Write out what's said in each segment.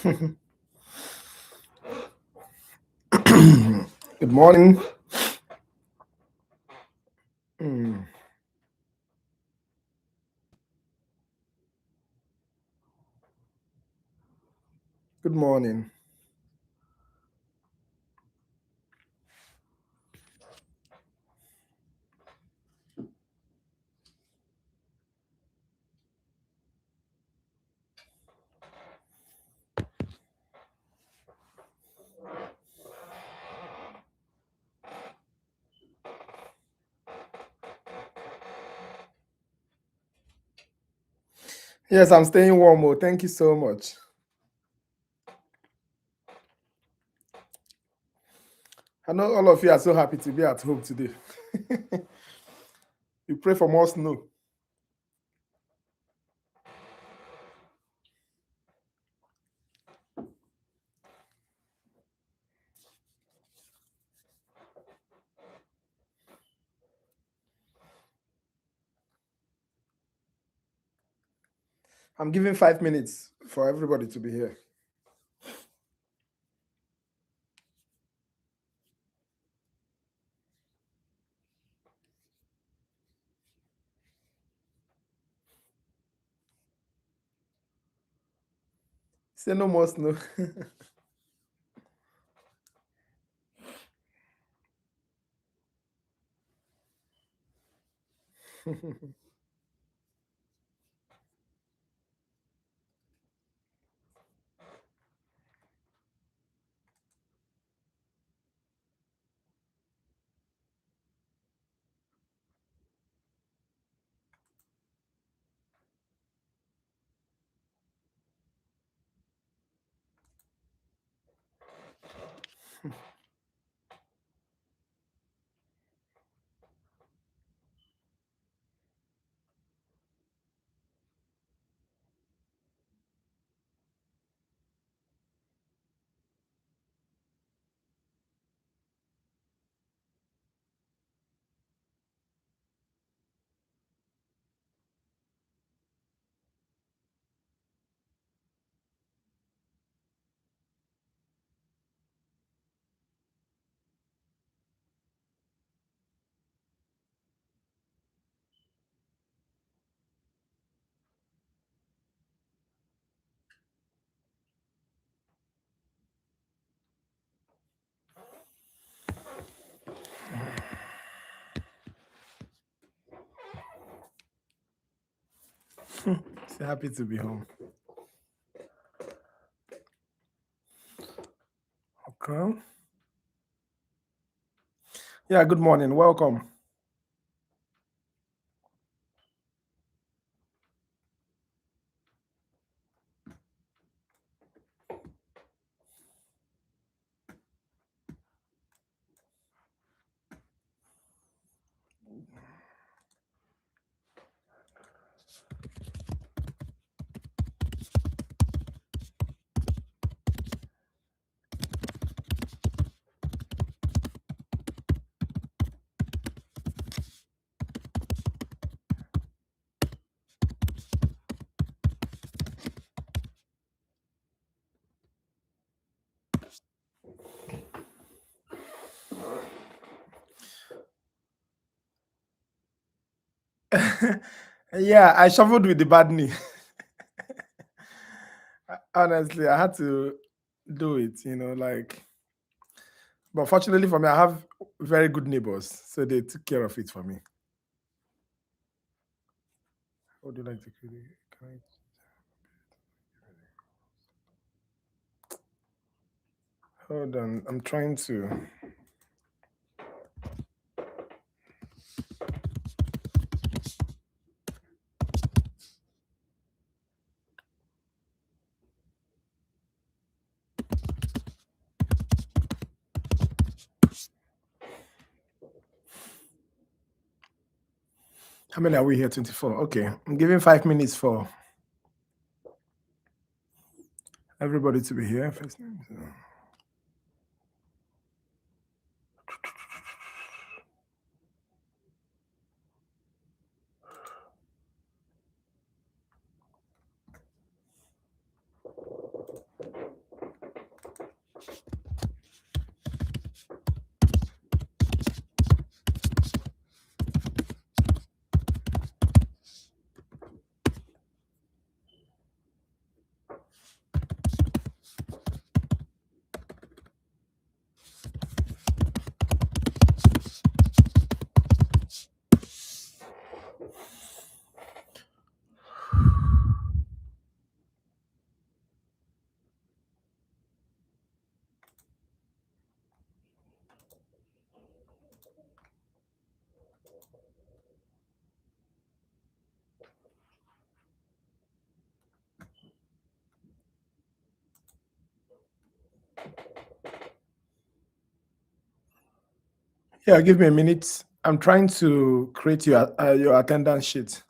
Good morning. Mm. Good morning. Yes, I'm staying warm. Oh, thank you so much. I know all of you are so happy to be at home today. You pray for more snow. I'm giving 5 minutes for everybody to be here. Say no more snow. So happy to be home. Okay. Yeah, good morning. Welcome. Yeah, I shuffled with the bad knee. Honestly, I had to do it, but fortunately for me, I have very good neighbors, so they took care of it for me. What do you like to create? Hold on, I'm trying to. How many are we here? 24. Okay, I'm giving 5 minutes for everybody to be here. First name. Yeah, give me a minute. I'm trying to create your attendance sheet.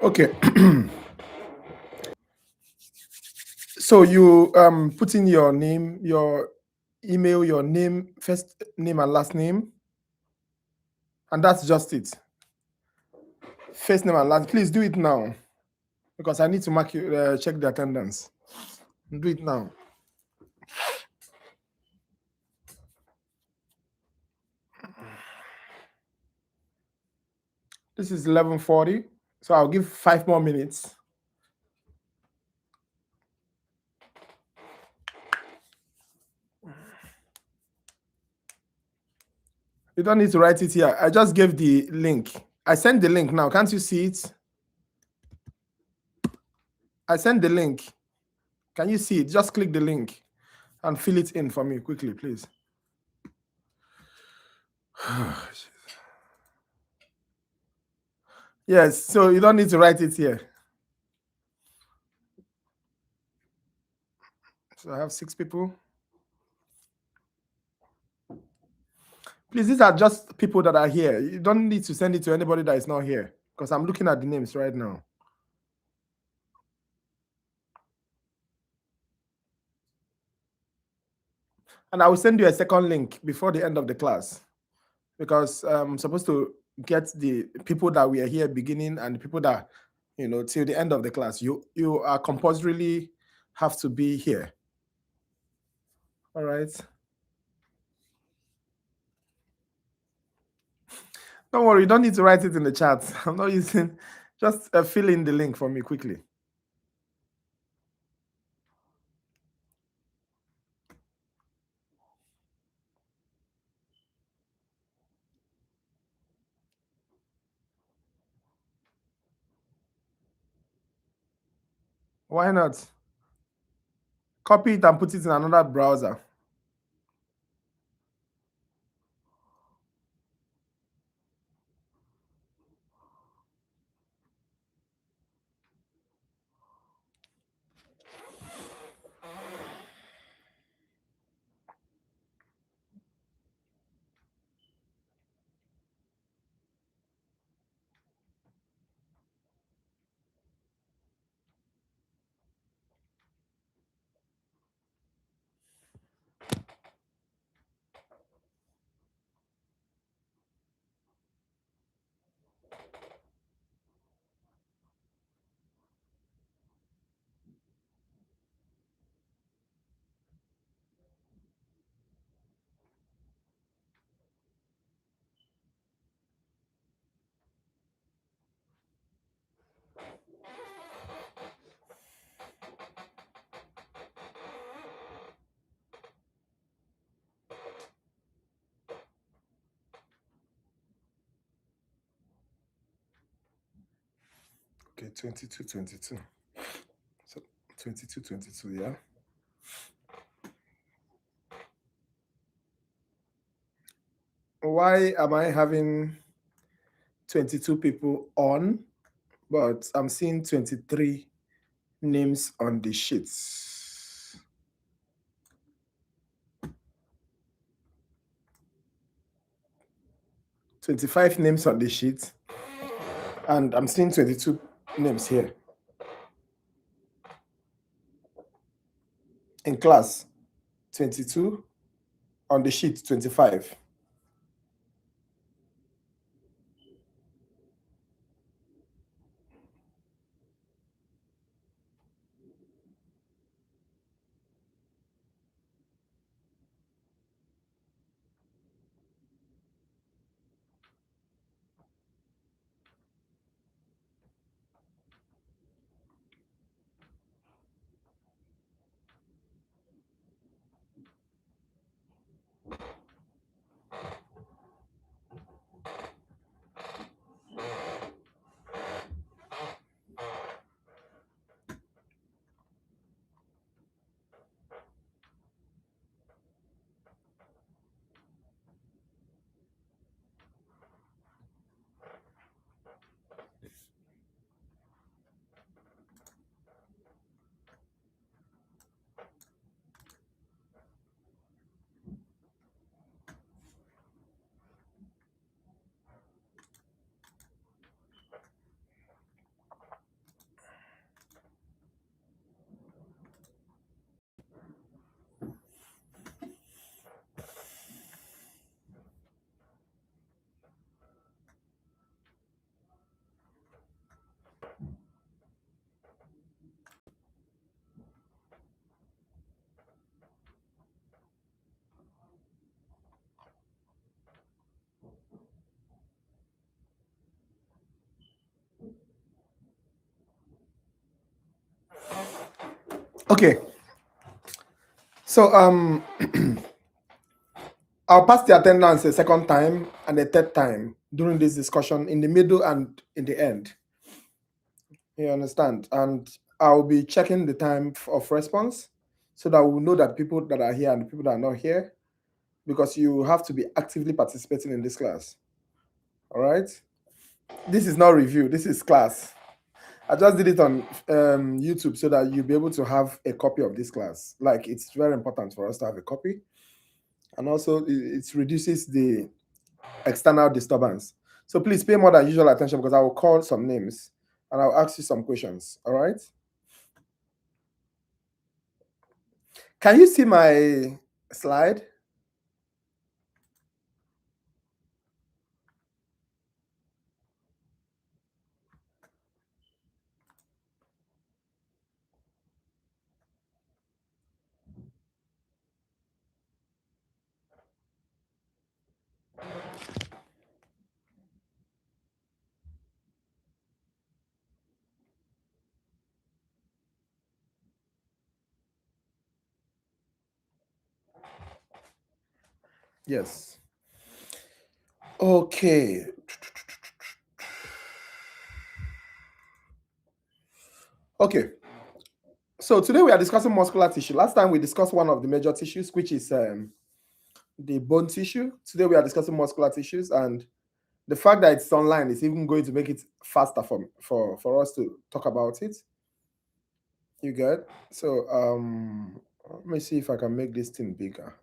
Okay. So you put in your name, your email, your name, first name and last name, and that's just it. First name and last. Please do it now because I need to mark you, check the attendance. Do it now. This is 11:40, so I'll give 5 more minutes. You don't need to write it here. I just gave the link. I sent the link now. Can't you see it? I sent the link. Can you see it? Just click the link and fill it in for me quickly, please. Yes, so you don't need to write it here. So I have 6 people. Please, these are just people that are here. You don't need to send it to anybody that is not here because I'm looking at the names right now. And I will send you a second link before the end of the class because I'm supposed to get the people that we are here beginning and the people that, till the end of the class. You are compulsorily have to be here. All right. Don't worry, you don't need to write it in the chat. I'm not using, just fill in the link for me quickly. Why not? Copy it and put it in another browser. Okay, 22, 22. So 22, 22, yeah. Why am I having 22 people on, but I'm seeing 23 names on the sheets? 25 names on the sheet, and I'm seeing 22 names here. In class, 22. On the sheet, 25. Okay. So I'll pass the attendance a second time and a third time during this discussion, in the middle and in the end. You understand? And I'll be checking the time of response so that we'll know that people that are here and the people that are not here, because you have to be actively participating in this class. All right? This is not review, this is class. I just did it on YouTube so that you'll be able to have a copy of this class. Like, it's very important for us to have a copy. And also, it reduces the external disturbance. So please pay more than usual attention, because I will call some names and I'll ask you some questions. All right? Can you see my slide? Yes. Okay. Okay. So today we are discussing muscular tissue. Last time we discussed one of the major tissues, which is the bone tissue. Today we are discussing muscular tissues, and the fact that it's online is even going to make it faster for us to talk about it. You get? So let me see if I can make this thing bigger.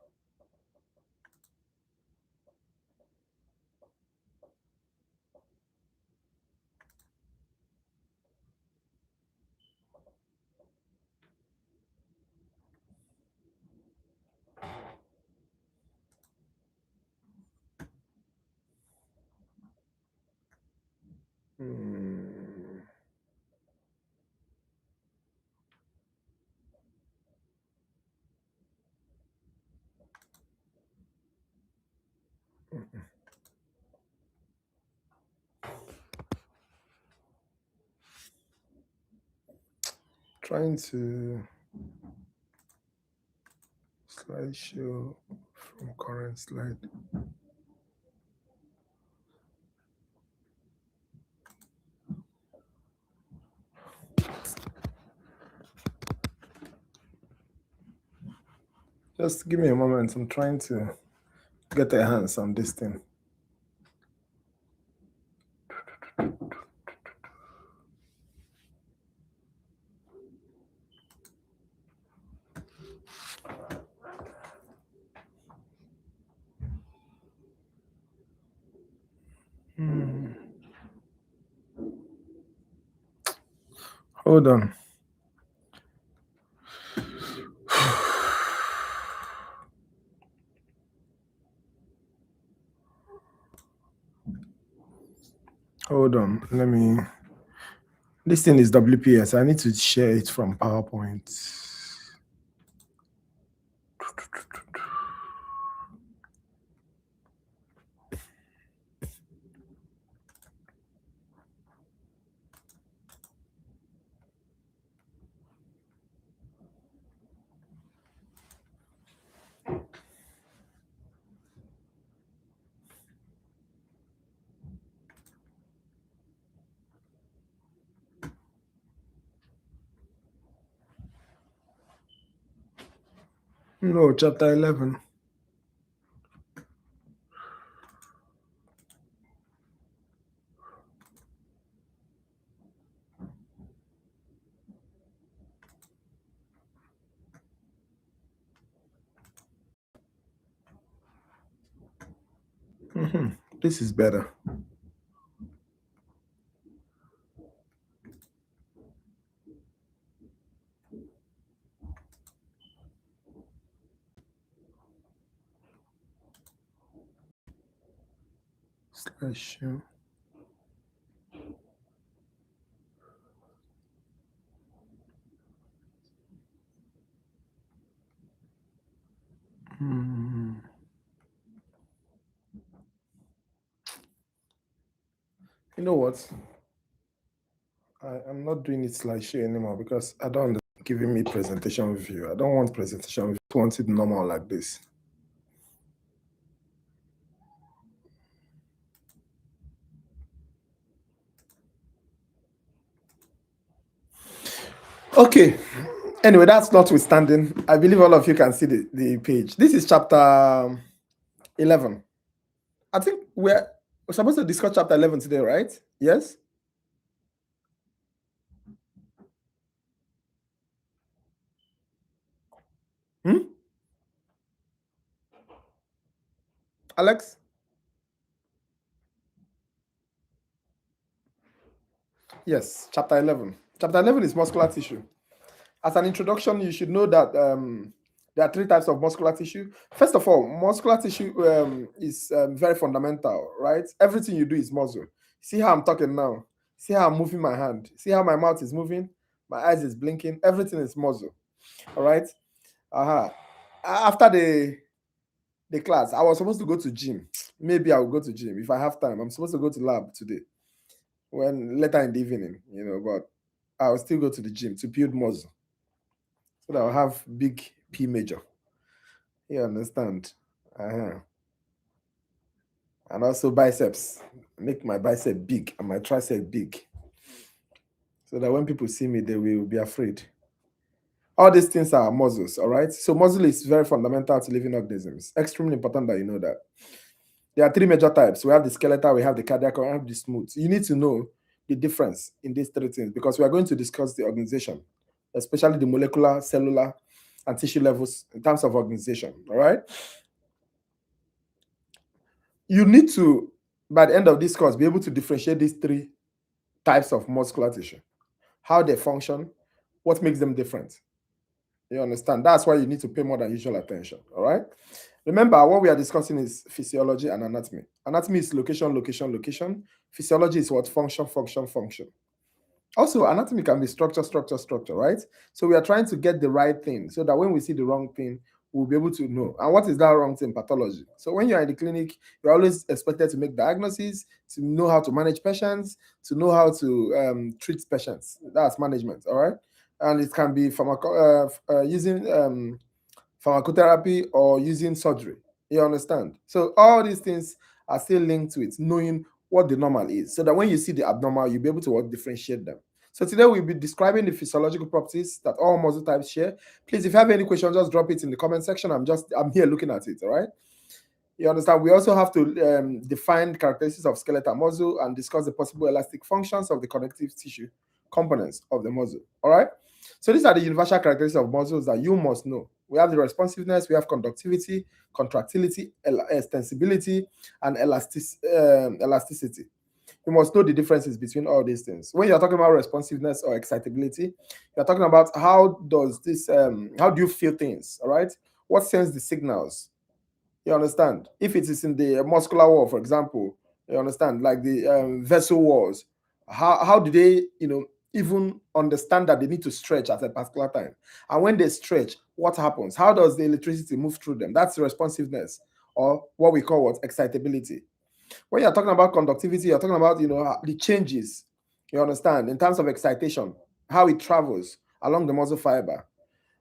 Hmm. Trying to slideshow from current slide. Just give me a moment. I'm trying to get a hands on this thing. Hold on. Hold on. Let me. This thing is WPS. I need to share it from PowerPoint. No, chapter 11. This is better. Slideshow. You know what? I'm not doing it slideshow anymore because I don't giving me presentation view. I don't want presentation view. I want it normal like this. Okay. Anyway, that's notwithstanding. I believe all of you can see the page. This is chapter 11. I think we're supposed to discuss chapter 11 today, right? Yes? Alex? Yes, chapter 11. Chapter 11 is muscular tissue. As an introduction, you should know that there are 3 types of muscular tissue. First of all, muscular tissue is very fundamental, right? Everything you do is muscle. See how I'm talking now? See how I'm moving my hand? See how my mouth is moving? My eyes is blinking? Everything is muscle, all right? After the class, I was supposed to go to gym. Maybe I will go to gym if I have time. I'm supposed to go to lab today, later in the evening, but I'll still go to the gym to build muscle so that I'll have big P major. You understand? And also biceps. Make my bicep big and my tricep big so that when people see me, they will be afraid. All these things are muscles, all right? So muscle is very fundamental to living organisms. Extremely important that you know that. There are 3 major types. We have the skeletal, we have the cardiac, we have the smooth. You need to know the difference in these 3 things because we are going to discuss the organization, especially the molecular, cellular, and tissue levels in terms of organization, all right? You need to, by the end of this course, be able to differentiate these 3 types of muscular tissue, how they function, what makes them different. You understand? That's why you need to pay more than usual attention, all right? Remember, what we are discussing is physiology and anatomy. Anatomy is location, location, location. Physiology is what? Function, function, function. Also, anatomy can be structure, structure, structure, right? So we are trying to get the right thing so that when we see the wrong thing, we'll be able to know. And what is that wrong thing? Pathology. So when you're in the clinic, you're always expected to make diagnoses, to know how to manage patients, to know how to treat patients. That's management, all right? And it can be using pharmacotherapy or using surgery. You understand? So all these things are still linked to it, knowing what the normal is, so that when you see the abnormal, you'll be able to differentiate them. So today we'll be describing the physiological properties that all muscle types share. Please, if you have any questions, just drop it in the comment section. I'm here looking at it, all right? You understand? We also have to define characteristics of skeletal muscle and discuss the possible elastic functions of the connective tissue components of the muscle, all right? So these are the universal characteristics of muscles that you must know. We have the responsiveness, we have conductivity, contractility, extensibility, and elasticity. You must know the differences between all these things. When you're talking about responsiveness or excitability, you're talking about how do you feel things, all right? What sends the signals? You understand? If it is in the muscular wall, for example, you understand, like the vessel walls, how do they, even understand that they need to stretch at a particular time? And when they stretch, what happens? How does the electricity move through them? That's responsiveness, or what we call excitability. When you're talking about conductivity, you're talking about the changes, you understand, in terms of excitation, how it travels along the muscle fiber.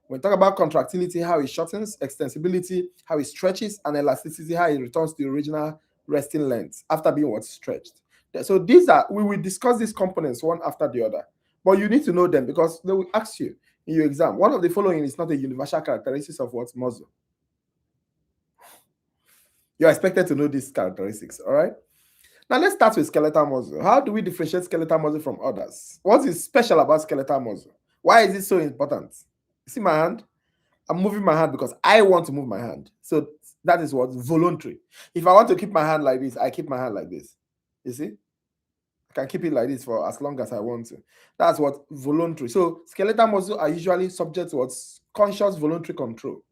When we talk about contractility, how it shortens, extensibility, how it stretches, and elasticity, how it returns to the original resting length after being stretched. So we will discuss these components one after the other, but you need to know them because they will ask you in your exam. One of the following is not a universal characteristic of what muscle. You're expected to know these characteristics, all right? Now let's start with skeletal muscle. How do we differentiate skeletal muscle from others? What is special about skeletal muscle? Why is it so important? See my hand? I'm moving my hand because I want to move my hand. So that is what voluntary. If I want to keep my hand like this, I keep my hand like this. You see? I can keep it like this for as long as I want to. That's what voluntary. So skeletal muscle are usually subject to what's conscious voluntary control.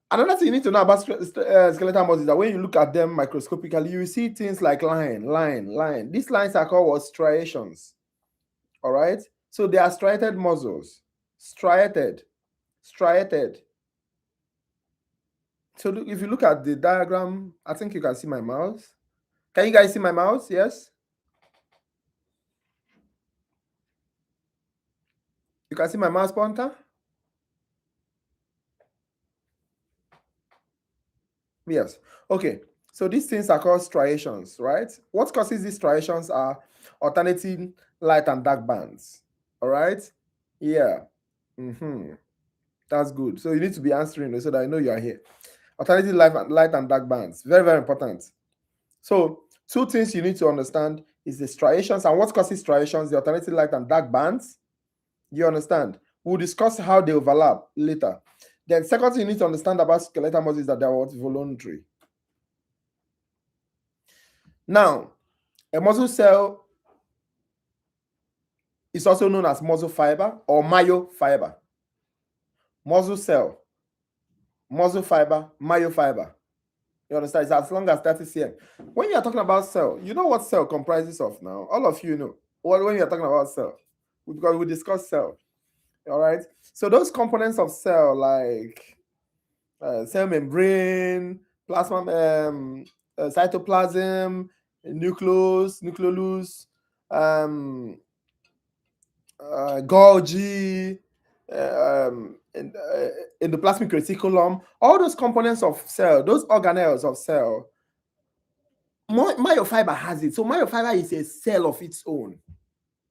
Another thing you need to know about skeletal muscles is that when you look at them microscopically, you see things like line. These lines are called what? Striations. All right? So they are striated muscles. Striated. So if you look at the diagram, I think you can see my mouse. Can you guys see my mouse? Yes? You can see my mouse pointer? Yes. Okay. So these things are called striations, right? What causes these striations are alternating light and dark bands. All right? Yeah. That's good. So you need to be answering so that I know you are here. Alternating light and dark bands. Very, very important. So two things you need to understand is the striations and what causes striations, the alternating light and dark bands. You understand? We'll discuss how they overlap later. Then second thing you need to understand about skeletal muscles is that they are voluntary. Now, a muscle cell is also known as muscle fiber or myofiber. Muscle cell, muscle fiber, myofiber. You understand? It's as long as 30 cm. When you're talking about cell, you know what cell comprises of now? All of you know. When you're talking about cell, because we discuss cell. All right. So those components of cell like cell membrane, plasma, cytoplasm, nucleolus, Golgi, endoplasmic reticulum, all those components of cell, those organelles of cell, myofiber has it. So myofiber is a cell of its own.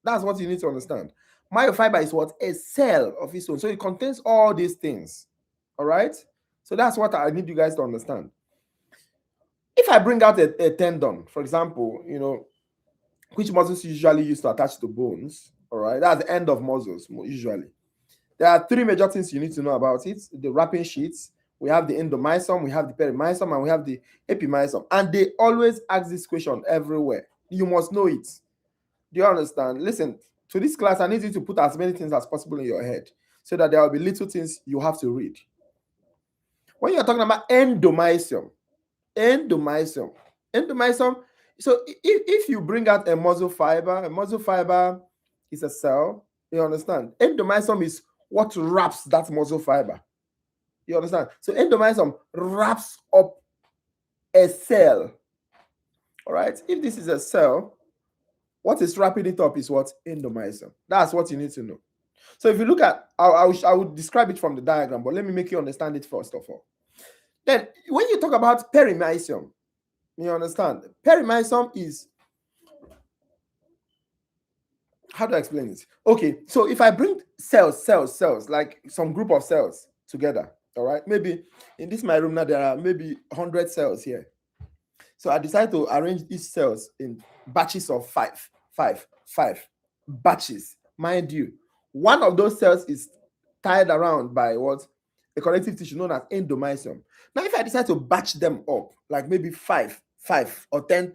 That's what you need to understand. Myofiber is what? A cell of its own. So it contains all these things. All right? So that's what I need you guys to understand. If I bring out a tendon, for example, which muscles usually used to attach to bones, all right? That's the end of muscles, usually. There are three major things you need to know about it. The wrapping sheets, we have the endomysium, we have the perimysium, and we have the epimysium. And they always ask this question everywhere. You must know it. Do you understand? Listen, to this class, I need you to put as many things as possible in your head so that there will be little things you have to read. When you're talking about endomysium, so if you bring out a muscle fiber is a cell, you understand? Endomysium is what wraps that muscle fiber. You understand? So endomysium wraps up a cell. All right? If this is a cell, what is wrapping it up is what? Endomysium. That's what you need to know. So if you look at, I will describe it from the diagram, but let me make you understand it first of all. Then when you talk about perimysium, you understand? Perimysium is how do I explain it? Okay, so if I bring cells, like some group of cells together, all right, maybe in this my room now there are maybe 100 cells here. So I decide to arrange these cells in batches of five batches. Mind you, one of those cells is tied around by what? A connective tissue known as endomysium. Now, if I decide to batch them up, like maybe five or 10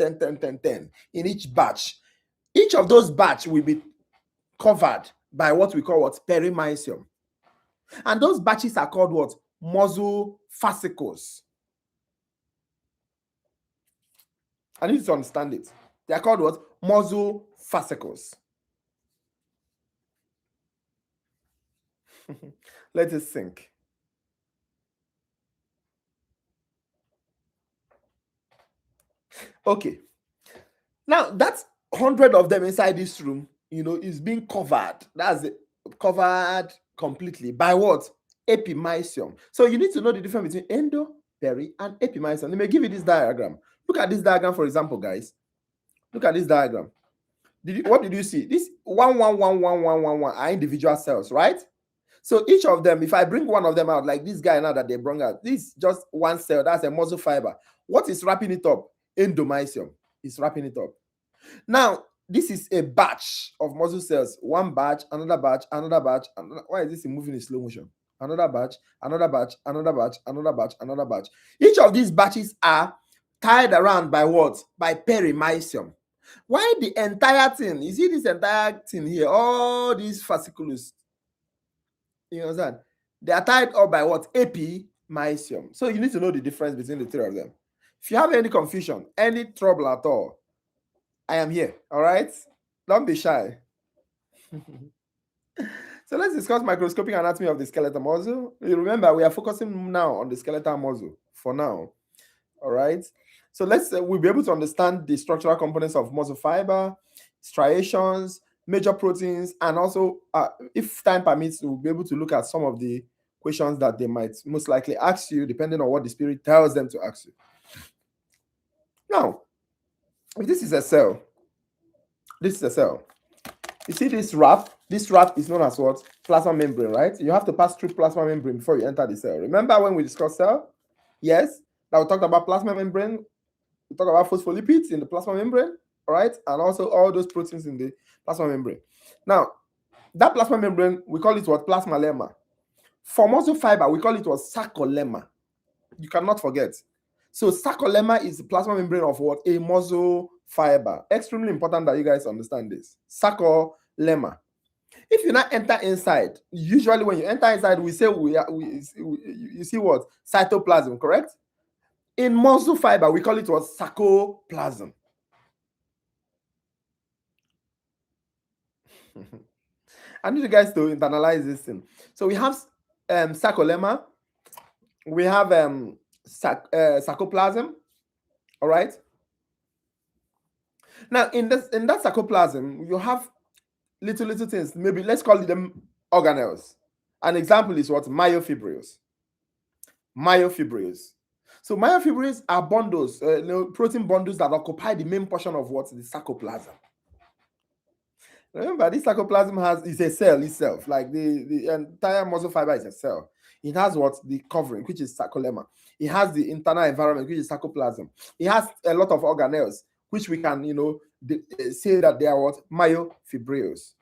in each batch, each of those batch will be covered by what we call what? Perimysium. And those batches are called what? Muscle fascicles. I need you to understand it. They are called what? Muscle fascicles. Let it sink. Okay. Now, that's 100 of them inside this room, is being covered. That's it. Covered completely by what? Epimysium. So you need to know the difference between endo, peri, and epimysium. Let me give you this diagram. Look at this diagram, for example, guys. Look at this diagram. What did you see? This 1 are individual cells, right? So each of them, if I bring one of them out, like this guy now that they brought out, this is just one cell, that's a muscle fiber. What is wrapping it up? Endomysium is wrapping it up. Now, this is a batch of muscle cells. One batch, another batch, another batch. Why is this moving in slow motion? Another batch, another batch, another batch, another batch, another batch. Each of these batches are tied around by what? By perimysium. Why the entire thing? You see this entire thing here, all these fasciculus, you understand? They are tied up by what? Epimysium. So you need to know the difference between the three of them. If you have any confusion, any trouble at all, I am here. All right? Don't be shy. So let's discuss microscopic anatomy of the skeletal muscle. You remember, we are focusing now on the skeletal muscle for now. All right? So we'll be able to understand the structural components of muscle fiber, striations, major proteins, and also, if time permits, we'll be able to look at some of the questions that they might most likely ask you, depending on what the spirit tells them to ask you. Now, if this is a cell, this is a cell. You see this wrap? This wrap is known as what? Plasma membrane, right? You have to pass through plasma membrane before you enter the cell. Remember when we discussed cell? Yes, now we talked about plasma membrane. We talk about phospholipids in the plasma membrane, all right? And also all those proteins in the plasma membrane. Now, that plasma membrane, we call it what? Plasma lemma. For muscle fiber, we call it what? Sarcolemma. You cannot forget. So sarcolemma is the plasma membrane of what? A muscle fiber. Extremely important that you guys understand this. Sarcolemma. If you not enter inside, usually when you enter inside, we say you see what? Cytoplasm, correct? In muscle fiber, we call it what? Sarcoplasm. I need you guys to internalize this thing. So we have sarcolemma, we have sarcoplasm, all right? Now, in that sarcoplasm, you have little things. Maybe let's call them organelles. An example is what? Myofibrils. Myofibrils. So myofibrils are bundles, protein bundles that occupy the main portion of what? The sarcoplasm. Remember, this sarcoplasm is a cell itself. Like the entire muscle fiber is a cell. It has what? The covering, which is sarcolemma. It has the internal environment, which is sarcoplasm. It has a lot of organelles, which we can, say that they are what? Myofibrils.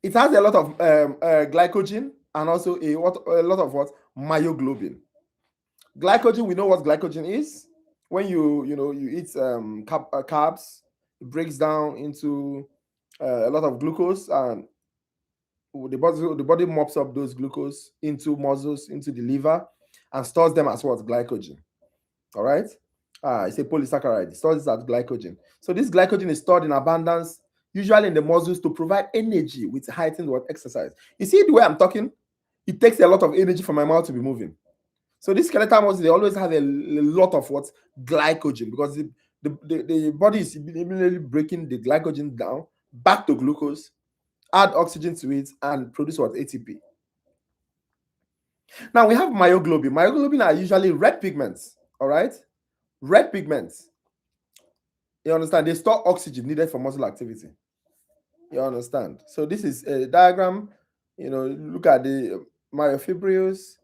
It has a lot of glycogen and also a lot of what? Myoglobin. Glycogen, we know what glycogen is. When you eat carbs, it breaks down into a lot of glucose, and the body mops up those glucose into muscles, into the liver, and stores them as what? Glycogen. All right? It's a polysaccharide. It stores it as glycogen. So this glycogen is stored in abundance, usually in the muscles, to provide energy with heightened what? Exercise. You see the way I'm talking? It takes a lot of energy for my mouth to be moving. So these skeletal muscles, they always have a lot of what? Glycogen, because the body is immediately breaking the glycogen down back to glucose, add oxygen to it, and produce what? ATP. Now we have myoglobin. Myoglobin are usually red pigments, all right? Red pigments. You understand? They store oxygen needed for muscle activity. You understand? So this is a diagram. You know, look at the myofibrils,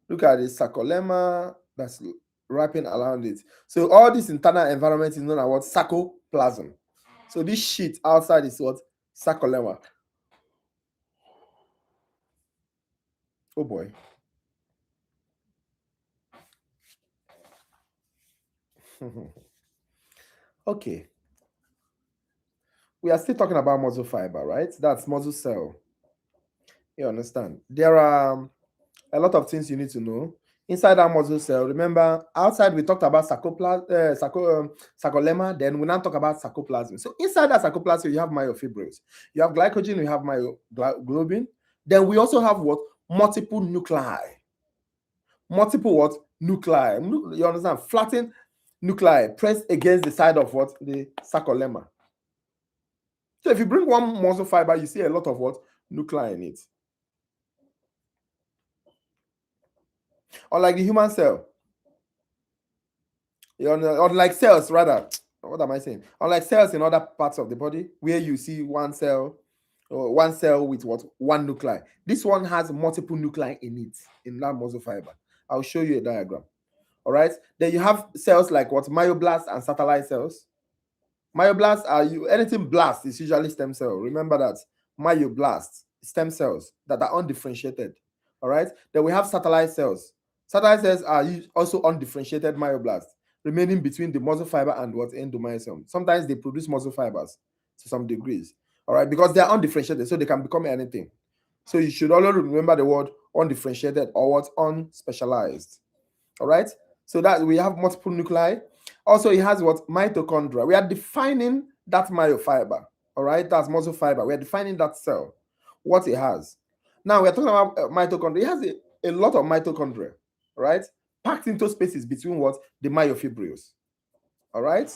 look at the sarcolemma that's wrapping around it. So all this internal environment is known as what? Sarcoplasm. So this sheet outside is what? Sarcolemma. Oh boy. Okay. We are still talking about muscle fiber, right? That's muscle cell. You understand? There are a lot of things you need to know. Inside that muscle cell, remember, outside we talked about sarcolemma, then we now talk about sarcoplasm. So inside that sarcoplasm, you have myofibrils. You have glycogen, you have myoglobin. Then we also have what? Multiple nuclei. Multiple what? Nuclei. You understand? Flattened nuclei pressed against the side of what? The sarcolemma. So if you bring one muscle fiber, you see a lot of what? Nuclei in it. Unlike the human cell, unlike cells rather, what am I saying? Unlike cells in other parts of the body, where you see one cell with what? One nuclei. This one has multiple nuclei in it, in that muscle fiber. I'll show you a diagram. All right. Then you have cells like what? Myoblasts and satellite cells. Myoblasts are anything blast is usually stem cell. Remember that. Myoblasts, stem cells that are undifferentiated. All right. Then we have satellite cells. Satellite cells are also undifferentiated myoblasts, remaining between the muscle fiber and what? Endomysium. Sometimes they produce muscle fibers to some degrees. All right, because they are undifferentiated, so they can become anything. So you should always remember the word undifferentiated or what? Unspecialized. All right. So that we have multiple nuclei. Also, it has what? Mitochondria. We are defining that myofiber. All right, that's muscle fiber. We are defining that cell, what it has. Now we're talking about mitochondria. It has a lot of mitochondria, right? Packed into spaces between what? The myofibrils. All right.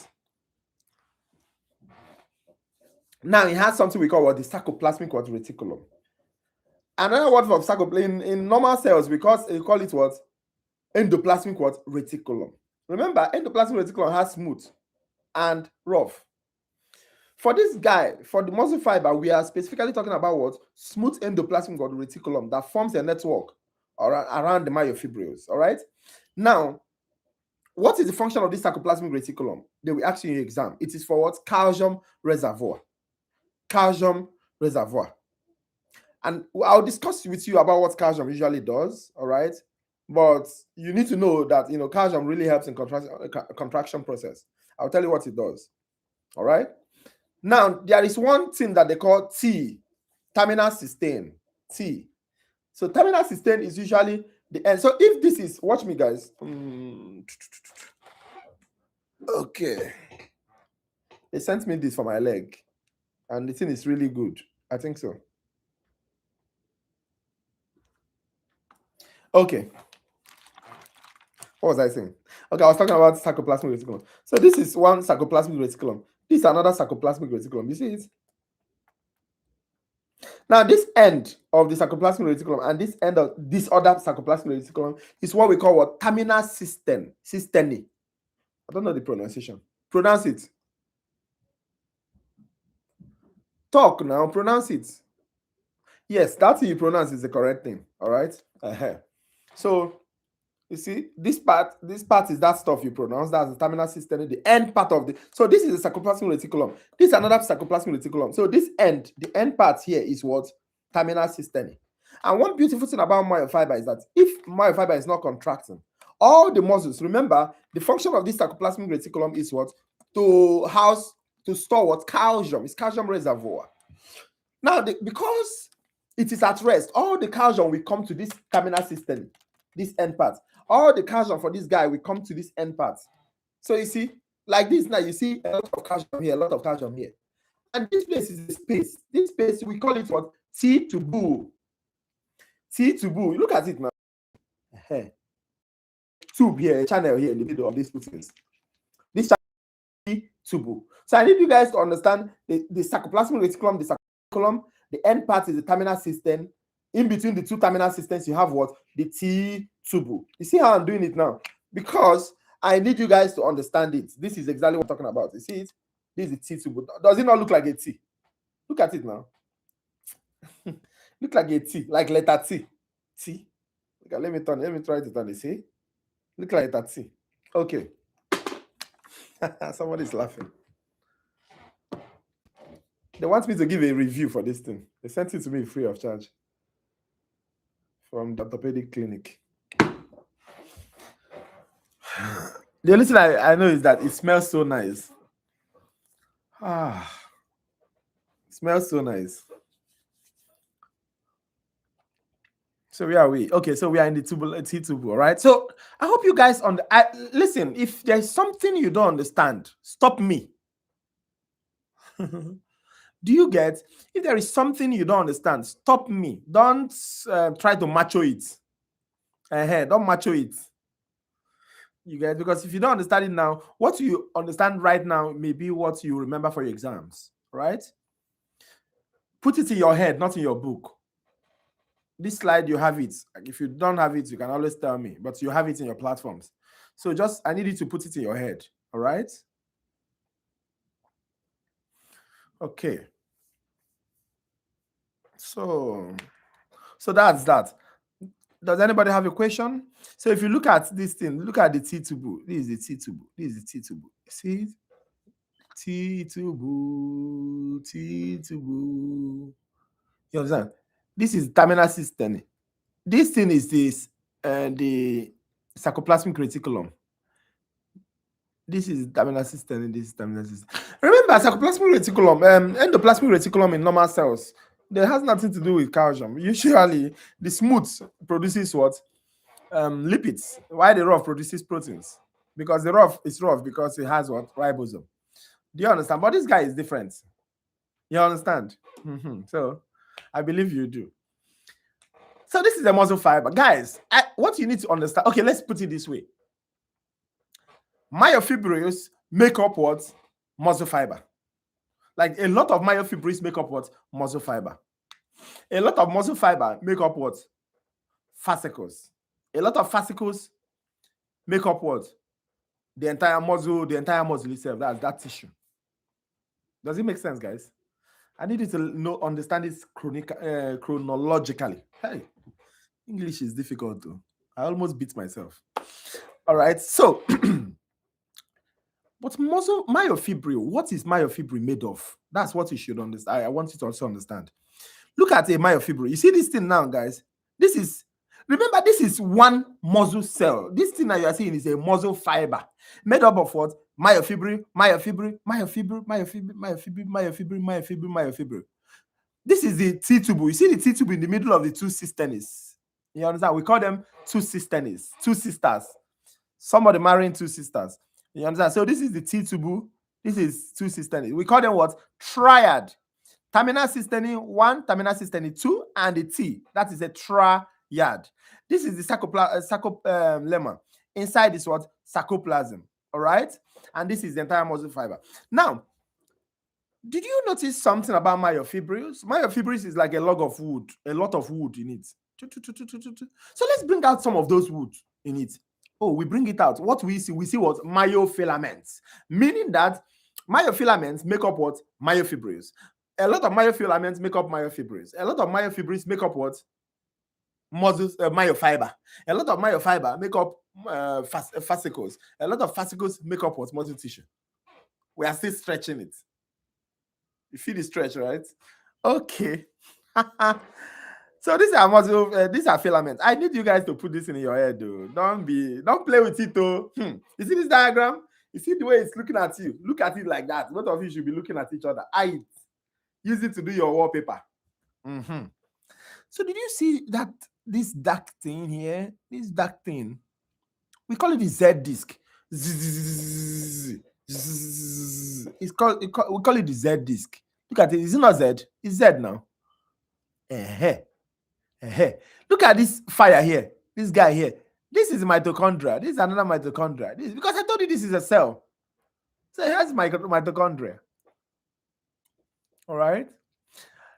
Now it has something we call what? The sarcoplasmic reticulum. Another word for sarcoplasmic in normal cells, because we call it what? Endoplasmic what? Reticulum. Remember, endoplasmic reticulum has smooth and rough. For this guy, for the muscle fiber, we are specifically talking about what? Smooth endoplasmic reticulum that forms a network around the myofibrils. All right. Now, what is the function of this sarcoplasmic reticulum? They will ask you in your exam. It is for what? Calcium reservoir. Calcium reservoir. And I'll discuss with you about what calcium usually does. All right. But you need to know that, you know, calcium really helps in contraction process. I'll tell you what it does. All right. Now, there is one thing that they call T, terminal cysteine. T. So terminal cysteine is usually the end. So if this is, watch me, guys. Okay. They sent me this for my leg. And the thing is really good. I think so. Okay. What was I saying? Okay, I was talking about sarcoplasmic reticulum. So this is one sarcoplasmic reticulum. This is another sarcoplasmic reticulum. You see it? Now, this end of the sarcoplasmic reticulum and this end of this other sarcoplasmic reticulum is what we call what? Terminal cysteine. Cysteine. I don't know the pronunciation. Pronounce it. Talk now. Pronounce it. Yes, that's how you pronounce is the correct thing. All right. So you see, this part is that stuff you pronounce. That's the terminal cysteine, the end part of the. So this is the sarcoplasmic reticulum. This is another sarcoplasmic reticulum. So this end, the end part here is what? Terminal cysteine. And one beautiful thing about myofiber is that if myofiber is not contracting, all the muscles, remember, the function of this sarcoplasmic reticulum is what? To store what? Calcium. It's calcium reservoir. Now, because it is at rest, all the calcium will come to this terminal cysteine, this end part. All the calcium for this guy will come to this end part. So you see, like this now, you see a lot of calcium here, a lot of calcium here. And this place is the space. This space, we call it what? T-tube. T-tube. Look at it now. Tube here, a channel here in the middle of these two things. This channel is T-tube. So I need you guys to understand the sarcoplasmic reticulum, the sarcolemma, the end part is the terminal cysteine. In between the two terminal cysteines, you have what? The T-tube. You see how I'm doing it now? Because I need you guys to understand it. This is exactly what I'm talking about. You see it? This is the T tube. Does it not look like a T? Look at it now. Look like a T, like letter T. T. Okay, let me try to turn it. See? Look like letter T. Okay. Somebody's laughing. They want me to give a review for this thing. They sent it to me free of charge from the orthopedic clinic. The only thing I know is that it smells so nice. It smells so nice. So where are we? Okay, so we are in the T-tube, all right? So I hope you guys listen, if there's something you don't understand, stop me. Do you get? If there is something you don't understand, stop me. Don't try to macho it. Don't macho it. You get? Because if you don't understand it now, what you understand right now may be what you remember for your exams, right? Put it in your head, not in your book. This slide, you have it. If you don't have it, you can always tell me, but you have it in your platforms. So I need you to put it in your head, all right? Okay. So that's that. Does anybody have a question? So if you look at this thing, look at the T-tube. This is the T-tube. This is the T-tube. See? T-tube. T-tube. You understand? This is terminal system. This thing is the sarcoplasmic reticulum. This is terminal system, and this is terminal system. Remember, sarcoplasmic reticulum, endoplasmic reticulum in normal cells, there has nothing to do with calcium. Usually, the smooth produces what? Lipids. Why the rough produces proteins? Because the rough is rough because it has what? Ribosome. Do you understand? But this guy is different. You understand? So, I believe you do. So this is a muscle fiber. Guys, what you need to understand, okay, let's put it this way. Myofibrils make up what? Muscle fiber. Like a lot of myofibrils make up what? Muscle fiber. A lot of muscle fiber make up what? Fascicles. A lot of fascicles make up what? The entire muscle itself. That's that tissue. Does it make sense, guys? I need you to understand this chronologically. Hey, English is difficult too. I almost beat myself. All right, so but myofibril, what is myofibril made of? That's what you should understand. I want you to also understand. Look at a myofibril. You see this thing now, guys? Remember, this is one muscle cell. This thing that you are seeing is a muscle fiber made up of what? Myofibril. This is the T-tube. You see the T-tube in the middle of the two cisterns. You understand? We call them two cisterns, two sisters. Somebody marrying two sisters. You understand? So this is the T-tube. This is two cisterns. We call them what? Triad. Terminal cistern 1, terminal cistern 2, and the T. That is a triad. This is the sarcolemma. Inside is what? Sarcoplasm. All right? And this is the entire muscle fiber. Now, did you notice something about myofibrils? Myofibrils is like a log of wood, a lot of wood in it. So let's bring out some of those wood in it. Oh, we bring it out. What we see what? Myofilaments. Meaning that myofilaments make up what? Myofibrils. A lot of myofilaments make up myofibrils. A lot of myofibrils make up what? Muscles, myofiber. A lot of myofiber make up fascicles. A lot of fascicles make up what? Muscle tissue. We are still stretching it. You feel the stretch, right? Okay. So these are muscle, these are filaments. I need you guys to put this in your head, though. Don't play with it, though. You see this diagram? You see the way it's looking at you? Look at it like that. Both of you should be looking at each other. Use it to do your wallpaper. So did you see that this dark thing here? This dark thing, we call it the Z disc. We call it the Z disc. Look at it. Is it not Z? It's Z now. Look at this fire here. This guy here. This is mitochondria. This is another mitochondria. Because I told you this is a cell. So here's mitochondria. All right.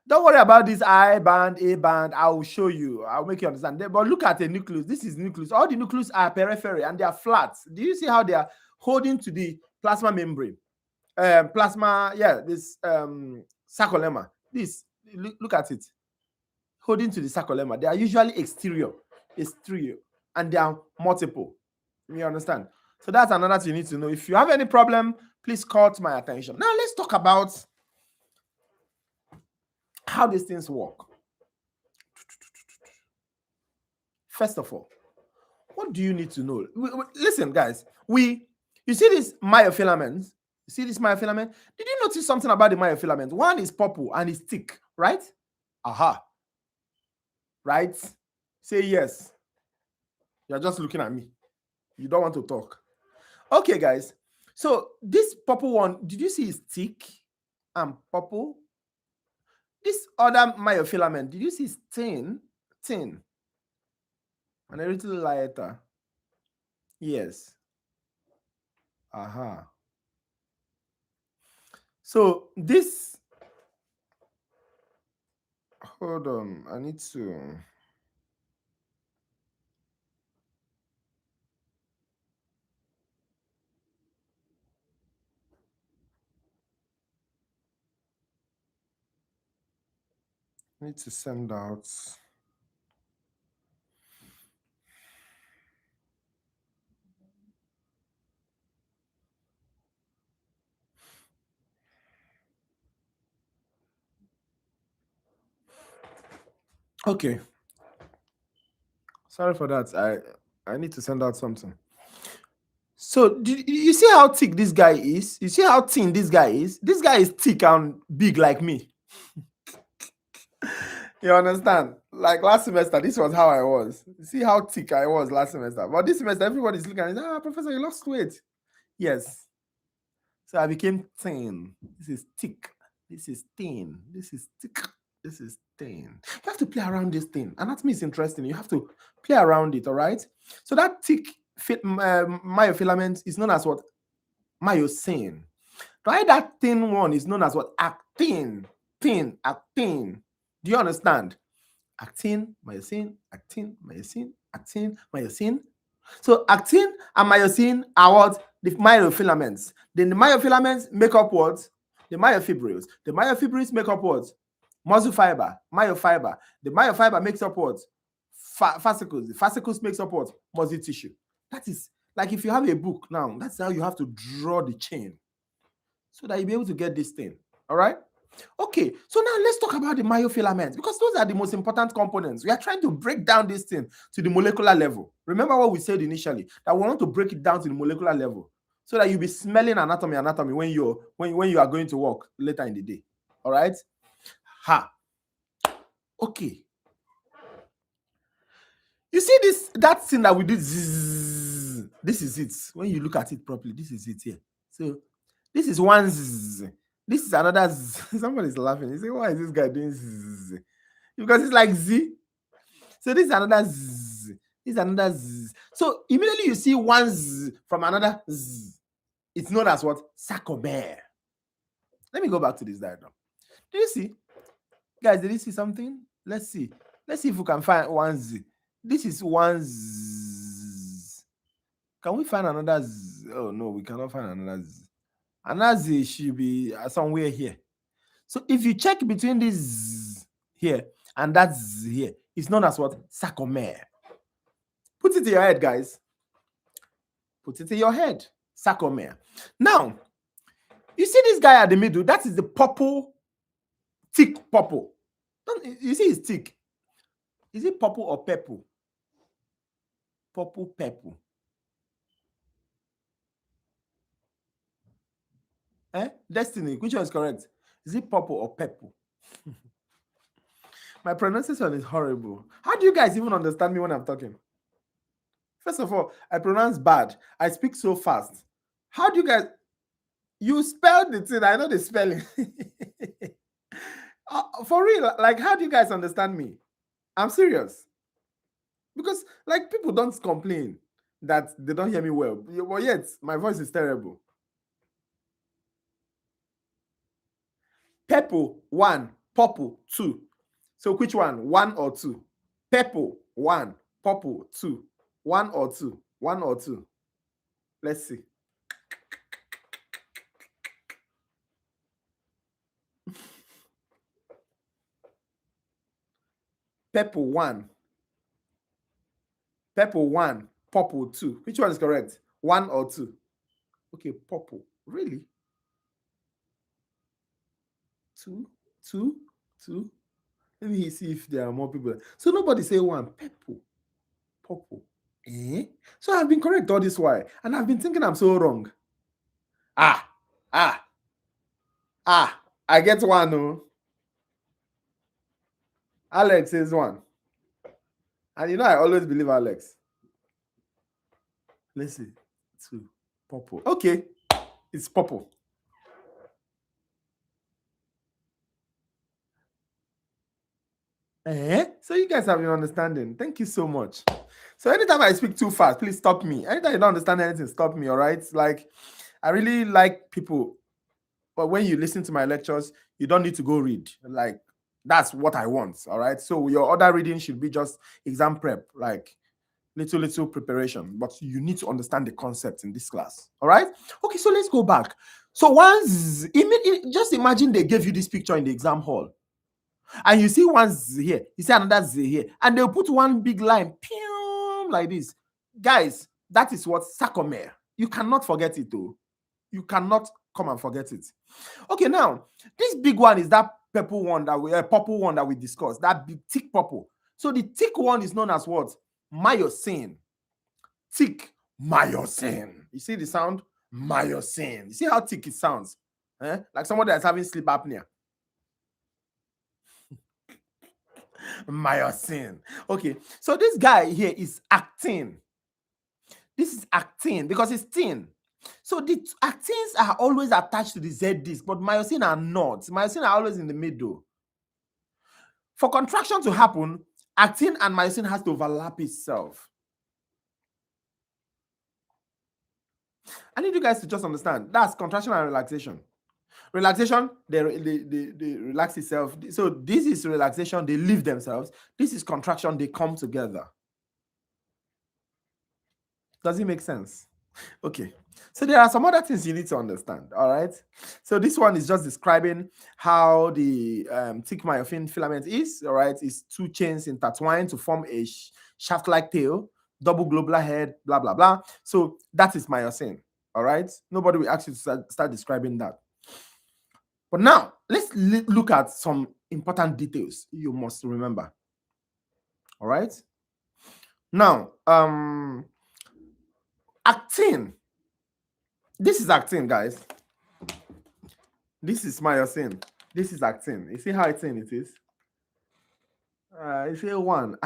Don't worry about this I band, A band. I will show you. I'll make you understand. But look at the nucleus. This is nucleus. All the nucleus are periphery and they are flat. Do you see how they are holding to the plasma membrane? This sarcolemma. This, look at it. Holding to the sarcolemma. They are usually exterior, and they are multiple. You understand? So that's another thing you need to know. If you have any problem, please call to my attention. Now let's talk about how these things work. First of all, what do you need to know? Listen, guys. You see this myofilament? You see this myofilament? Did you notice something about the myofilament? One is purple and it's thick, right? Aha. Right? Say yes. You're just looking at me. You don't want to talk. Okay, guys. So this purple one, did you see it's thick and purple? This other myofilament, did you see it's thin, and a little lighter? Yes. Aha. So this, hold on, I need to. Need to send out. Okay. Sorry for that. I need to send out something. So you see how thick this guy is? You see how thin this guy is? This guy is thick and big like me. You understand? Like last semester, this was how I was. See how thick I was last semester. But this semester, everybody's looking at me, Professor, you lost weight. Yes. So I became thin. This is thick. This is thin. This is thick. This is thin. You have to play around this thing. Anatomy is interesting. You have to play around it, all right? So that thick myofilament is known as what? Myosin. Right? That thin one is known as what? Actin. Thin, actin. Do you understand? Actin, myosin, actin, myosin, actin, myosin. So actin and myosin are what? The myofilaments. Then the myofilaments make up what? The myofibrils. The myofibrils make up what? Muscle fiber, myofiber. The myofiber makes up what? Fascicles. The fascicles makes up what? Muscle tissue. That is like if you have a book now, that's how you have to draw the chain so that you'll be able to get this thing. All right? Okay, so now let's talk about the myofilaments because those are the most important components. We are trying to break down this thing to the molecular level. Remember what we said initially, that we want to break it down to the molecular level so that you'll be smelling anatomy when you are going to work later in the day. All right? Okay. You see that thing that we did, zzz, this is it. When you look at it properly, this is it here. So this is one zzz. This is another zzz. Somebody's laughing. You say, why is this guy doing zzz? Because it's like Z. So this is another zzz. This is another zzz. So immediately you see one zzz from another zzz. It's known as what? Sarcomere. Let me go back to this diagram. Do you see? Guys, did you see something? Let's see. Let's see if we can find one Z. This is one Z. Can we find another Z? Oh, no, we cannot find another Z. Another Z should be somewhere here. So if you check between this Z here and that Z here, it's known as what? Sarcomere. Put it in your head, guys. Put it in your head. Sarcomere. Now, you see this guy at the middle? That is the purple, thick purple. You see it's thick. Is it purple or purple? Purple. Destiny, which one is correct? Is it purple or purple? My pronunciation is horrible. How do you guys even understand me when I'm talking? First of all, I pronounce bad. I speak so fast. How do you guys... You spelled the thing. I know the spelling. For real, like, how do you guys understand me? I'm serious. Because, like, people don't complain that they don't hear me well. But yet, my voice is terrible. Purple, 1. purple, 2. So which one? 1 or 2? Purple, 1. Purple, 2. 1 or 2? 1 or 2? Let's see. Purple, 1. Purple, 1. Purple, 2. Which one is correct? 1 or 2? Okay, purple. Really? 2, 2, 2. Let me see if there are more people. So nobody say 1. Purple. Purple. Eh? So I've been correct all this while. And I've been thinking I'm so wrong. I get 1. No. Alex says 1. And you know I always believe Alex. Let's see. 2. Purple. Okay. It's purple. So you guys have been understanding. Thank you so much. So anytime I speak too fast, please stop me. Anytime you don't understand anything, stop me, all right? Like, I really like people, but when you listen to my lectures, you don't need to go read. Like, that's what I want, all right? So your other reading should be just exam prep, like little preparation, but you need to understand the concept in this class, all right? Okay, so let's go back. So once, just imagine they gave you this picture in the exam hall. And you see one Z here, you see another Z here, and they'll put one big line, pew, like this. Guys, that is what sarcomere. You cannot forget it, though. You cannot come and forget it. Okay, now, this big one is that purple one that we discussed, that big thick purple. So the thick one is known as what? Myosin. Thick myosin. You see the sound? Myosin. You see how thick it sounds? Like somebody that's having sleep apnea. Myosin. Okay, so this guy here is actin. This is actin because it's thin. So the actins are always attached to the Z disc, but myosin are not. Myosin are always in the middle. For contraction to happen, actin and myosin has to overlap itself. I need you guys to just understand that's contraction and relaxation. Relaxation, they relax itself. So this is relaxation, they leave themselves. This is contraction, they come together. Does it make sense? Okay. So there are some other things you need to understand, all right? So this one is just describing how the thick myofin filament is, all right? It's 2 chains intertwined to form a shaft-like tail, double globular head, blah, blah, blah. So that is myosin, all right? Nobody will actually start describing that. But now, let's look at some important details you must remember. All right? Now, actin. This is actin, guys. This is myosin. This is actin. You see how thin it is? You say 1.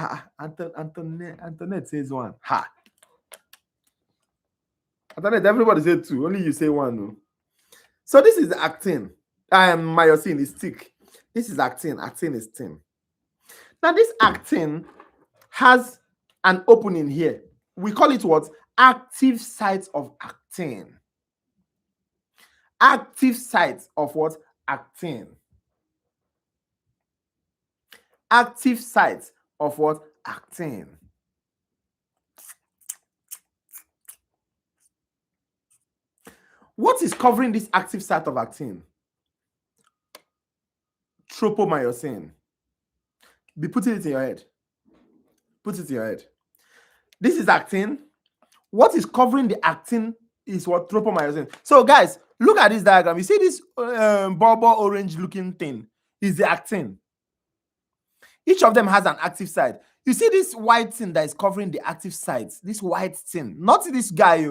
Antoinette says 1. Ha. Antoinette, everybody said 2. Only you say 1. No? So this is actin. Myosin is thick. This is actin. Actin is thin. Now this actin has an opening here. We call it what? Active sites of actin. Active sites of what? Actin. Active sites of what? Actin. What is covering this active site of actin? Tropomyosin. Be putting it in your head. Put it in your head. This is actin. What is covering the actin is what? Tropomyosin. So guys, look at this diagram. You see this bubble orange looking thing is the actin. Each of them has an active site. You see this white thing that is covering the active sites. This white thing, not this guy.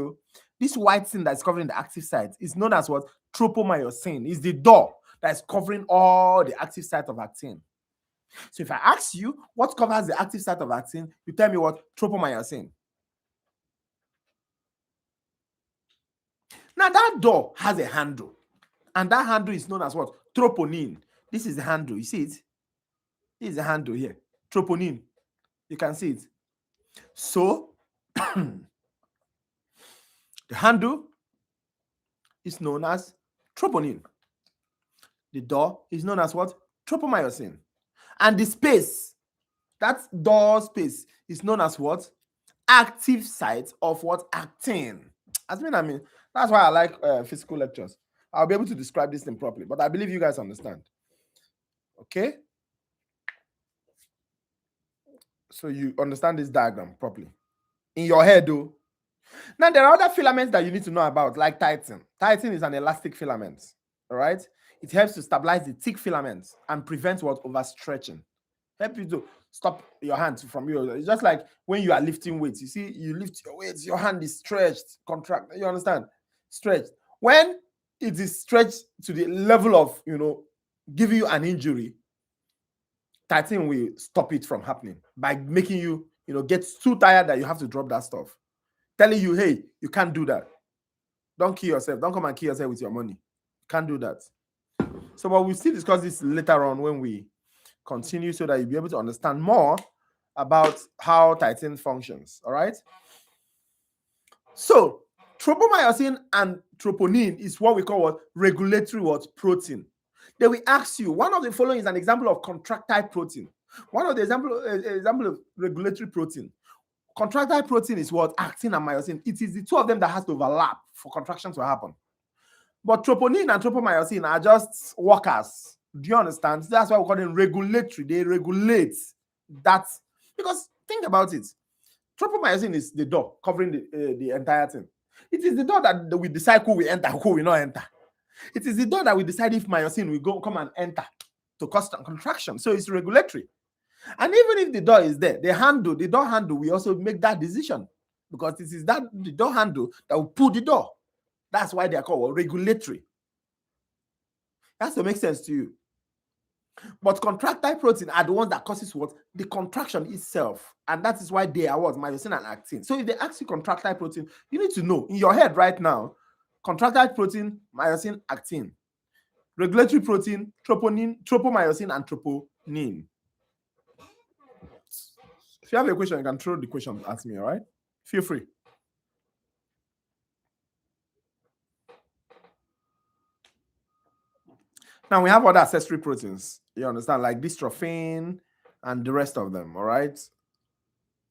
This white thing that is covering the active site is known as what? Tropomyosin. Is the door that is covering all the active site of actin. So if I ask you what covers the active site of actin, you tell me what? Tropomyosin. Now that door has a handle, and that handle is known as what? Troponin. This is the handle. You see it? This is the handle here. Troponin. You can see it. So the handle is known as troponin. The door is known as what? tropomyosin. And the space, that door space, is known as what? Active site of what? Actin. I mean, that's why I like physical lectures. I'll be able to describe this thing properly, but I believe you guys understand. Okay? So you understand this diagram properly. In your head, though. Now, there are other filaments that you need to know about, like titin. Titin is an elastic filament, all right? It helps to stabilize the thick filaments and prevent what? Overstretching. Help you to stop your hand from you. It's just like when you are lifting weights. You see, you lift your weights, your hand is stretched, contract. You understand? Stretched. When it is stretched to the level of, giving you an injury, titin will stop it from happening by making you, get too tired that you have to drop that stuff. Telling you, hey, you can't do that. Don't kill yourself. Don't come and kill yourself with your money. You can't do that. So, but we'll still discuss this later on when we continue, so that you'll be able to understand more about how titin functions. All right. So, tropomyosin and troponin is what we call what? Regulatory what? Protein. Then we ask you, one of the following is an example of contractile protein. One of the example of regulatory protein. Contractile protein is what? Actin and myosin. It is the two of them that has to overlap for contraction to happen. But troponin and tropomyosin are just workers. Do you understand? That's why we call them regulatory. They regulate that. Because think about it. Tropomyosin is the door covering the entire thing. It is the door that we decide who we enter, who we not enter. It is the door that we decide if myosin will come and enter to cause contraction. So it's regulatory. And even if the door is there, the door handle, we also make that decision, because this is the door handle that will pull the door. That's why they are called regulatory. That's to make sense to you. But contractile protein are the ones that causes what? The contraction itself. And that is why they are what? Myosin and actin. So if they ask you contractile protein, you need to know in your head right now, contractile protein, myosin, actin. Regulatory protein, troponin, tropomyosin, and troponin. If you have a question, you can throw the question, ask me, all right? Feel free. Now we have other accessory proteins, you understand, like dystrophin and the rest of them, all right?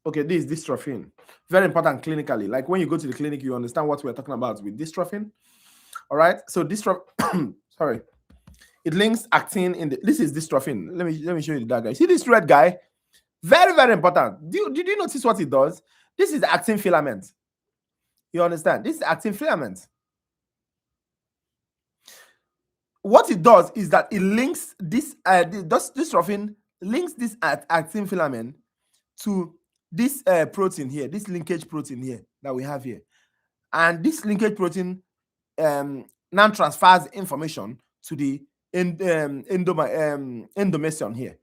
Okay, this is dystrophin. Very important clinically. Like when you go to the clinic, you understand what we're talking about with dystrophin, all right? So dystrophin, sorry, it links actin in the, this is dystrophin. Let me show you that guy. See this red guy? Very, very important. Did you notice what it does? This is the actin filament. You understand? This is actin filament. What it does is that it links this dystrophin links this actin filament to this protein here, this linkage protein here that we have here, and this linkage protein now transfers information to the endomysium here.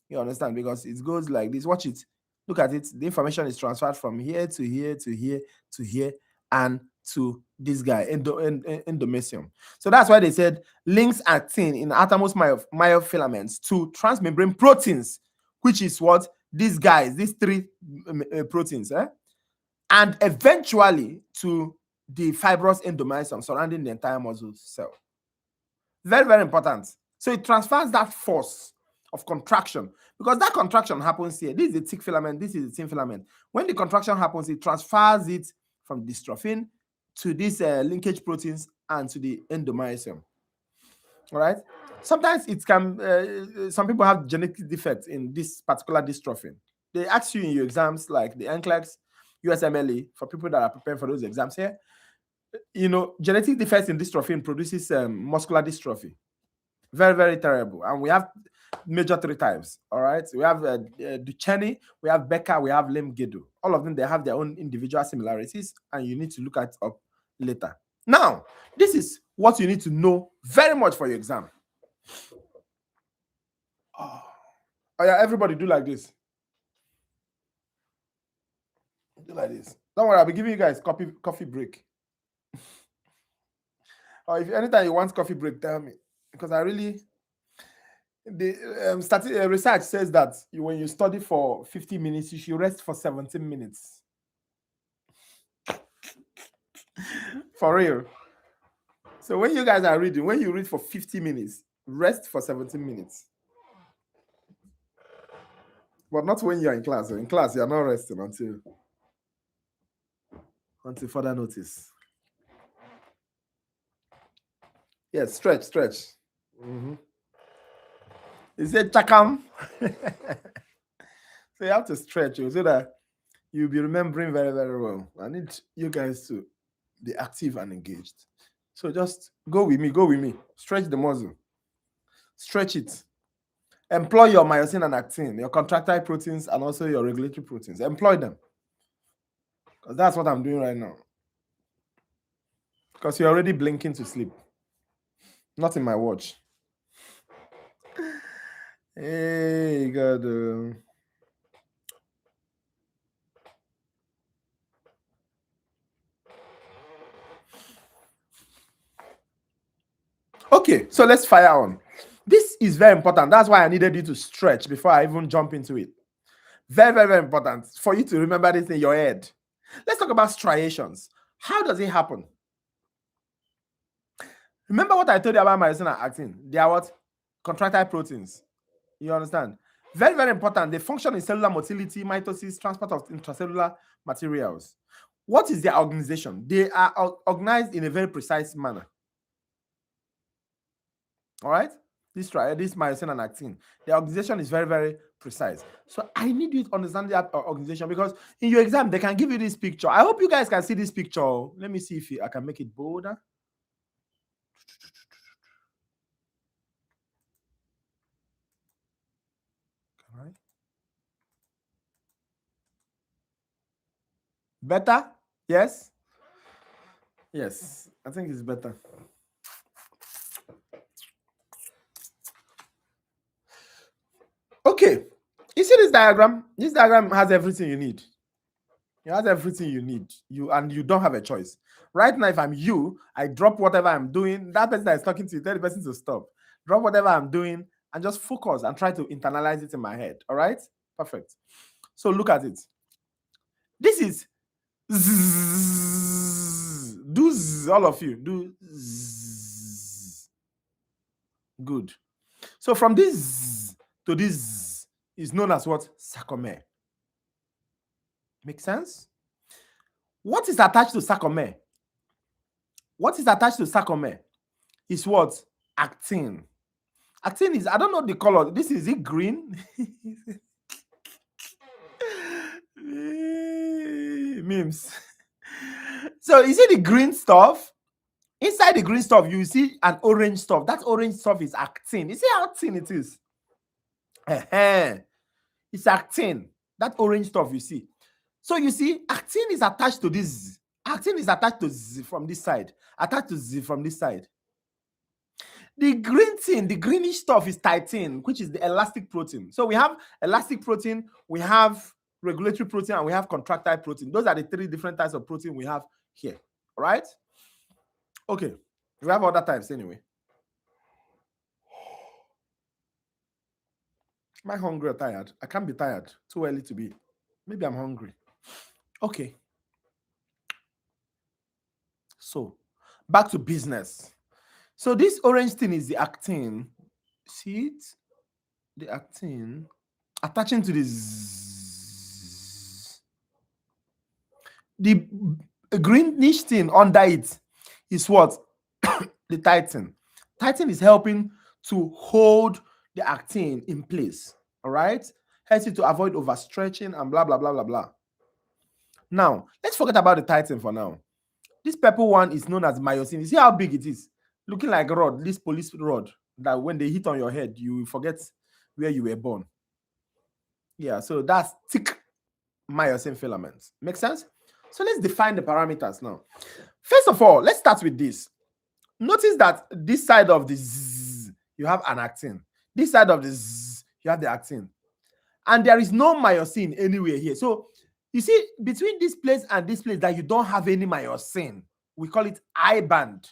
You understand? Because it goes like this. Watch it. Look at it. The information is transferred from here to here to here to here and to this guy, endomysium. So that's why they said links actin in outermost myofilaments to transmembrane proteins, which is what? These guys, these three proteins, and eventually to the fibrous endomysium surrounding the entire muscle cell. Very, very important. So it transfers that force of contraction, because that contraction happens here. This is the thick filament, this is the thin filament. When the contraction happens, it transfers it from dystrophin to these linkage proteins and to the endomysium. All right. Sometimes it can, some people have genetic defects in this particular dystrophin. They ask you in your exams, like the NCLEX, USMLE, for people that are preparing for those exams here, genetic defects in dystrophin produces muscular dystrophy. Very, very terrible. And we have major 3 types. All right. We have Duchenne, we have Becker, we have Limb-Girdle. All of them, they have their own individual similarities, and you need to look at it up later. Now, this is what you need to know very much for your exam. Oh yeah, everybody do like this. Do like this. Don't worry, I'll be giving you guys coffee break. Or if anytime you want coffee break, tell me, because I really, the research says that when you study for 50 minutes, you should rest for 17 minutes. For real. So when you guys are reading, when you read for 50 minutes, rest for 17 minutes. but not when you're in class. In class, you're not resting until further notice. Yes, stretch. Mm-hmm. Is it chakam? So you have to stretch so that you'll be remembering very, very well. I need you guys to be active and engaged. So just go with me. Stretch the muscle. Stretch it. Employ your myosin and actin, your contractile proteins, and also your regulatory proteins. Employ them. Because that's what I'm doing right now. Because you're already blinking to sleep. Not in my watch. Hey, God. Okay, so let's fire on. This is very important. That's why I needed you to stretch before I even jump into it. Very, very, very important for you to remember this in your head. Let's talk about striations. How does it happen? Remember what I told you about myosin and actin? They are what? Contractile proteins. You understand? Very, very important. They function in cellular motility, mitosis, transport of intracellular materials. What is their organization? They are organized in a very precise manner. All right? This myosin and actin, the organization is very, very precise. So I need you to understand that organization, because in your exam, they can give you this picture. I hope you guys can see this picture. Let me see if I can make it bolder. All right. Better? Yes? Yes, I think it's better. Okay. You see this diagram? This diagram has everything you need. It has everything you need. You don't have a choice. Right now, if I'm you, I drop whatever I'm doing. That person that is talking to you, tell the person to stop. Drop whatever I'm doing and just focus and try to internalize it in my head. All right? Perfect. So look at it. This is zzz. Do zzz, all of you. Do zzz. Good. So from this zzz to this zzz is known as what? Sarcomere. Make sense? What is attached to sarcomere? What is attached to sarcomere is what? Actin. Actin is, I don't know the color. This is it green? Memes. So you see the green stuff? Inside the green stuff, you see an orange stuff. That orange stuff is actin. You see how thin it is? It's actin. That orange stuff you see. So you see, actin is attached to this. Actin is attached to Z from this side. Attached to Z from this side. The green thing, the greenish stuff is titin, which is the elastic protein. So we have elastic protein, we have regulatory protein, and we have contractile protein. Those are the three different types of protein we have here. All right? Okay. We have other types anyway. Am I hungry or tired? I can't be tired. Too early to be. Maybe I'm hungry. Okay. So, back to business. So this orange thing is the actin. See it? The actin attaching to this. The greenish thing under it is what? The titin. Titin is helping to hold the actin in place. All right? Helps you to avoid overstretching and blah, blah, blah, blah, blah. Now, let's forget about the titin for now. This purple one is known as myosin. You see how big it is? Looking like a rod, this police rod, that when they hit on your head, you forget where you were born. Yeah, so that's thick myosin filaments. Make sense? So let's define the parameters now. First of all, let's start with this. Notice that this side of the Z, you have an actin. This side of the Z, you have the actin. And there is no myosin anywhere here. So you see, between this place and this place that you don't have any myosin, we call it I band.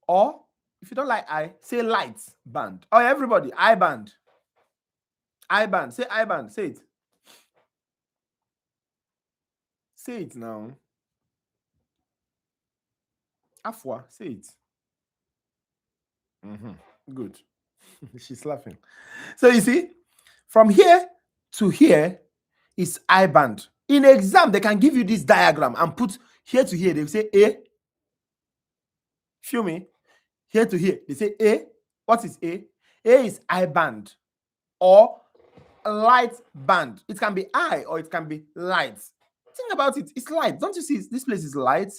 Or if you don't like I, say light band. Oh, everybody, I band. I band. Say I band. Say it. Say it now. Afwa, say it. Good. She's laughing. So you see, from here to here is I band. In exam, they can give you this diagram and put here to here. They say A. Feel me? Here to here. They say A. What is A? A is I band or light band. It can be I or it can be light. Think about it. It's light. Don't you see this place is light?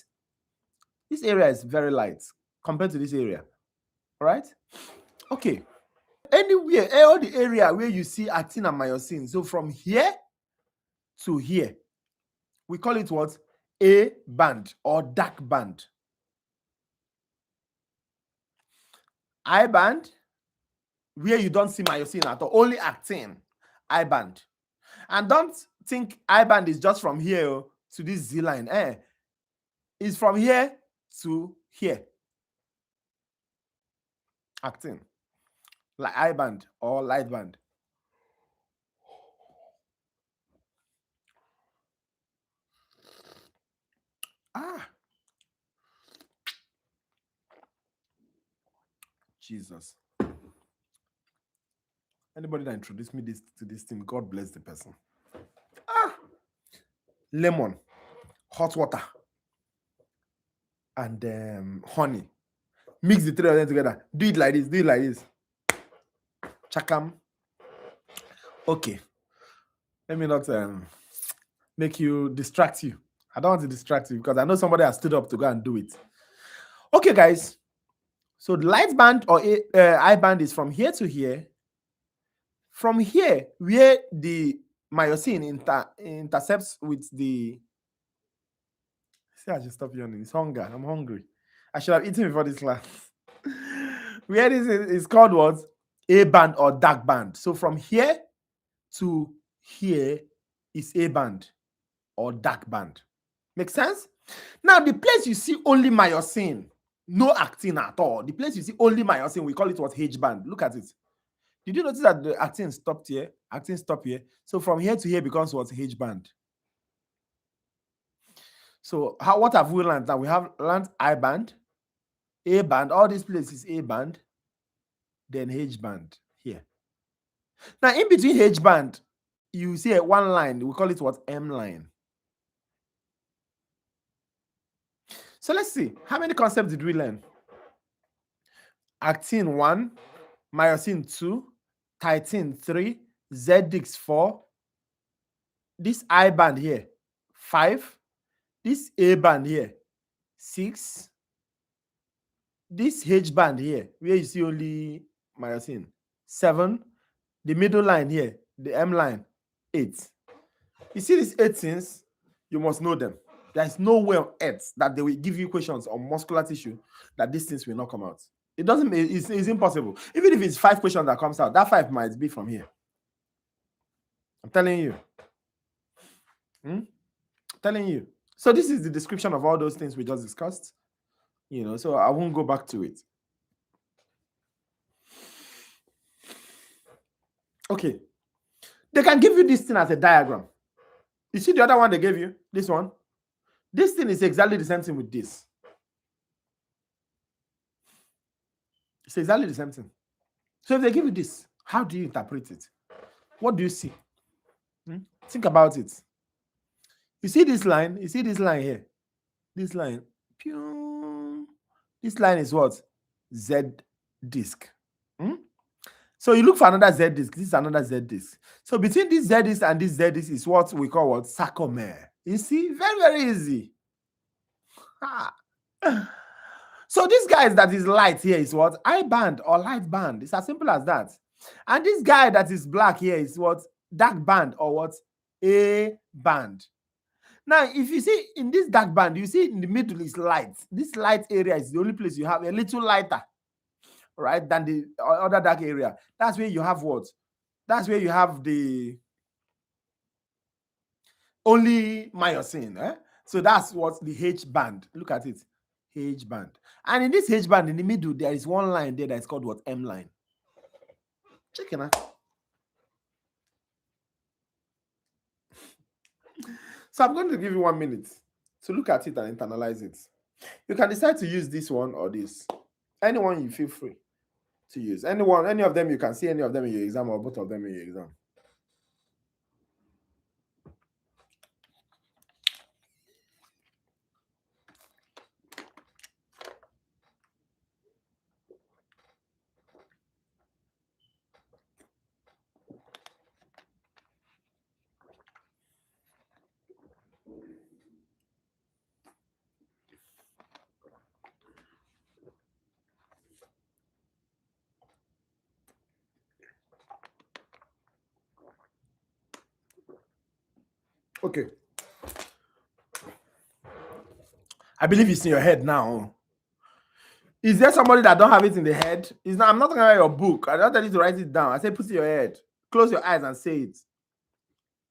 This area is very light compared to this area. All right? Okay. Anywhere, all the area where you see actin and myosin. So from here to here, we call it what? A band or dark band. I band, where you don't see myosin at all, only actin, I band. And don't think I band is just from here to this Z line. It's from here to here. Actin, like I band or light band. Jesus. Anybody that introduced me to this thing, God bless the person. Lemon, hot water, and honey. Mix the three of them together. Do it like this. Do it like this. Chakam. Okay. Let me not make you distract you. I don't want to distract you because I know somebody has stood up to go and do it. Okay, guys. So the light band or I band is from here to here. From here, where the myosin intercepts with the... See, I should stop yawning. It's hunger. I'm hungry. I should have eaten before this class. Where this is called what? A band or dark band. So from here to here is A band or dark band. Make sense? Now, the place you see only myosin, no actin at all. The place you see only myosin, we call it what? H band. Look at it. Did you notice that the actin stopped here? Actin stopped here. So from here to here becomes what? H band. So what have we learned? Now we have learned I band, A band, all these places A band, then H band here. Now in between H band, you see one line, we call it what? M line. So let's see, how many concepts did we learn? Actin 1, myosin 2, titin 3, Z-disc 4, this I band here 5, this A band here 6, this H band here where you see only myosin 7, the middle line here, the M line 8. You see these 8 things, you must know them. There's no way on earth that they will give you questions on muscular tissue that these things will not come out. It doesn't, it's impossible. Even if it's 5 questions that comes out, that 5 might be from here. I'm telling you. Telling you. So this is the description of all those things we just discussed. So I won't go back to it. Okay. They can give you this thing as a diagram. You see the other one they gave you? This one? This thing is exactly the same thing with this. It's exactly the same thing. So if they give you this, how do you interpret it? What do you see? Think about it. You see this line? You see this line here? This line. This line is what? Z-disc. So you look for another Z-disc. This is another Z-disc. So between this Z-disc and this Z-disc is what we call what? Sarcomere. You see? Very, very easy. So this guy that is light here is what? I band or light band. It's as simple as that. And this guy that is black here is what? Dark band or what? A band. Now, if you see in this dark band, you see in the middle is light. This light area is the only place you have a little lighter, right, than the other dark area. That's where you have what? That's where you have the only myosin. So that's what the H band. Look at it. H band. And in this H band, in the middle, there is one line there that is called what? M line. Check it out. So I'm going to give you 1 minute to look at it and internalize it. You can decide to use this one or this. Anyone you feel free. to use. Any of them, you can see any of them in your exam or both of them in your exam. Okay. I believe it's in your head now. Is there somebody that don't have it in the head? I'm not talking about your book. I don't tell you to write it down. I say put it in your head. Close your eyes and say it.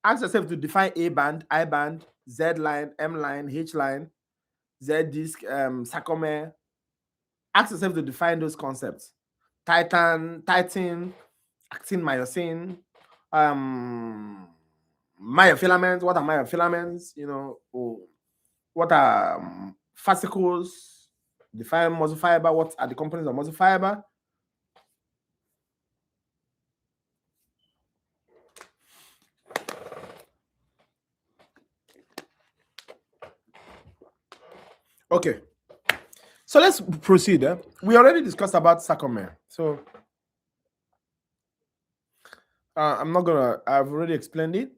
Ask yourself to define A band, I band, Z line, M line, H line, Z disc, sarcomere. Ask yourself to define those concepts. Titan, actin, myosin, myofilament. What are myofilaments? What are fascicles? Define muscle fiber. What are the components of muscle fiber? Okay. So let's proceed. We already discussed about sarcomere. So I've already explained it.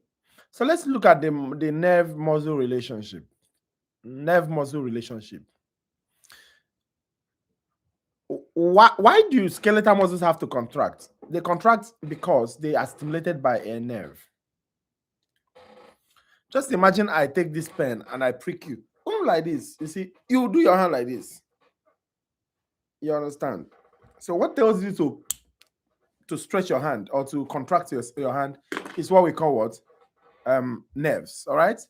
So let's look at the nerve-muscle relationship. Nerve-muscle relationship. Why do skeletal muscles have to contract? They contract because they are stimulated by a nerve. Just imagine I take this pen and I prick you. Like this. You see, you do your hand like this. You understand? So what tells you to stretch your hand or to contract your hand is what we call what? Nerves. All right.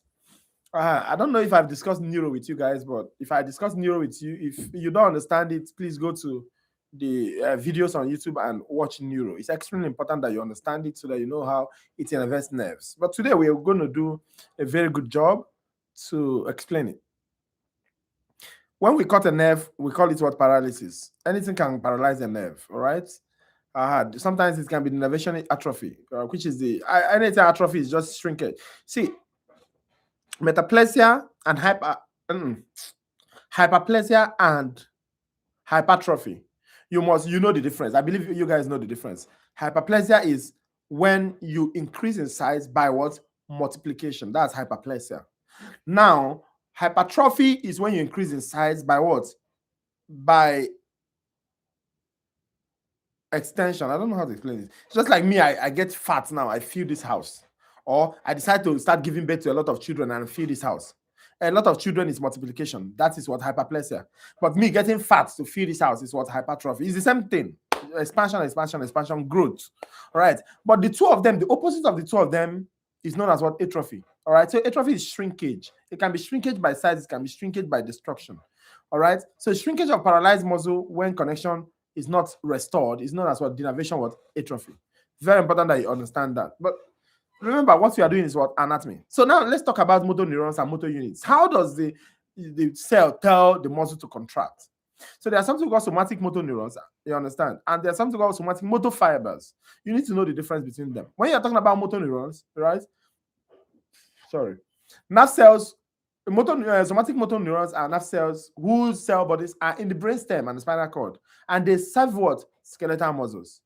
I don't know if I've discussed neuro with you guys, but if I discuss neuro with you, if you don't understand it, please go to the videos on YouTube and watch neuro. It's extremely important that you understand it so that you know how it innervates nerves. But today we are going to do a very good job to explain it. When we cut a nerve, we call it what? Paralysis. Anything can paralyze a nerve. All right. Sometimes it can be innervation atrophy, which is anything atrophy is just shrinkage. See, metaplasia and hyperplasia and hypertrophy. You know the difference. I believe you guys know the difference. Hyperplasia is when you increase in size by what? Multiplication. That's hyperplasia. Now, hypertrophy is when you increase in size by what? By extension. I don't know how to explain it. It's just like me, I get fat now. I feel this house. Or I decide to start giving birth to a lot of children and feel this house. A lot of children is multiplication. That is what hyperplasia. But me getting fat to feel this house is what hypertrophy. It's the same thing. Expansion, growth. All right. But the two of them, the opposite of the two of them is known as what? Atrophy. All right. So atrophy is shrinkage. It can be shrinkage by size. It can be shrinkage by destruction. All right. So shrinkage of paralyzed muscle when connection is not restored is known as what? Denervation, what? Atrophy. Very important that you understand that. But remember, what we are doing is what? Anatomy. So now let's talk about motor neurons and motor units. How does the cell tell the muscle to contract? So there are something called somatic motor neurons, you understand? And there's something called somatic motor fibers. You need to know the difference between them. When you're talking about motor neurons, right? Sorry. Nerve cells, somatic motor neurons are nerve cells whose cell bodies are in the brainstem and the spinal cord. And they serve what? Skeletal muscles.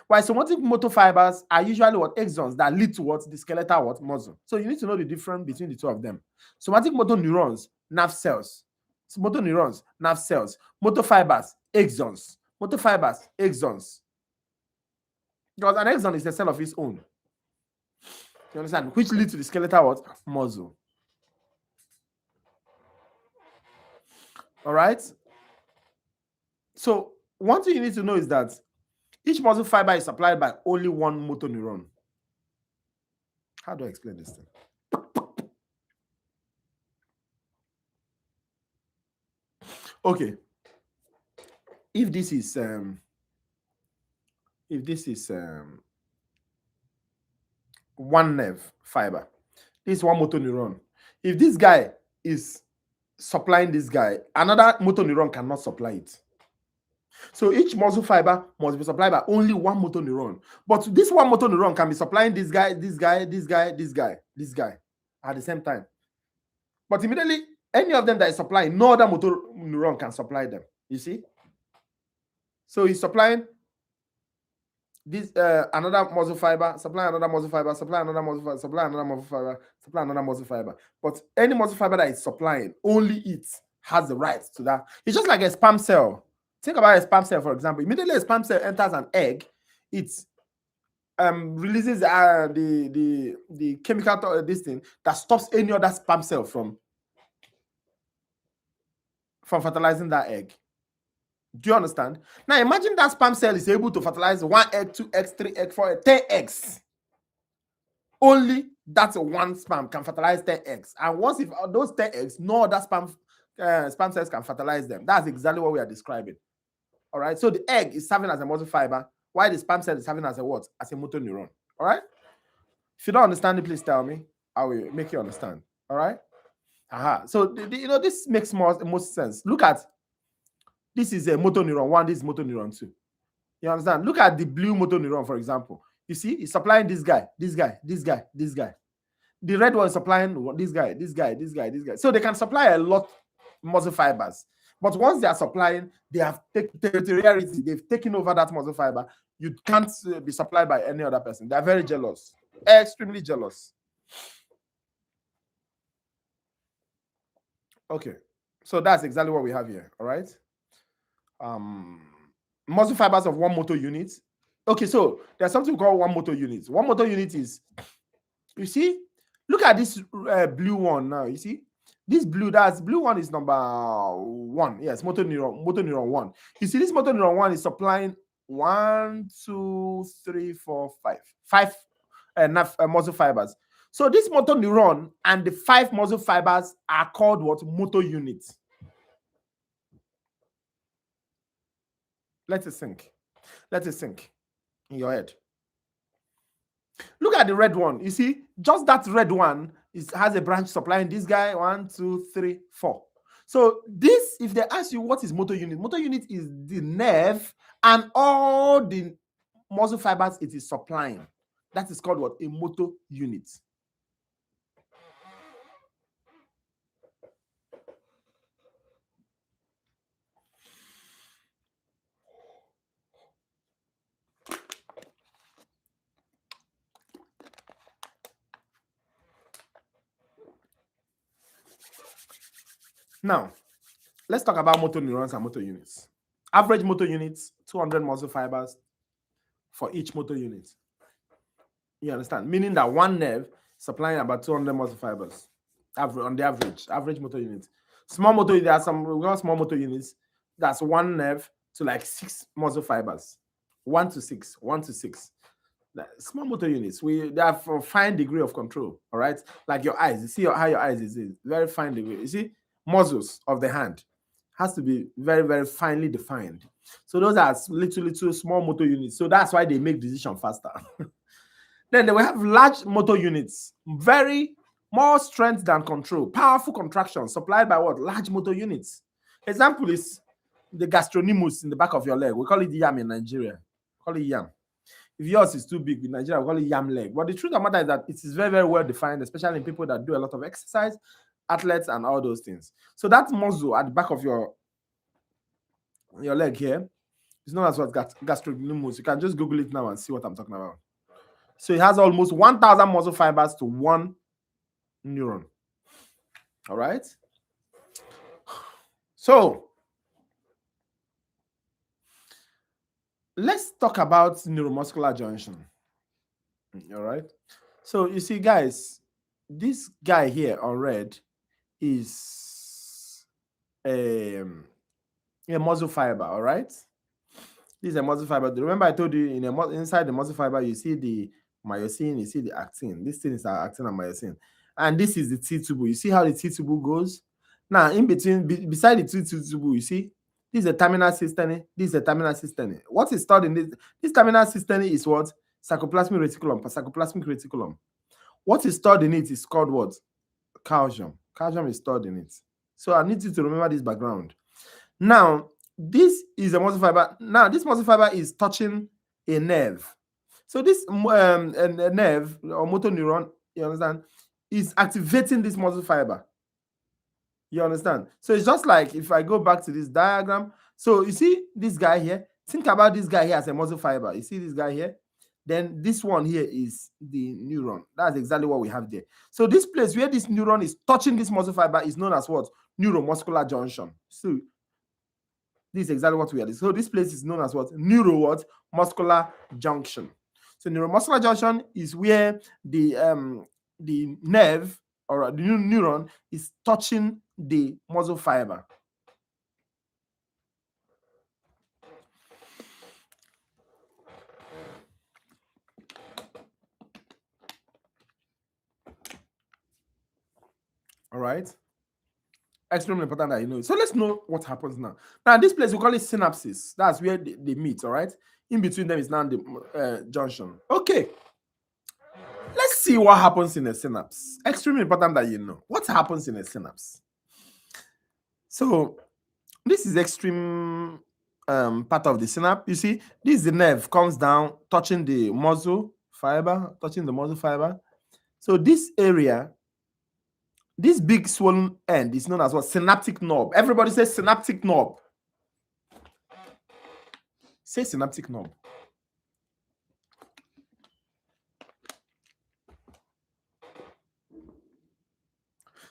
While somatic motor fibers are usually what? Axons that lead to what? The skeletal what? Muscle. So you need to know the difference between the two of them. Somatic motor neurons, nerve cells. Motor neurons, nerve cells. Motor fibers, axons. Motor fibers, axons. Because an axon is a cell of its own. You understand? Which leads to the skeletal what? Muscle. All right? So one thing you need to know is that each muscle fiber is supplied by only one motor neuron. How do I explain this thing? Okay. If this is one nerve fiber, this is one motor neuron. If this guy is supplying this guy, another motor neuron cannot supply it. So each muscle fiber must be supplied by only one motor neuron. But this one motor neuron can be supplying this guy, this guy, this guy, this guy, this guy at the same time. But immediately, any of them that is supplying, no other motor neuron can supply them. You see? So he's supplying this another muscle fiber, supply another muscle fiber, supply another muscle fiber, supply another muscle fiber, supply another muscle fiber. But any muscle fiber that is supplying, only it has the right to that. It's just like a sperm cell. Think about a sperm cell, for example. Immediately a sperm cell enters an egg, it releases the chemical this thing that stops any other sperm cell from fertilizing that egg. Do you understand? Now imagine that sperm cell is able to fertilize 1 egg, 2 eggs, 3 eggs, 4 eggs, 10 eggs. Only that one sperm can fertilize 10 eggs. And once if those 10 eggs, no other sperm cells can fertilize them. That's exactly what we are describing. All right. So the egg is serving as a muscle fiber, while the sperm cell is serving as a what? As a motor neuron. All right. If you don't understand it, please tell me. I will make you understand. All right. So this makes most sense. Look at this is a motor neuron 1, this is motor neuron 2. You understand? Look at the blue motor neuron, for example. You see, it's supplying this guy, this guy, this guy, this guy. The red one is supplying this guy, this guy, this guy, this guy. So they can supply a lot of muscle fibers. But once they are supplying, they have territoriality. They've taken over that muscle fiber. You can't be supplied by any other person. They're very jealous, extremely jealous. Okay, so that's exactly what we have here. All right. Muscle fibers of 1 motor unit. Okay, so there's something called 1 motor unit. 1 motor unit is, you see, look at this blue one now. You see, this blue one is number 1. Yes, motor neuron 1. You see, this motor neuron 1 is supplying 1, 2, 3, 4, 5 muscle fibers. So this motor neuron and the 5 muscle fibers are called what? Motor units. Let it sink. Let it sink in your head. Look at the red one. You see, just that red one has a branch supplying this guy 1, 2, 3, 4. So this, if they ask you what is motor unit is the nerve and all the muscle fibers it is supplying. That is called what? A motor unit. Now, let's talk about motor neurons and motor units. Average motor units, 200 muscle fibers for each motor unit. You understand? Meaning that one nerve supplying about 200 muscle fibers on the average motor unit. Small motor, there are some small motor units. That's one nerve to like 6 muscle fibers. 1 to 6. Small motor units, they have a fine degree of control. All right, like your eyes. You see how your eyes is very fine degree. You see, muscles of the hand has to be very, very finely defined. So those are little small motor units. So that's why they make decision faster. Then they will have large motor units, very more strength than control, powerful contraction supplied by what? Large motor units. Example is the gastrocnemius in the back of your leg. We call it yam in Nigeria. Call it yam. If yours is too big in Nigeria, we call it yam leg. But the truth of the matter is that it is very, very well defined, especially in people that do a lot of exercise, athletes, and all those things. So that muscle at the back of your leg here is known as what? Gastrocnemius. You can just Google it now and see what I'm talking about. So it has almost 1,000 muscle fibers to 1 neuron. All right. So let's talk about neuromuscular junction. All right. So you see, guys, this guy here on red is a muscle fiber. All right. This is a muscle fiber. Remember, I told you inside the muscle fiber, you see the myosin, you see the actin. This thing is actin and myosin. And this is the T-tubule. You see how the T-tubule goes? Now, in between, beside the T-tubule, you see, this is a terminal cisternae, this is a terminal cisternae. What is stored in this terminal cisternae is what? Sarcoplasmic reticulum. What is stored in it is called what? Calcium. Calcium is stored in it. So I need you to remember this background. Now, this is a muscle fiber. Now, this muscle fiber is touching a nerve. So this a nerve or motor neuron, you understand, is activating this muscle fiber. You understand? So it's just like if I go back to this diagram. So you see this guy here. Think about this guy here as a muscle fiber. You see this guy here? Then this one here is the neuron. That's exactly what we have there. So this place where this neuron is touching this muscle fiber is known as what? Neuromuscular junction. So this is exactly what we are. So this place is known as what? Neuromuscular junction. So neuromuscular junction is where the nerve or the neuron is touching the muscle fiber. All right. Extremely important that you know. So let's know what happens now. Now, this place we call it synapses. That's where they meet. All right. In between them is now the junction. Okay. Let's see what happens in a synapse. Extremely important that you know. What happens in a synapse? So this is extreme part of the synapse. You see, this is the nerve comes down, touching the muscle fiber, So this area, this big swollen end is known as what? Synaptic knob. Everybody says synaptic knob. Say synaptic knob.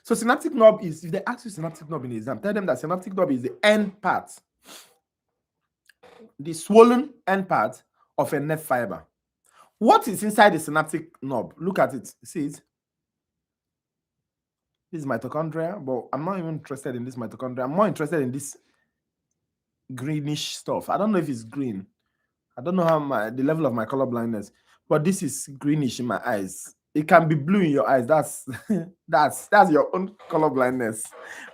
So synaptic knob is, if they ask you synaptic knob in the exam, tell them that synaptic knob is the end part, the swollen end part of a nerve fiber. What is inside the synaptic knob? Look at it. See it? This is mitochondria, but I'm not even interested in this mitochondria. I'm more interested in this greenish stuff. I don't know if it's green. I don't know how the level of my color blindness, but this is greenish in my eyes. It can be blue in your eyes. That's that's your own color blindness.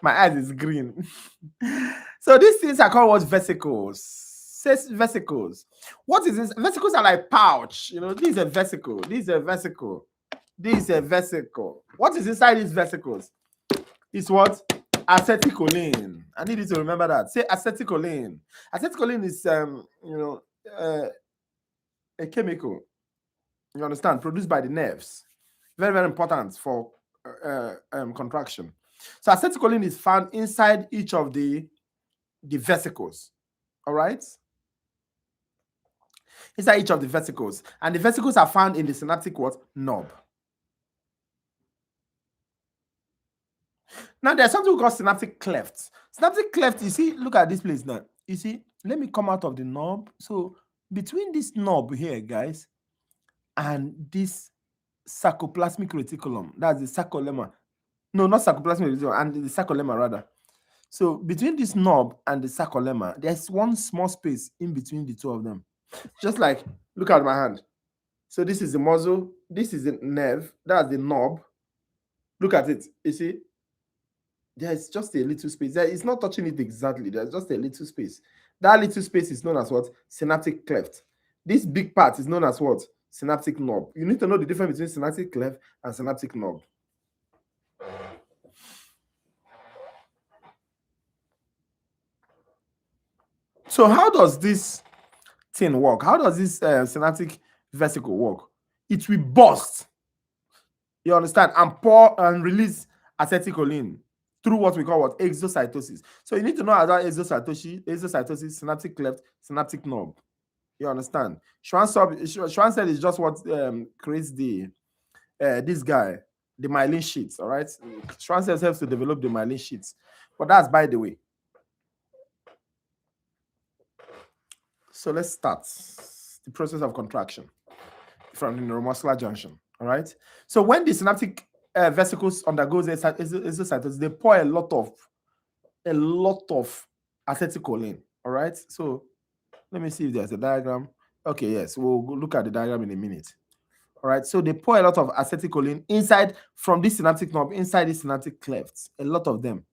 My eyes is green. So these things are called what? Vesicles. Says vesicles. What is this? Vesicles are like pouch. You know, this is a vesicle. This is a vesicle. This is a vesicle. What is inside these vesicles? It's what? Acetylcholine. I need you to remember that. Say acetylcholine. Acetylcholine is a chemical, you understand, produced by the nerves. Very, very important for contraction. So acetylcholine is found inside each of the vesicles. All right? Inside each of the vesicles. And the vesicles are found in the synaptic what? Knob. Now, there's something we call synaptic cleft. Synaptic cleft, you see, look at this place now. You see, let me come out of the knob. So, between this knob here, guys, and this sarcoplasmic reticulum, that's the sarcolemma. No, not sarcoplasmic reticulum, and the sarcolemma, rather. So, between this knob and the sarcolemma, there's one small space in between the two of them. Just like, look at my hand. So, this is the muscle, this is the nerve, that's the knob. Look at it, you see? There's just a little space. It's not touching it exactly. There's just a little space. That little space is known as what? Synaptic cleft. This big part is known as what? Synaptic knob. You need to know the difference between synaptic cleft and synaptic knob. So how does this thing work? How does this synaptic vesicle work? It will burst. You understand? And pour and release acetylcholine through what we call what? Exocytosis. So you need to know about exocytosis, synaptic cleft, synaptic knob. You understand? Schwann cell is just what creates the this guy, the myelin sheets. All right. Schwann cells helps to develop the myelin sheets, but that's by the way. So let's start the process of contraction from the neuromuscular junction. All right. So when the synaptic vesicles undergoes exocytosis, they pour a lot of acetylcholine. All right. So let me see if there's a diagram. Okay, yes, we'll look at the diagram in a minute. All right. So they pour a lot of acetylcholine inside from this synaptic knob, inside the synaptic clefts, a lot of them.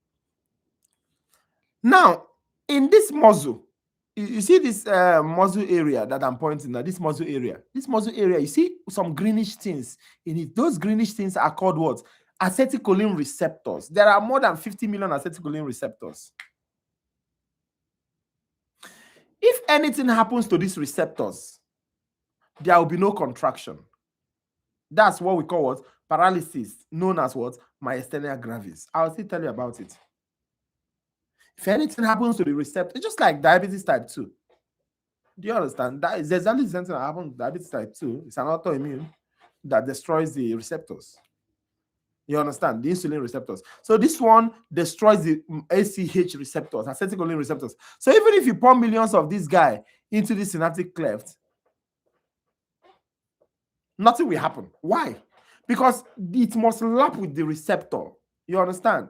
Now, in this muscle, you see this muscle area that I'm pointing at, this muscle area, you see some greenish things in it. Those greenish things are called what? Acetylcholine receptors. There are more than 50 million acetylcholine receptors. If anything happens to these receptors, there will be no contraction. That's what we call what? Paralysis, known as what? Myasthenia gravis. I'll still tell you about it. If anything happens to the receptor, it's just like diabetes type 2. Do you understand? That is exactly the same thing that happens with diabetes type 2. It's an autoimmune that destroys the receptors. You understand? The insulin receptors. So this one destroys the ACH receptors, acetylcholine receptors. So even if you pour millions of this guy into the synaptic cleft, nothing will happen. Why? Because it must lap with the receptor. You understand?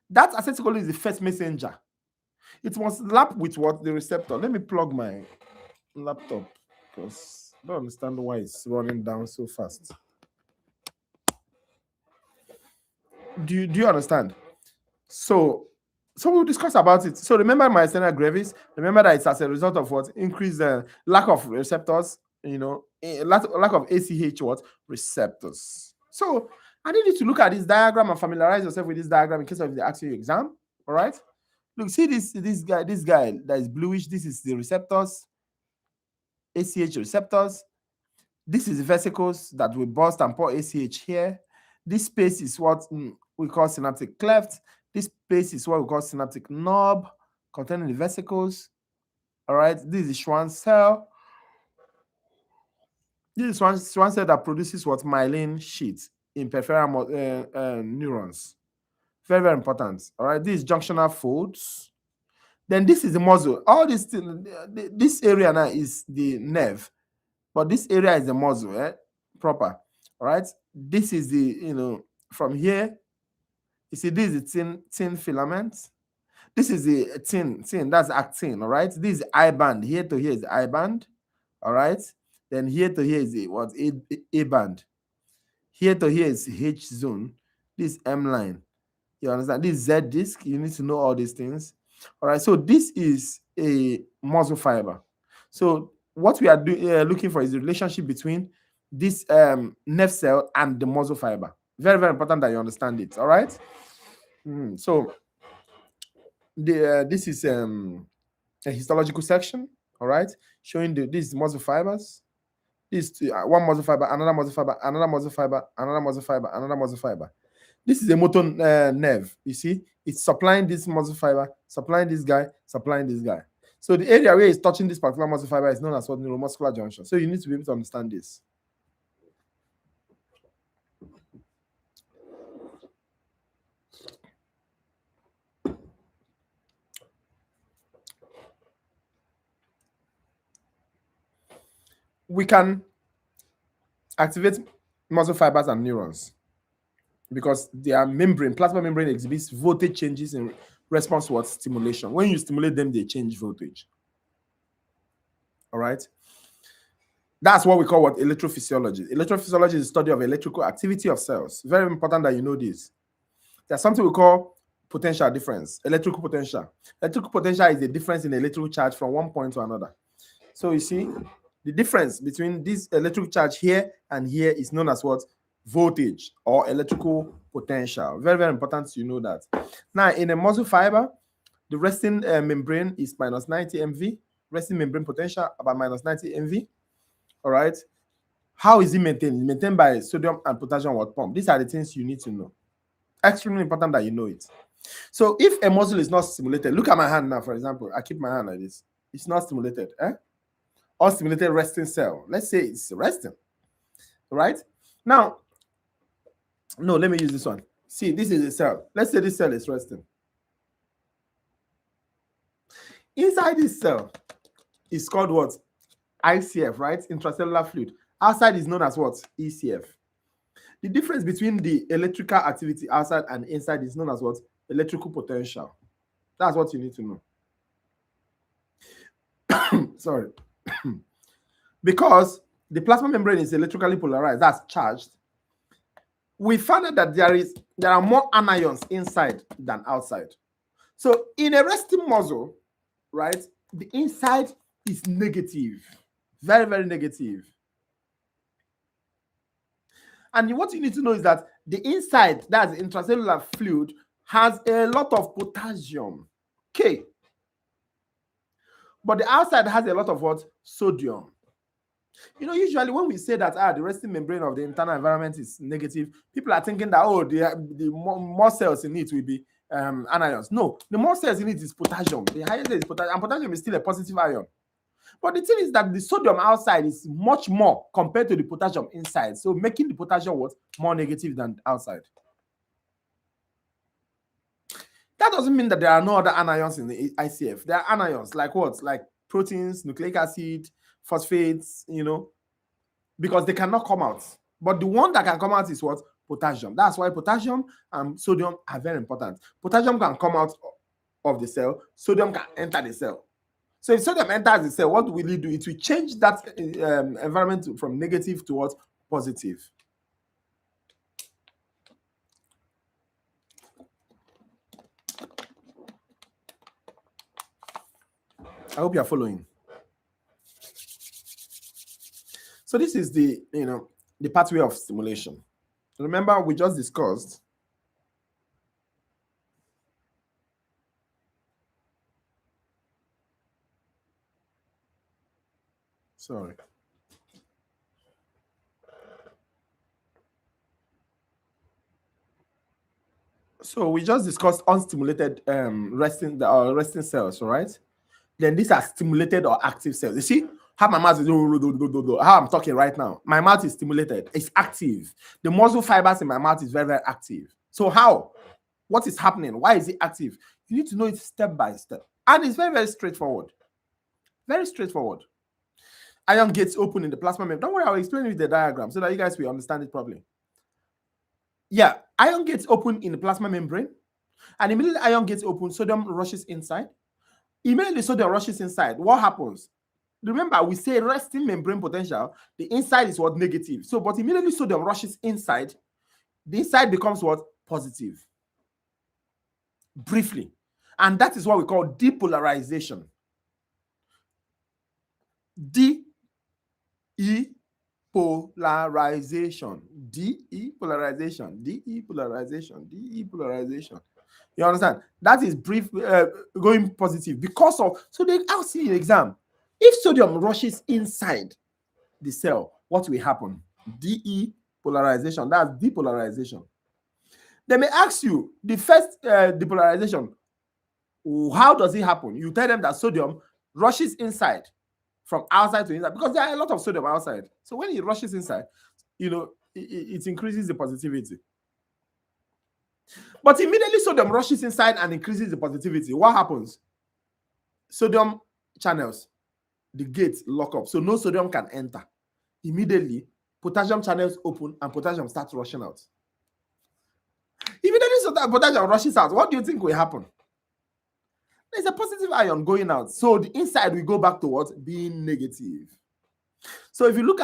That acetylcholine is the first messenger. It must lap with what? The receptor. Let me plug my laptop because I don't understand why it's running down so fast. Do you understand? So we'll discuss about it. So remember myasthenia gravis. Remember that it's as a result of what? Increased lack of receptors, lack of ACH what? Receptors. So I need you to look at this diagram and familiarize yourself with this diagram in case of the actual exam. All right. Look, see this guy that is bluish. This is the receptors, ACH receptors. This is the vesicles that will burst and pour ACH here. This space is what we call synaptic cleft. This space is what we call synaptic knob containing the vesicles. All right. This is Schwann cell. This is one cell that produces what? Myelin sheath in peripheral neurons. Very, very important. All right. This is junctional folds. Then this is the muscle. All this area now is the nerve, but this area is the muscle, proper. All right. This is the, from here, you see, this is the thin filament. This is the thin, that's actin. All right. This is I band. Here to here is the I band. All right. Then here to here is the what? A band. Here to here is H zone. This M line. You understand? This Z disc. You need to know all these things. All right. So this is a muscle fiber. So what we are looking for is the relationship between this nerve cell and the muscle fiber. Very, very important that you understand it. All right. So this is a histological section. All right, showing these muscle fibers. This one muscle fiber, another muscle fiber, another muscle fiber, another muscle fiber, another muscle fiber. This is a motor nerve. You see, it's supplying this muscle fiber, supplying this guy, supplying this guy. So the area where it's touching this particular muscle fiber is known as what? Neuromuscular junction. So you need to be able to understand this. We can activate muscle fibers and neurons because their membrane, plasma membrane, exhibits voltage changes in response to what? Stimulation. When you stimulate them, they change voltage. All right. That's what we call what? Electrophysiology. Electrophysiology is the study of electrical activity of cells. Very important that you know this. There's something we call potential difference, electrical potential. Electrical potential is the difference in electrical charge from one point to another. So you see, the difference between this electrical charge here and here is known as what? Voltage or electrical potential. Very, very important you know that. Now, in a muscle fiber, the resting membrane is minus 90 MV. Resting membrane potential about minus 90 MV. All right. How is it maintained? It's maintained by sodium and potassium water pump. These are the things you need to know. Extremely important that you know it. So if a muscle is not stimulated, look at my hand now, for example. I keep my hand like this. It's not stimulated. Or stimulated resting cell. Let's say it's resting. Right? Now, no, let me use this one. See, this is a cell. Let's say this cell is resting. Inside this cell is called what? ICF, right? Intracellular fluid. Outside is known as what? ECF. The difference between the electrical activity outside and inside is known as what? Electrical potential. That's what you need to know. Sorry. Because the plasma membrane is electrically polarized, that's charged, we found out that there are more anions inside than outside. So in a resting muscle, right, the inside is negative. Very, very negative. And what you need to know is that the inside, that's the intracellular fluid, has a lot of potassium, K. But the outside has a lot of what? Sodium. You know, usually when we say that the resting membrane of the internal environment is negative, people are thinking that, oh, the more cells in it will be anions. No, the more cells in it is potassium. The higher there is potassium, and potassium is still a positive ion. But the thing is that the sodium outside is much more compared to the potassium inside. So making the potassium what? More negative than outside. That doesn't mean that there are no other anions in the ICF. There are anions like what? Like proteins, nucleic acid, phosphates, you know, because they cannot come out. But the one that can come out is what? Potassium. That's why potassium and sodium are very important. Potassium can come out of the cell. Sodium can enter the cell. So if sodium enters the cell, what will it do? It will change that environment from negative to what? Positive. I hope you are following. So this is the, you know, the pathway of stimulation. Remember, we just discussed sorry. So we just discussed unstimulated resting cells, all right? Then these are stimulated or active cells. You see how my mouth is how I'm talking right now. My mouth is stimulated. It's active. The muscle fibers in my mouth is very, very active. So how? What is happening? Why is it active? You need to know it step by step. And it's very, very straightforward. Very straightforward. Ion gates open in the plasma membrane. Don't worry, I'll explain it with the diagram so that you guys will understand it properly. Yeah, ion gates open in the plasma membrane. And immediately ion gates open, sodium rushes inside. Immediately sodium rushes inside. What happens? Remember, we say resting membrane potential. The inside is what? Negative. So, but immediately sodium rushes inside. The inside becomes what? Positive. Briefly. And that is what we call depolarization. Depolarization. Depolarization. Depolarization. Depolarization. You understand? That is brief, going positive because of. So they ask you in exam, if sodium rushes inside the cell, what will happen? Depolarization. That's depolarization. They may ask you the first depolarization. How does it happen? You tell them that sodium rushes inside from outside to inside because there are a lot of sodium outside. So when it rushes inside, you know, it increases the positivity. But immediately sodium rushes inside and increases the positivity. What happens? Sodium channels, the gates lock up. So no sodium can enter. Immediately, potassium channels open and potassium starts rushing out. Immediately potassium rushes out. What do you think will happen? There's a positive ion going out. So the inside will go back to what? Being negative. So if you look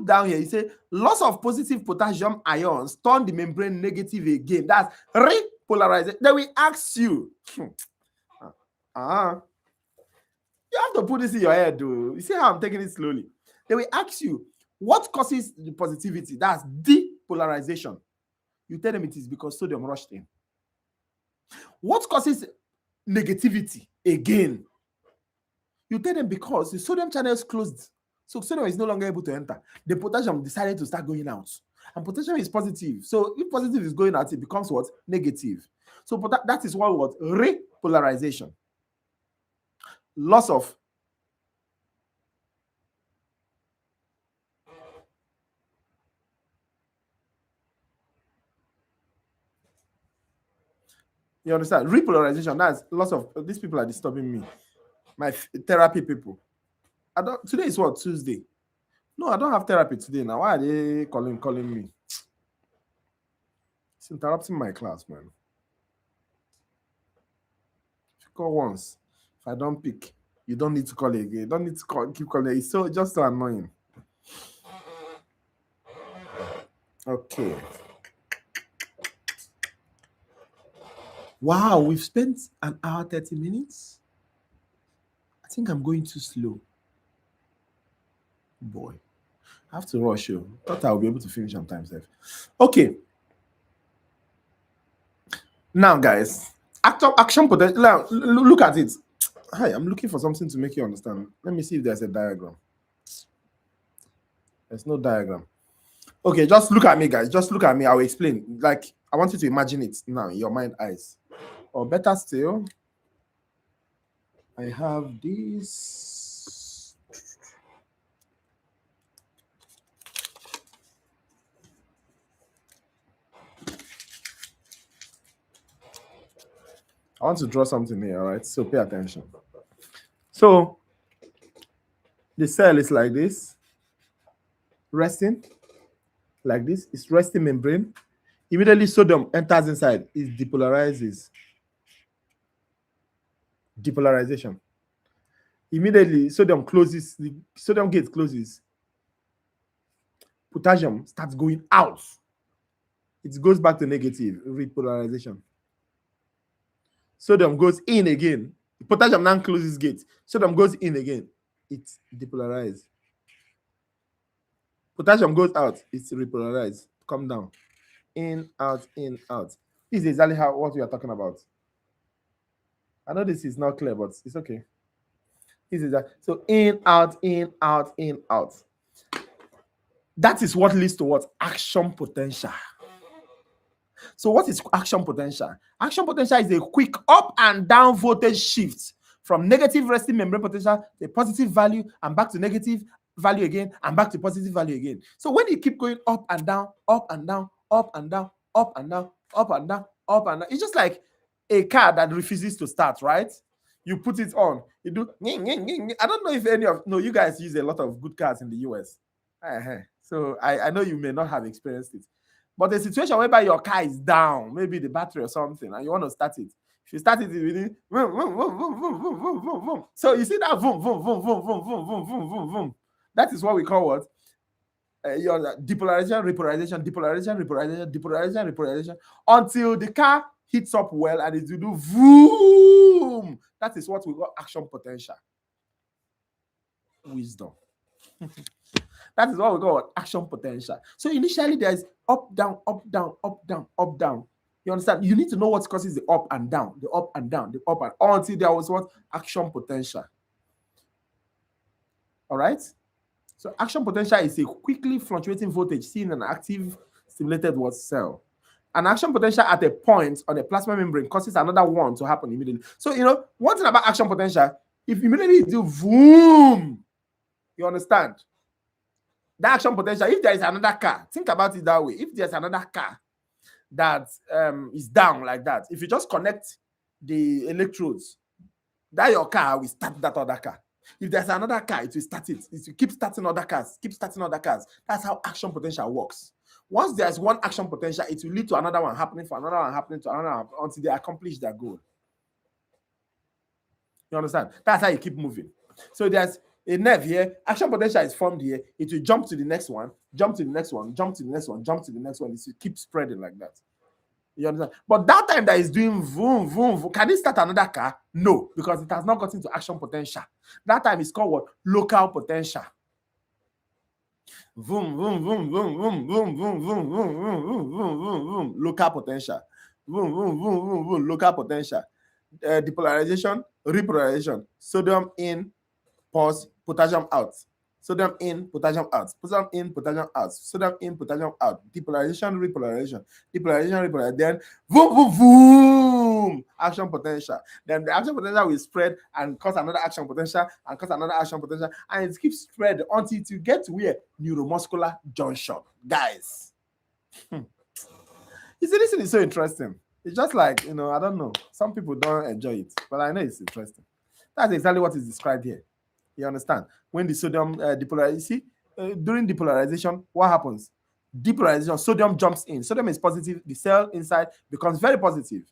down here, you say loss of positive potassium ions turn the membrane negative again. That's repolarization. Then we ask you. You have to put this in your head, though. You see how I'm taking it slowly. Then we ask you, what causes the positivity? That's depolarization. You tell them it is because sodium rushed in. What causes negativity again? You tell them because the sodium channel is closed. So sodium is no longer able to enter. The potassium decided to start going out. And potassium is positive. So if positive is going out, it becomes what? Negative. So that is what? Repolarization. Loss of you understand? Repolarization, that's loss of. These people are disturbing me. My therapy people. Today is what? Tuesday. No, I don't have therapy today now. Why are they calling me? It's interrupting my class, man. If you call once, if I don't pick, you don't need to call again. You don't need to keep calling. It's just so annoying. Okay. Wow, we've spent an hour, 30 minutes. I think I'm going too slow. Boy, I have to rush you. Thought I'll be able to finish on time, Seth. Okay. Now, guys, action potential. Look at it. Hi, I'm looking for something to make you understand. Let me see if there's a diagram. There's no diagram. Okay, just look at me, guys. Just look at me. I'll explain. Like, I want you to imagine it now in your mind eyes. Or better still, I have this. I want to draw something here, all right? So pay attention. So the cell is like this, resting, like this. It's resting membrane. Immediately sodium enters inside, it depolarizes. Depolarization. Immediately sodium closes, the sodium gate closes. Potassium starts going out. It goes back to negative, repolarization. Sodium goes in again. Potassium now closes gate. Sodium goes in again. It's depolarized. Potassium goes out. It's repolarized. Come down. In, out, in, out. This is exactly what we are talking about. I know this is not clear, but it's okay. This is that. So in, out, in, out, in, out. That is what leads to what? Action potential. So what is action potential? Action potential is a quick up and down voltage shift from negative resting membrane potential to a positive value and back to negative value again and back to positive value again. So when you keep going up and down, up and down, up and down, up and down, up and down, up and down, it's just like a car that refuses to start, right? You put it on, you do. I don't know if you guys use a lot of good cars in the US. So I know you may not have experienced it. But the situation whereby your car is down, maybe the battery or something, and you want to start it. If you start it within, so you see that that is what we call what? Your depolarization, repolarization, depolarization, repolarization, depolarization, repolarization, until the car heats up well and it will do vroom. That is what we call action potential. Wisdom. That is what we call action potential. So initially there is up, down, up, down, up, down, up, down. You understand? You need to know what causes the up and down, the up and down, the up and until there was what? Action potential. All right? So action potential is a quickly fluctuating voltage seen in an active stimulated what cell. An action potential at a point on a plasma membrane causes another one to happen immediately. So, one thing about action potential, if immediately you do boom, you understand? That action potential, if there is another car, think about it that way. If there's another car that is down like that, if you just connect the electrodes, that your car will start that other car. If there's another car, it will start it. It will keep starting other cars, keep starting other cars. That's how action potential works. Once there's one action potential, it will lead to another one happening, for another one happening, to another one, until they accomplish their goal. You understand? That's how you keep moving. So there's a nerve here, action potential is formed here, it will jump to the next one, jump to the next one, jump to the next one, jump to the next one. It will keep spreading like that. You understand? But that time that is doing vroom, vroom, vroom, can it start another car? No, because it has not gotten to action potential. That time is called what? Local potential. Vroom, vroom, vroom, vroom, vroom, vroom, vroom, vroom, vroom, vroom, vroom, vroom, vroom, vroom, local potential. Vroom, vroom, vroom, vroom, vroom, local potential. Depolarization, repolarization, sodium in, pause, potassium out. Sodium in, potassium out. Sodium in, potassium out. Sodium in, potassium out. Depolarization, repolarization. Depolarization, repolarization. Then, boom, boom, boom. Action potential. Then the action potential will spread and cause another action potential and cause another action potential. And it keeps spread until you get to where? Neuromuscular junction. Guys. You see, this is so interesting. It's just like, I don't know. Some people don't enjoy it, but I know it's interesting. That's exactly what is described here. You understand? When the sodium depolarizes, during depolarization, what happens? Depolarization, sodium jumps in. Sodium is positive. The cell inside becomes very positive.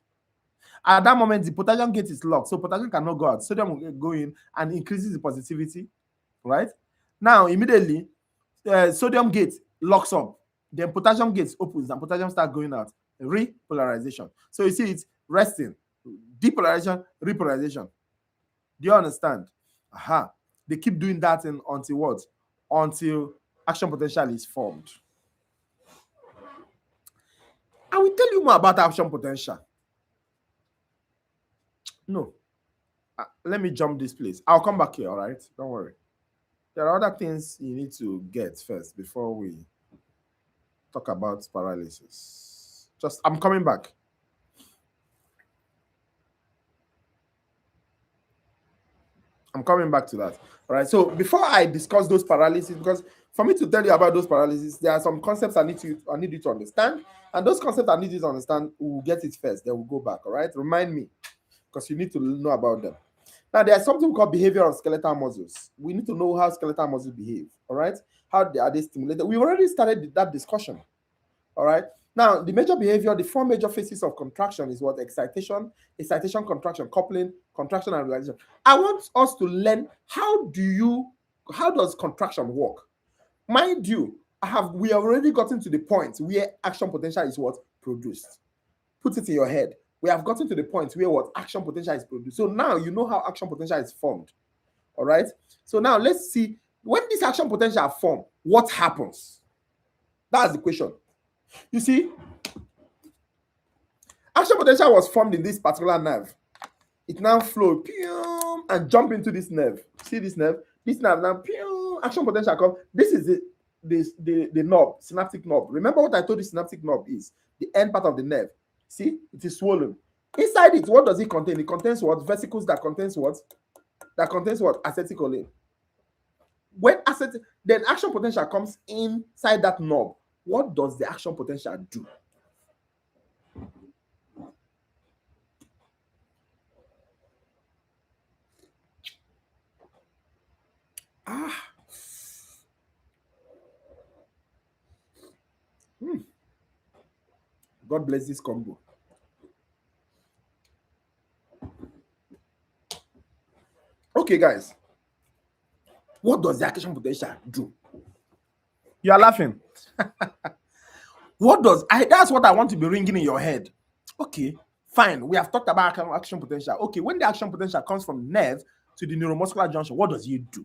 At that moment, the potassium gate is locked, so potassium cannot go out. Sodium will go in and increases the positivity, right? Now, immediately, sodium gate locks up. Then potassium gate opens and potassium starts going out. Repolarization. So you see it's resting. Depolarization, repolarization. Do you understand? Aha. They keep doing that until what? Until action potential is formed. I will tell you more about action potential. No. let me jump this place. I'll come back here, all right? Don't worry. There are other things you need to get first before we talk about paralysis. I'm coming back. I'm coming back to that. All right. So before I discuss those paralysis, because for me to tell you about those paralysis, there are some concepts I need you to understand. And those concepts I need you to understand, we'll get it first, then we'll go back. All right. Remind me, because you need to know about them. Now, there's something called behavior of skeletal muscles. We need to know how skeletal muscles behave. All right. How are they stimulated? We've already started that discussion. All right. Now, the major behavior, the four major phases of contraction is what? Excitation, contraction, coupling, contraction, and relaxation. I want us to learn how does contraction work? Mind you, we have already gotten to the point where action potential is what? Produced. Put it in your head. We have gotten to the point where what? Action potential is produced. So now you know how action potential is formed. All right. So now let's see, when this action potential are formed, what happens? That's the question. You see, action potential was formed in this particular nerve. It now flows and jump into this nerve. See this nerve? This nerve now, action potential comes. This is the knob, synaptic knob. Remember what I told you synaptic knob is? The end part of the nerve. See, it is swollen. Inside it, what does it contain? It contains what? Vesicles that contains what? That contains what? Acetylcholine. When then action potential comes inside that knob. What does the action potential do? God bless this combo. Okay, guys. What does the action potential do? You are laughing. That's what I want to be ringing in your head. Okay, fine. We have talked about action potential. Okay, when the action potential comes from nerve to the neuromuscular junction, what does it do?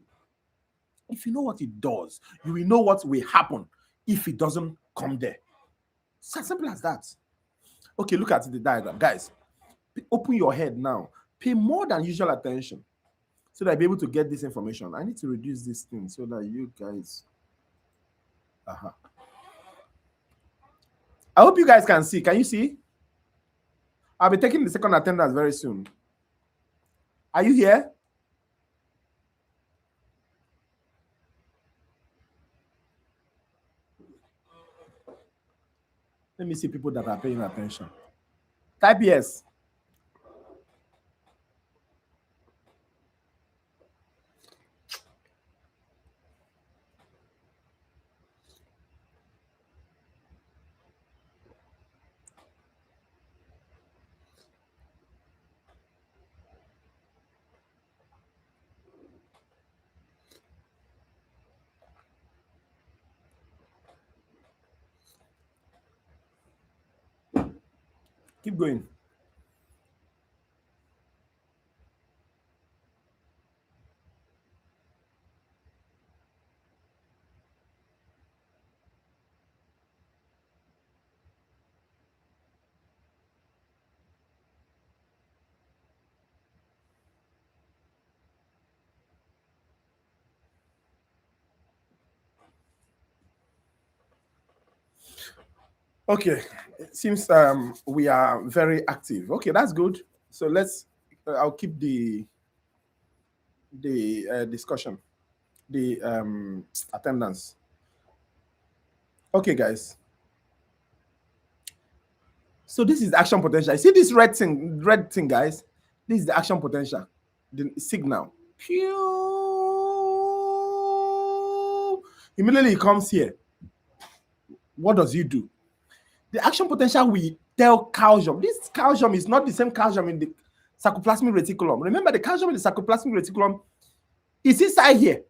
If you know what it does, you will know what will happen if it doesn't come there. It's as simple as that. Okay, look at the diagram. Guys, open your head now. Pay more than usual attention so that I'll be able to get this information. I need to reduce this thing so that you guys... I hope you guys can see. Can you see? I'll be taking the second attendance very soon. Are you here? Let me see people that are paying attention. Type yes. Keep going. Okay, it seems we are very active. Okay, that's good. So I'll keep the discussion, the attendance. Okay, guys. So this is the action potential. See this red thing, guys? This is the action potential, the signal. Immediately it comes here. What does it do? The action potential will tell calcium. This calcium is not the same calcium in the sarcoplasmic reticulum. Remember, the calcium in the sarcoplasmic reticulum is inside here.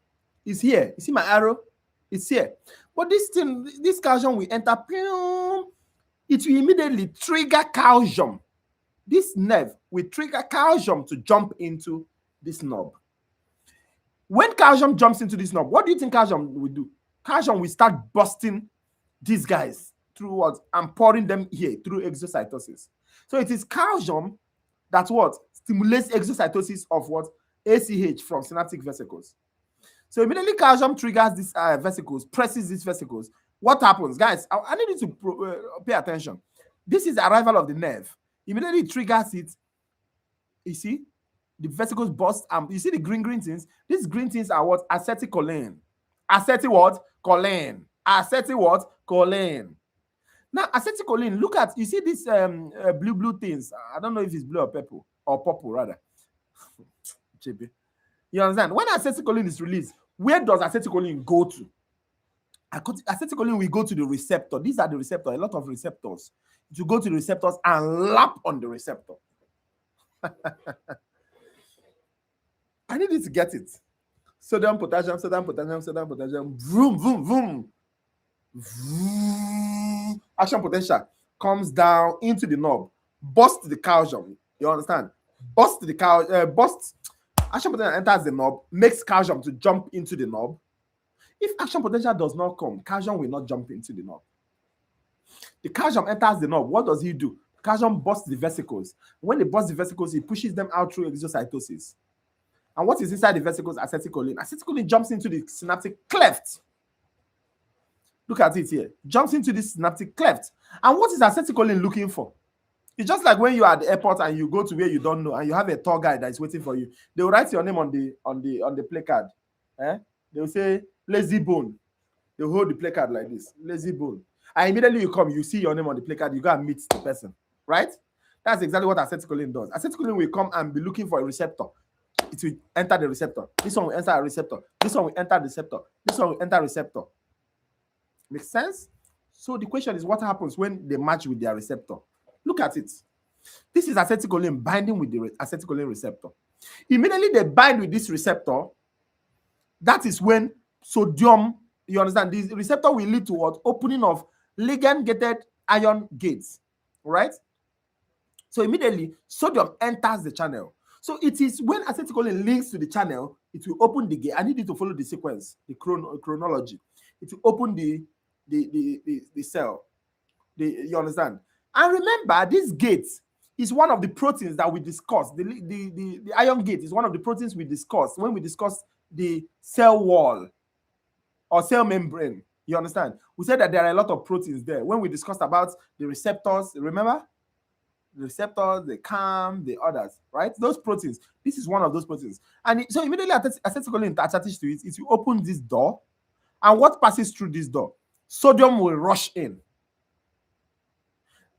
It's here. You see my arrow? It's here. But this calcium will enter. It will immediately trigger calcium. This nerve will trigger calcium to jump into this knob. When calcium jumps into this knob, what do you think calcium will do? Calcium will start busting these guys through what? And pouring them here through exocytosis. So it is calcium that what? Stimulates exocytosis of what? ACH from synaptic vesicles. So immediately calcium triggers these vesicles, presses these vesicles. What happens? Guys, I need you to pay attention. This is the arrival of the nerve. Immediately it triggers it. You see? The vesicles burst. You see the green things? These green things are what? Acetylcholine. Acetyl what? Choline. Acetyl what? Choline. Now, acetylcholine, look at, you see these blue things. I don't know if it's blue or purple rather. Nchebe. You understand? When acetylcholine is released, where does acetylcholine go to? Acetylcholine will go to the receptor. These are the receptors, a lot of receptors. It will go to the receptors and lap on the receptor. I need you to get it. Sodium, potassium, sodium, potassium, sodium, potassium. Vroom, vroom, vroom. Vroom. Action potential comes down into the knob, busts the calcium. You understand? Busts the action potential enters the knob, makes calcium to jump into the knob. If action potential does not come, calcium will not jump into the knob. The calcium enters the knob. What does he do? Calcium busts the vesicles. When it busts the vesicles, it pushes them out through exocytosis. And what is inside the vesicles? Acetylcholine. Acetylcholine jumps into the synaptic cleft. Look at it here. Jumps into this synaptic cleft. And what is acetylcholine looking for? It's just like when you are at the airport and you go to where you don't know and you have a tour guide that is waiting for you. They will write your name on the placard. They will say lazy bone. They will hold the placard like this. Lazy bone. And immediately you come, you see your name on the placard, you go and meet the person. Right? That's exactly what acetylcholine does. Acetylcholine will come and be looking for a receptor. It will enter the receptor. This one will enter a receptor. This one will enter the receptor. This one will enter receptor. Make sense? So the question is, what happens when they match with their receptor? Look at it. This is acetylcholine binding with the acetylcholine receptor. Immediately they bind with this receptor. That is when sodium, you understand, this receptor will lead to what? Opening of ligand-gated ion gates. Right? So immediately sodium enters the channel. So it is when acetylcholine links to the channel, it will open the gate. I need you to follow the sequence, the chronology. It will open the cell. You understand? And remember, this gate is one of the proteins that we discussed. The ion gate is one of the proteins we discussed when we discussed the cell wall or cell membrane. You understand? We said that there are a lot of proteins there. When we discussed about the receptors, remember? The receptors, the CAM, the others, right? Those proteins. This is one of those proteins. And so immediately acetylcholine attached to it, it will open this door. And what passes through this door? Sodium will rush in.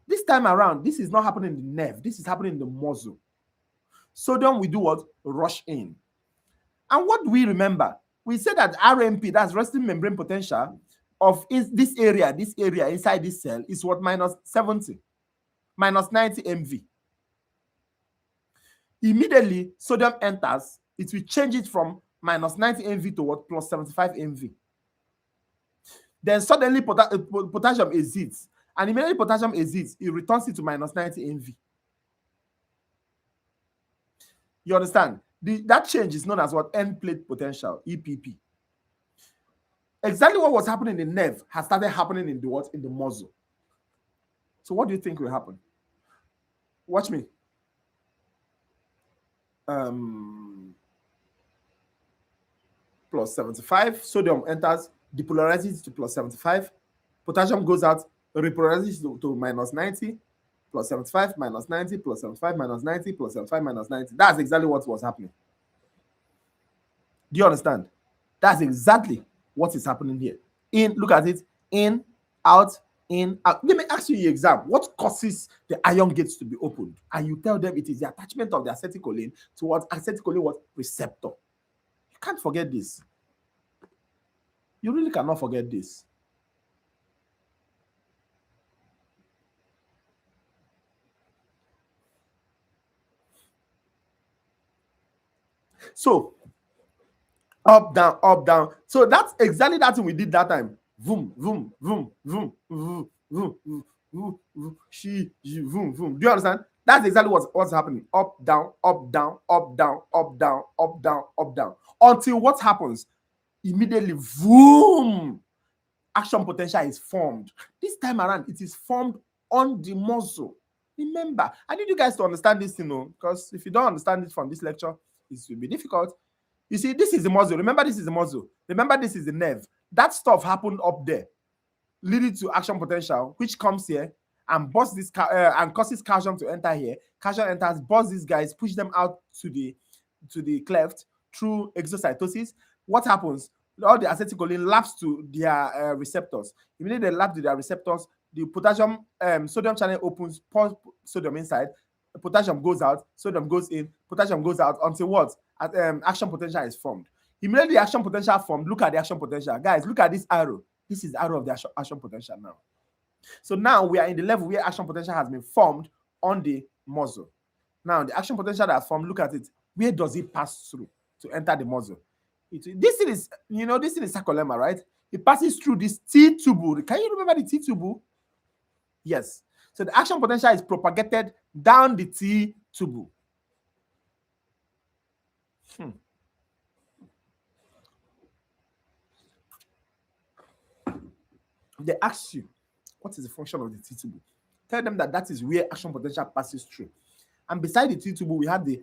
This time around, this is not happening in the nerve. This is happening in the muscle. Sodium will do what? Rush in. And what do we remember? We said that RMP, that's resting membrane potential, of this area inside this cell is what? Minus 70. Minus 90 MV. Immediately, sodium enters. It will change it from minus 90 MV to what? Plus 75 MV. Then suddenly potassium exits. And immediately potassium exits, it returns it to minus 90 MV. You understand? That change is known as what? End plate potential, EPP. Exactly what was happening in the nerve has started happening in the what? In the muscle. So what do you think will happen? Watch me. Plus 75. Sodium enters, depolarizes to plus 75. Potassium goes out, repolarizes to minus 90. Plus 75, minus 90, plus 75, minus 90, plus 75, minus 90. That's exactly what was happening. Do you understand? That's exactly what is happening here. In, look at it. In, out, in, out. Let me ask you your exam. What causes the ion gates to be opened? And you tell them it is the attachment of the acetylcholine to what? Acetylcholine what? Receptor. You can't forget this. You really cannot forget this. So, up, down, up, down. So that's exactly that thing we did that time. Vroom, vroom, vroom, vroom, vroom, vroom, vroom, vroom, vroom, vroom. Do you understand? That's exactly what's happening. Up, down, up, down, up, down, up, down, up, down, up, down. Until what happens? Immediately, vroom, action potential is formed. This time around, it is formed on the muscle. Remember, I need you guys to understand this, because if you don't understand it from this lecture, it will be difficult. You see, this is the muscle. Remember, this is the muscle. Remember, this is the nerve. That stuff happened up there, leading to action potential, which comes here and busts this and causes calcium to enter here. Calcium enters, busts these guys, push them out to the cleft through exocytosis. What happens? All the acetylcholine laps to their receptors. Immediately they lap to their receptors, the potassium sodium channel opens, pours sodium inside, potassium goes out, sodium goes in, potassium goes out until what? Action potential is formed. Immediately the action potential formed, look at the action potential. Guys, look at this arrow. This is the arrow of the action potential now. So now we are in the level where action potential has been formed on the muscle. Now the action potential that has formed, look at it. Where does it pass through to enter the muscle? This thing is, this thing is sarcolemma, right? It passes through this T-tubule. Can you remember the T-tubule? Yes. So the action potential is propagated down the T-tubule. They ask you, what is the function of the T-tubule? Tell them that is where action potential passes through. And beside the T-tubule, we have the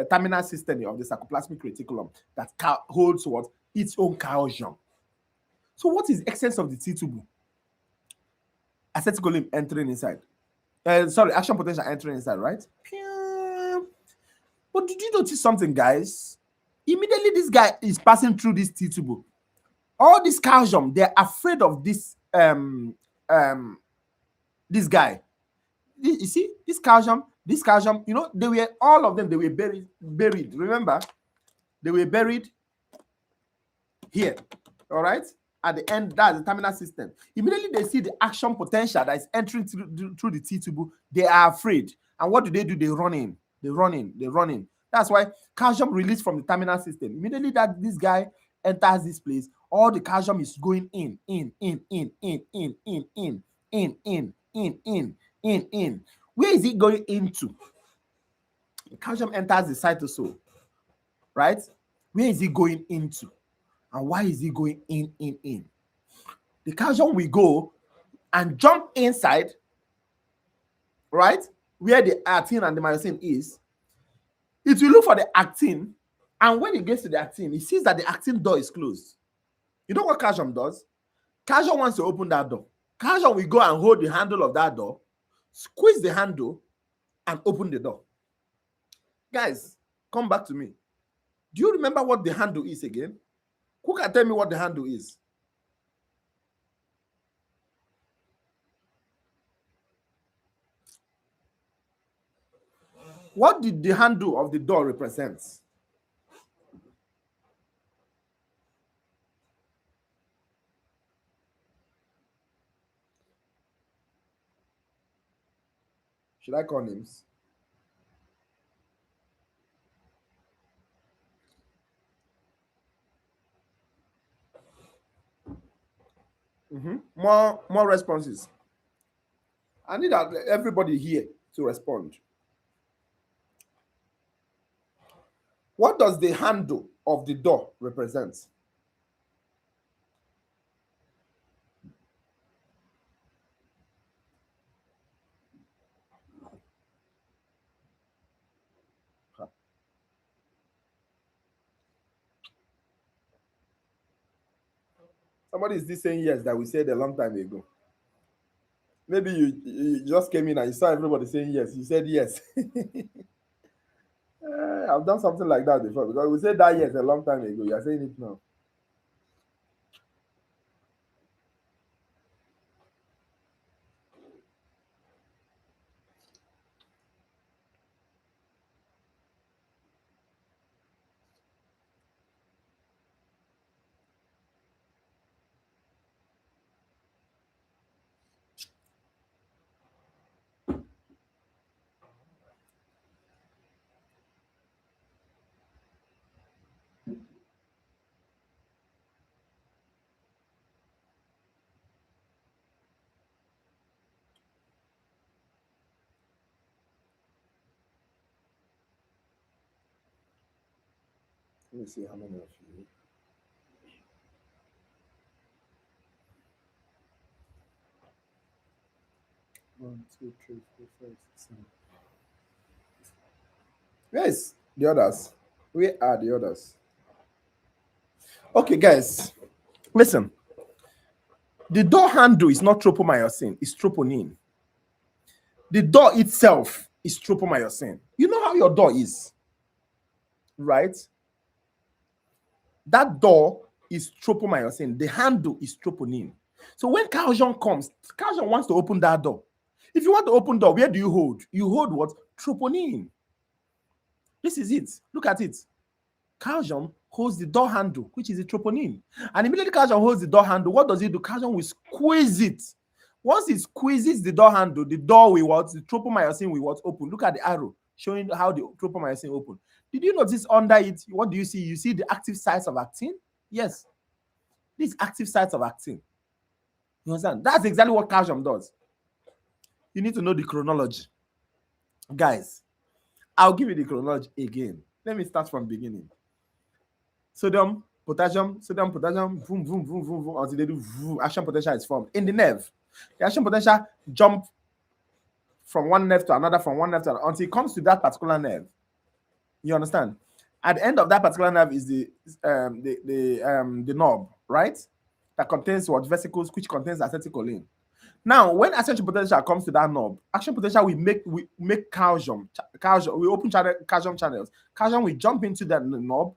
terminal system of the sarcoplasmic reticulum that holds what? Its own calcium. So what is the essence of the T-tubule? Acetylcholine entering inside. Action potential entering inside, right? But did you notice something, guys? Immediately this guy is passing through this T-tubule. All this calcium, they're afraid of this this guy. You see, this calcium, they were all of them, they were buried. Remember, they were buried here. All right, at the end, that's the terminal system. Immediately they see the action potential that is entering through the T-tubule, they are afraid. And what do? They run in. They run in. That's why calcium released from the terminal system. Immediately that this guy enters this place, all the calcium is going in. Where is it going into? The calcium enters the cytosol, right? Where is it going into? And why is it going in? The calcium will go and jump inside, right? Where the actin and the myosin is. It will look for the actin, and when it gets to the actin, it sees that the actin door is closed. You know what calcium does? Calcium wants to open that door. Calcium will go and hold the handle of that door, squeeze the handle, and open the door. Guys, come back to me. Do you remember what the handle is again? Who can tell me what the handle is? What did the handle of the door represent? Should I call names? More responses. I need everybody here to respond. What does the handle of the door represent? Somebody is this saying yes that we said a long time ago. Maybe you just came in and you saw everybody saying yes. You said yes. I've done something like that before because we said that yes a long time ago. You are saying it now. Let me see how many of you. One, two, three, four, five, Where is the others? Where are the others? Okay, guys, listen. The door handle is not tropomyosin, it's troponin. The door itself is tropomyosin. You know how your door is, right? That door is tropomyosin. The handle is troponin. So when calcium comes, calcium wants to open that door. If you want to open door, where do you hold? You hold what? Troponin. This is it. Look at it. Calcium holds the door handle, which is the troponin. And immediately calcium holds the door handle, what does it do? Calcium will squeeze it. Once it squeezes the door handle, the door will what? The tropomyosin will what? Open. Look at the arrow showing how the tropomyosin open. Did you notice under it, what do you see? You see the active sites of actin? Yes. These active sites of actin. You understand? That's exactly what calcium does. You need to know the chronology. Guys, I'll give you the chronology again. Let me start from the beginning. Sodium, potassium, boom, boom, boom, boom, boom, until they do boom, action potential is formed in the nerve. The action potential jump from one nerve to another, from one nerve to another, until it comes to that particular nerve. You understand? At the end of that particular nerve is the knob, right? That contains what? Vesicles, which contains acetylcholine. Now, when action potential comes to that knob, action potential will make calcium. We open calcium channels. Calcium will jump into that knob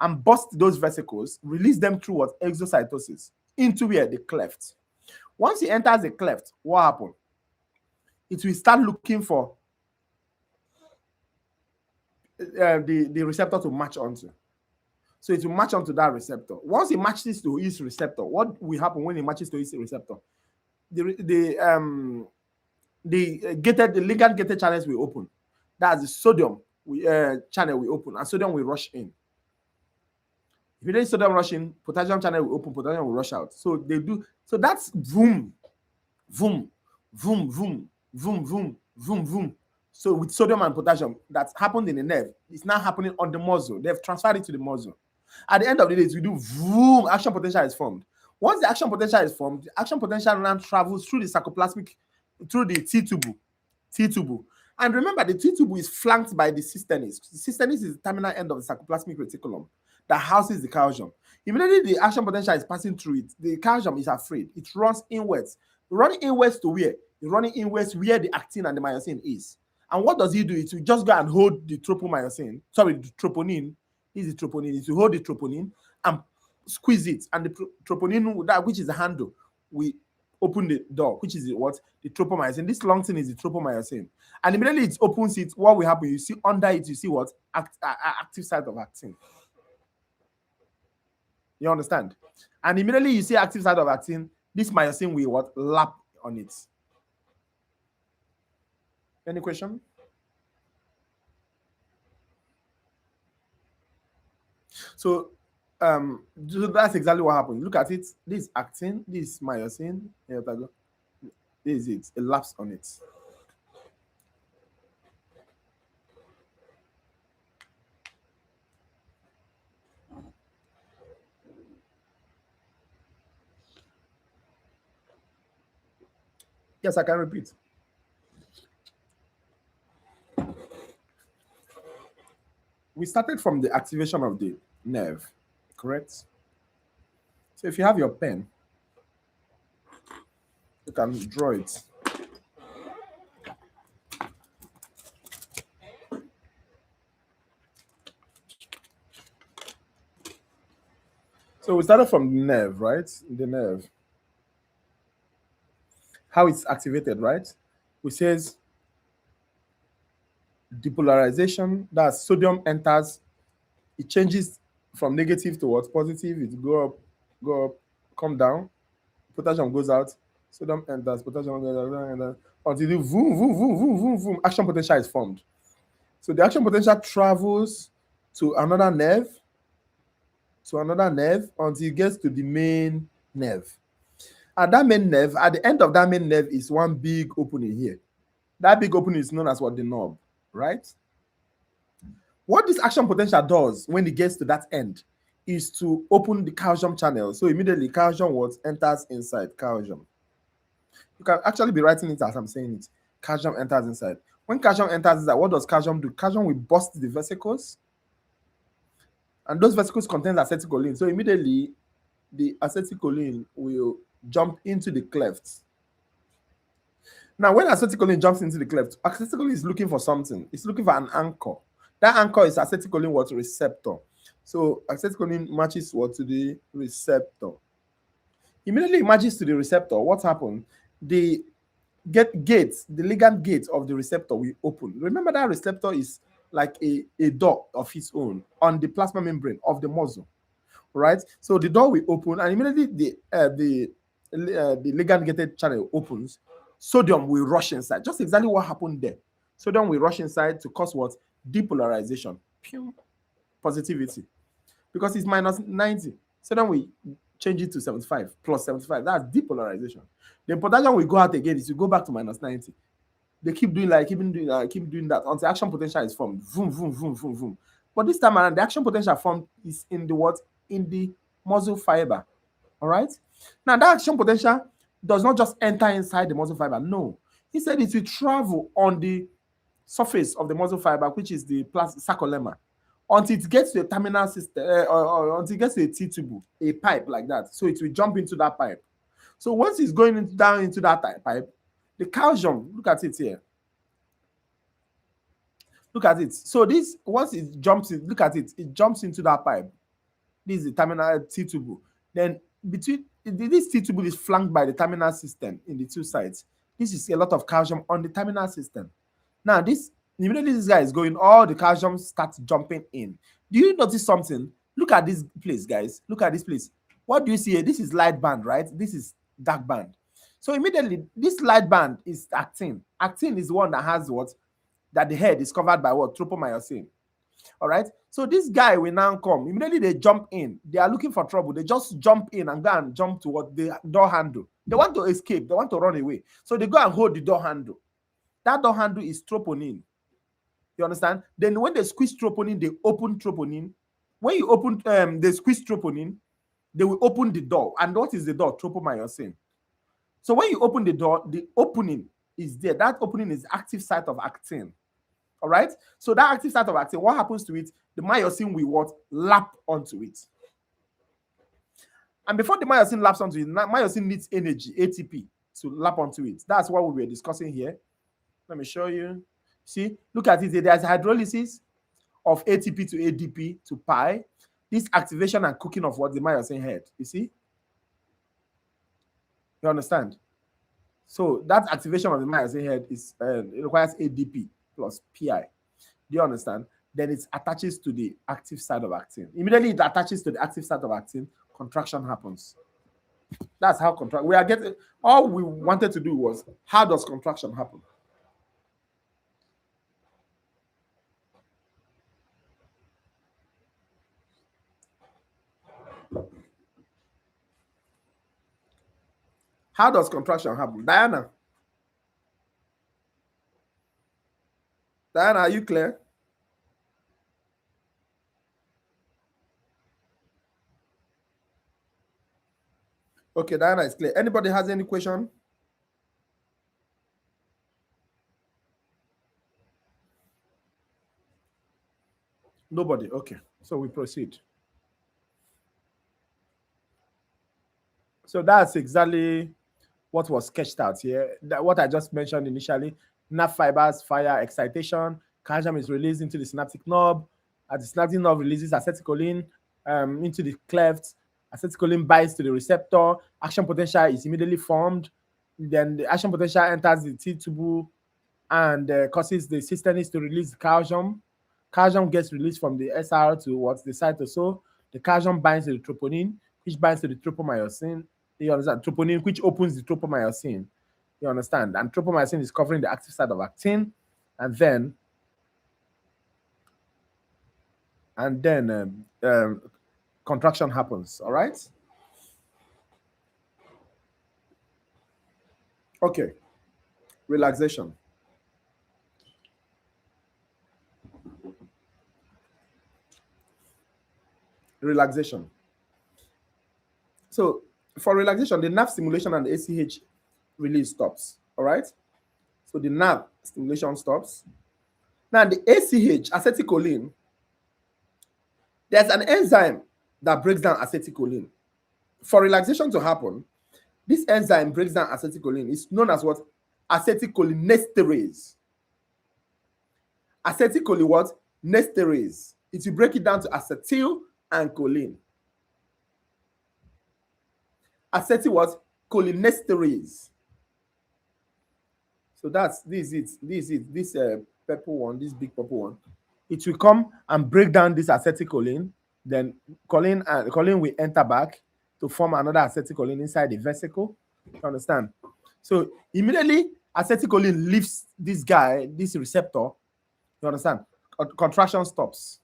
and burst those vesicles, release them through what? Exocytosis into where? The cleft. Once it enters the cleft, what happens? It will start looking for the receptor to match onto. So it will match onto that receptor. Once it matches to its receptor, what will happen when it matches to its receptor? The ligand gated channels will open. That's the sodium channel will open, and sodium will rush in. If you let sodium rush in, potassium channel will open, potassium will rush out. So they do. So that's boom, boom, boom, boom, boom, boom, boom, boom. So with sodium and potassium, that's happened in the nerve. It's now happening on the muscle. They've transferred it to the muscle. At the end of the day, we do boom, action potential is formed. Once the action potential is formed, the action potential now travels through the sarcoplasmic, through the T-tubule. And remember, the T-tubule is flanked by the cystenis. The cystenis is the terminal end of the sarcoplasmic reticulum that houses the calcium. Immediately the action potential is passing through it, the calcium is afraid. It runs inwards. Running inwards to where? Running inwards where the actin and the myosin is. And what does he do? It will just go and hold the tropomyosin. Sorry, the troponin. This is the troponin. It will hold the troponin and squeeze it. And the troponin, that which is the handle, we open the door, which is what? The tropomyosin. This long thing is the tropomyosin. And immediately it opens it, what will happen? You see under it, you see what? Active site of actin. You understand? And immediately you see active site of actin, this myosin will what? Lap on it. Any question? So that's exactly what happened. Look at it. This is actin, this is myosin. This is it. It laps on it. Yes, I can repeat. We started from the activation of the nerve, correct? So if you have your pen, you can draw it. So we started from the nerve, right? The nerve. How it's activated, right? Which says depolarization, that's sodium enters, it changes from negative towards positive, it go up, come down, potassium goes out, sodium enters, potassium goes out, until the boom, boom, boom, boom, boom, boom, action potential is formed. So the action potential travels to another nerve, until it gets to the main nerve. And that main nerve, at the end of that main nerve is one big opening here. That big opening is known as what? The knob, right? What this action potential does when it gets to that end is to open the calcium channel. So immediately calcium what? Enters inside calcium. You can actually be writing it as I'm saying it. Calcium enters inside. When calcium enters that, what does calcium do? Calcium will burst the vesicles, and those vesicles contain acetylcholine. So immediately, the acetylcholine will jump into the clefts. Now, when acetylcholine jumps into the cleft, acetylcholine is looking for something. It's looking for an anchor. That anchor is acetylcholine what receptor. So acetylcholine matches what to the receptor. Immediately it matches to the receptor. What happened? The gates, the ligand gate of the receptor will open. Remember that receptor is like a door of its own on the plasma membrane of the muscle, right? So the door will open, and immediately the ligand gated channel opens. Sodium will rush inside. Just exactly what happened there. Sodium will rush inside to cause what? Depolarization. Pew. Positivity. Because it's minus 90. Sodium will change it to 75 plus 75. That's depolarization. Then potassium will go out again. It will go back to minus 90. They keep doing that until action potential is formed. Vroom, vroom, vroom, vroom, vroom. But this time around, the action potential formed is in the what? In the muscle fiber. All right? Now, that action potential does not just enter inside the muscle fiber. No. Instead, it will travel on the surface of the muscle fiber, which is the sarcomere, until it gets to a terminal system, or until it gets to a T-tube, a pipe like that. So it will jump into that pipe. So once it's going down into that pipe, the calcium, look at it here. Look at it. So this, once it jumps in, look at it, it jumps into that pipe. This is the terminal T-tube. Then between this T-tube is flanked by the terminal system in the two sides. This is a lot of calcium on the terminal system. Now, immediately this guy is going, all the calcium starts jumping in. Do you notice something? Look at this place, guys. Look at this place. What do you see here? This is light band, right? This is dark band. So immediately, this light band is actin. Actin is the one that has what? That the head is covered by what? Tropomyosin. All right. So this guy will now come. Immediately they jump in. They are looking for trouble. They just jump in and go and jump to what? The door handle. They want to escape. They want to run away. So they go and hold the door handle. That door handle is troponin. You understand? Then when they squeeze troponin, they open troponin. When you open, they squeeze troponin, they will open the door. And what is the door? Tropomyosin. So when you open the door, the opening is there. That opening is active site of actin. All right. So that active site of actin, what happens to it? The myosin will what? Lap onto it. And before the myosin laps onto it, myosin needs energy, ATP, to lap onto it. That's what we were discussing here. Let me show you. See, look at it. There's hydrolysis of ATP to ADP to pi. This activation and cooking of what the myosin head. You see? You understand? So that activation of the myosin head is it requires ADP plus PI. Do you understand? Then it attaches to the active side of actin. Immediately it attaches to the active side of actin, contraction happens. That's how contraction. We are getting. All we wanted to do was, how does contraction happen? How does contraction happen? Diana, are you clear? Okay, Diana is clear. Anybody has any question? Nobody. Okay, so we proceed. So that's exactly what was sketched out here. What I just mentioned initially. Nerve fibers fire excitation. Calcium is released into the synaptic knob. As the synaptic knob releases acetylcholine into the cleft, acetylcholine binds to the receptor. Action potential is immediately formed. Then the action potential enters the T-tube and causes the cysternus to release calcium. Calcium gets released from the SR to what's the cytosol. The calcium binds to the troponin, which binds to the tropomyosin. You understand? Troponin, which opens the tropomyosin. You understand? And tropomyosin is covering the active side of actin, and then contraction happens. All right. Okay. Relaxation. Relaxation. So for relaxation, the nerve stimulation and the ACH release stops. All right. So the nerve stimulation stops. Now the ACH, acetylcholine, there's an enzyme that breaks down acetylcholine. For relaxation to happen, this enzyme breaks down acetylcholine. It's known as what? Acetylcholinesterase. Acetylcholine what? Nesterase. It will break it down to acetyl and choline. Acetyl what? Cholinesterase. So that's this purple one, this big purple one. It will come and break down this acetylcholine. Then choline will enter back to form another acetylcholine inside the vesicle. You understand? So immediately acetylcholine leaves this guy, this receptor. You understand? Contraction stops.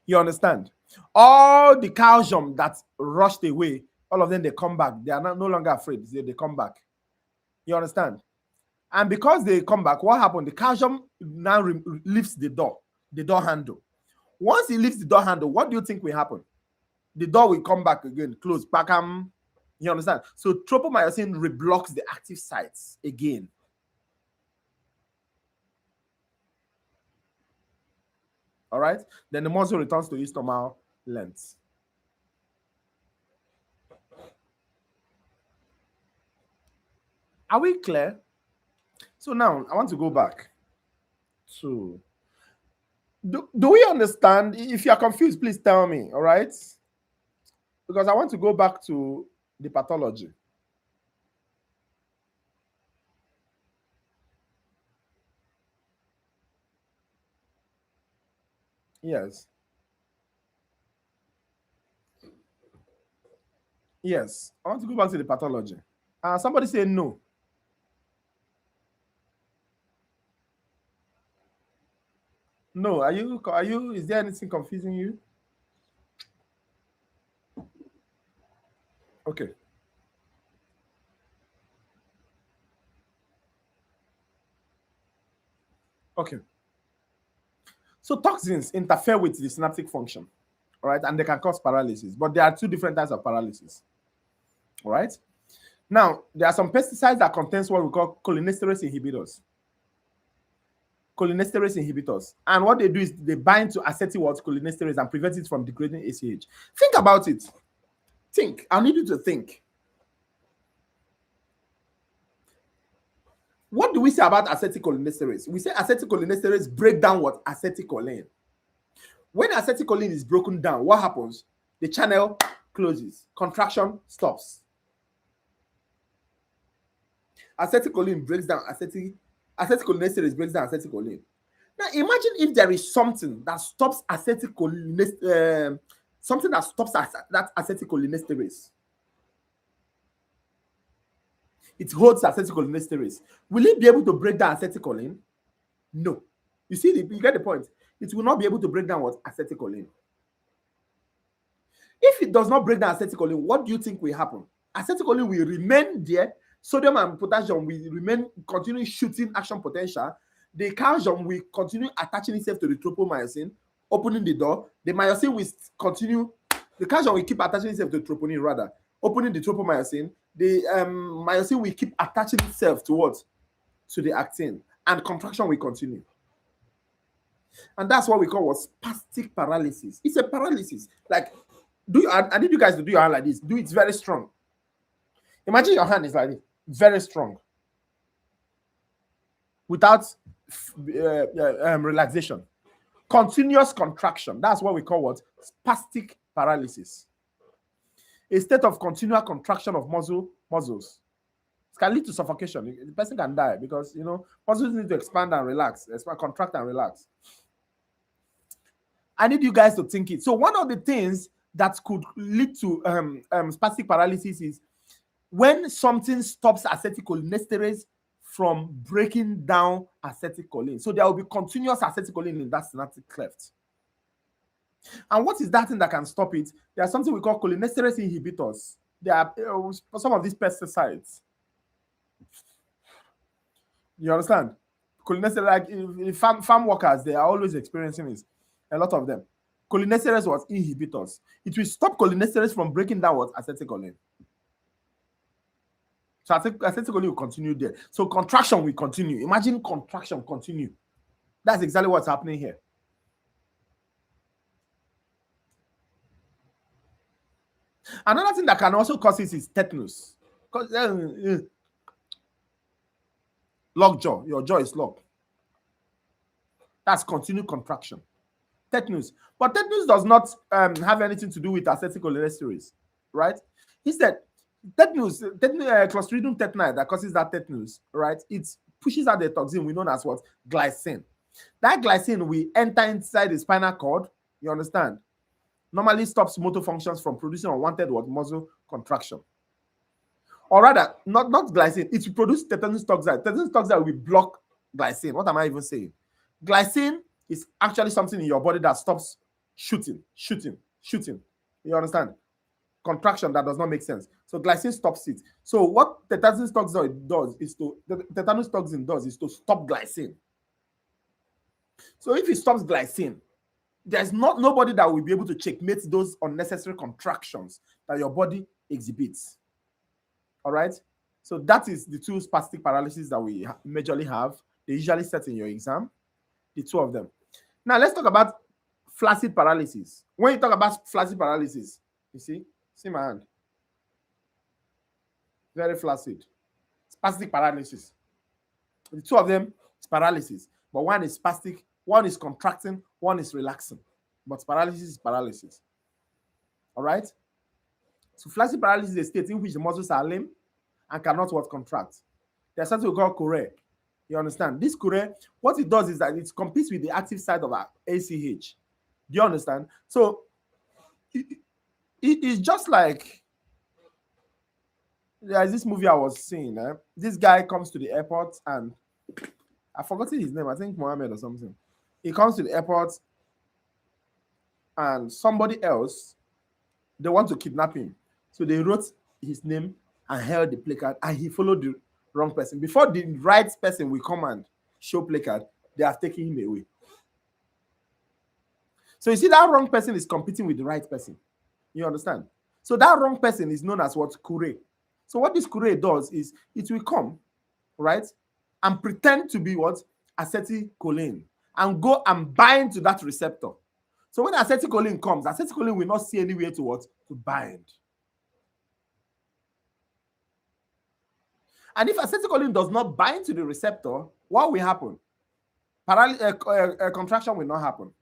You understand? All the calcium that rushed away, all of them, they come back. They are no longer afraid. They come back. You understand? And because they come back, what happened? The calcium now lifts the door handle. Once it lifts the door handle, what do you think will happen? The door will come back again, close, back. You understand? So tropomyosin reblocks the active sites again. All right? Then the muscle returns to its normal length. Are we clear? So now I want to go back to, do we understand? If you are confused, please tell me, all right? Because I want to go back to the pathology. Yes. Yes, I want to go back to the pathology. Somebody say no. No, are you, is there anything confusing you? Okay. Okay. So toxins interfere with the synaptic function, all right, and they can cause paralysis, but there are two different types of paralysis, all right? Now, there are some pesticides that contains what we call cholinesterase inhibitors. Cholinesterase inhibitors. And what they do is they bind to acetylcholinesterase and prevent it from degrading ACH. Think about it. Think. I need you to think. What do we say about acetylcholinesterase? We say acetylcholinesterase break down what? Acetylcholine. When acetylcholine is broken down, what happens? The channel closes. Contraction stops. Acetylcholine breaks down acetylcholinesterase breaks down acetylcholine. Now imagine if there is something that stops acetylcholinesterase, something that stops that acetylcholinesterase. It holds acetylcholinesterase. Will it be able to break down acetylcholine? No. You see, you get the point. It will not be able to break down what? Acetylcholine. If it does not break down acetylcholine, what do you think will happen? Acetylcholine will remain there. Sodium and potassium will remain, continue shooting action potential. The calcium will continue attaching itself to the tropomyosin, opening the door. The myosin will continue, the calcium will keep attaching itself to the troponin rather, opening the tropomyosin. The myosin will keep attaching itself to what? To the actin, and contraction will continue. And that's what we call what? Spastic paralysis. It's a paralysis. Like, I need you guys to do your hand like this. Do it very strong. Imagine your hand is like this, very strong, without relaxation. Continuous contraction. That's what we call what? Spastic paralysis. A state of continual contraction of muscles. It can lead to suffocation. The person can die because, you know, muscles need to expand and relax, contract and relax. I need you guys to think it. So one of the things that could lead to spastic paralysis is when something stops acetylcholinesterase from breaking down acetylcholine. So there will be continuous acetylcholine in that synaptic cleft. And what is that thing that can stop it? There's something we call cholinesterase inhibitors. There are some of these pesticides. You understand? Cholinesterase, like farm workers, they are always experiencing this. A lot of them. Cholinesterase was inhibitors. It will stop cholinesterase from breaking down what? Acetylcholine. So acetylcholine will continue there. So contraction will continue. Imagine contraction continue. That's exactly what's happening here. Another thing that can also cause it is tetanus. Locked jaw. Your jaw is locked. That's continued contraction. Tetanus. But tetanus does not have anything to do with acetylcholinesterase, right? Instead, Clostridium tetani that causes that tetanus, right? It pushes out the toxin we know as what? Glycine. That glycine will enter inside the spinal cord, you understand? Normally stops motor functions from producing unwanted muscle contraction. Or rather, not glycine, it will produce tetanus toxide. Tetanus toxide will block glycine. What am I even saying? Glycine is actually something in your body that stops shooting. You understand? Contraction that does not make sense. So glycine stops it. So what tetanus toxin does is to stop glycine. So if it stops glycine, there's nobody that will be able to checkmate those unnecessary contractions that your body exhibits. All right. So that is the two spastic paralysis that we majorly have. They usually set in your exam, the two of them. Now let's talk about flaccid paralysis. When you talk about flaccid paralysis, you see my hand. Very flaccid. Spastic paralysis. The two of them is paralysis, but one is spastic, one is contracting, one is relaxing. But paralysis is paralysis. All right. So flaccid paralysis is a state in which the muscles are lame and cannot contract. There's something we call chorea. You understand? This chorea, what it does is that it competes with the active side of our ACH. Do you understand? So it's just like there's this movie I was seeing. This guy comes to the airport and I've forgotten his name. I think Mohammed or something. He comes to the airport and somebody else, they want to kidnap him. So they wrote his name and held the placard and he followed the wrong person. Before the right person will come and show placard, they have taken him away. So you see that wrong person is competing with the right person. You understand? So that wrong person is known as what? Chorea. So what this chorea does is it will come, right, and pretend to be what? Acetylcholine and go and bind to that receptor. So when acetylcholine comes, acetylcholine will not see anywhere to what? To bind. And if acetylcholine does not bind to the receptor, what will happen? Contraction will not happen.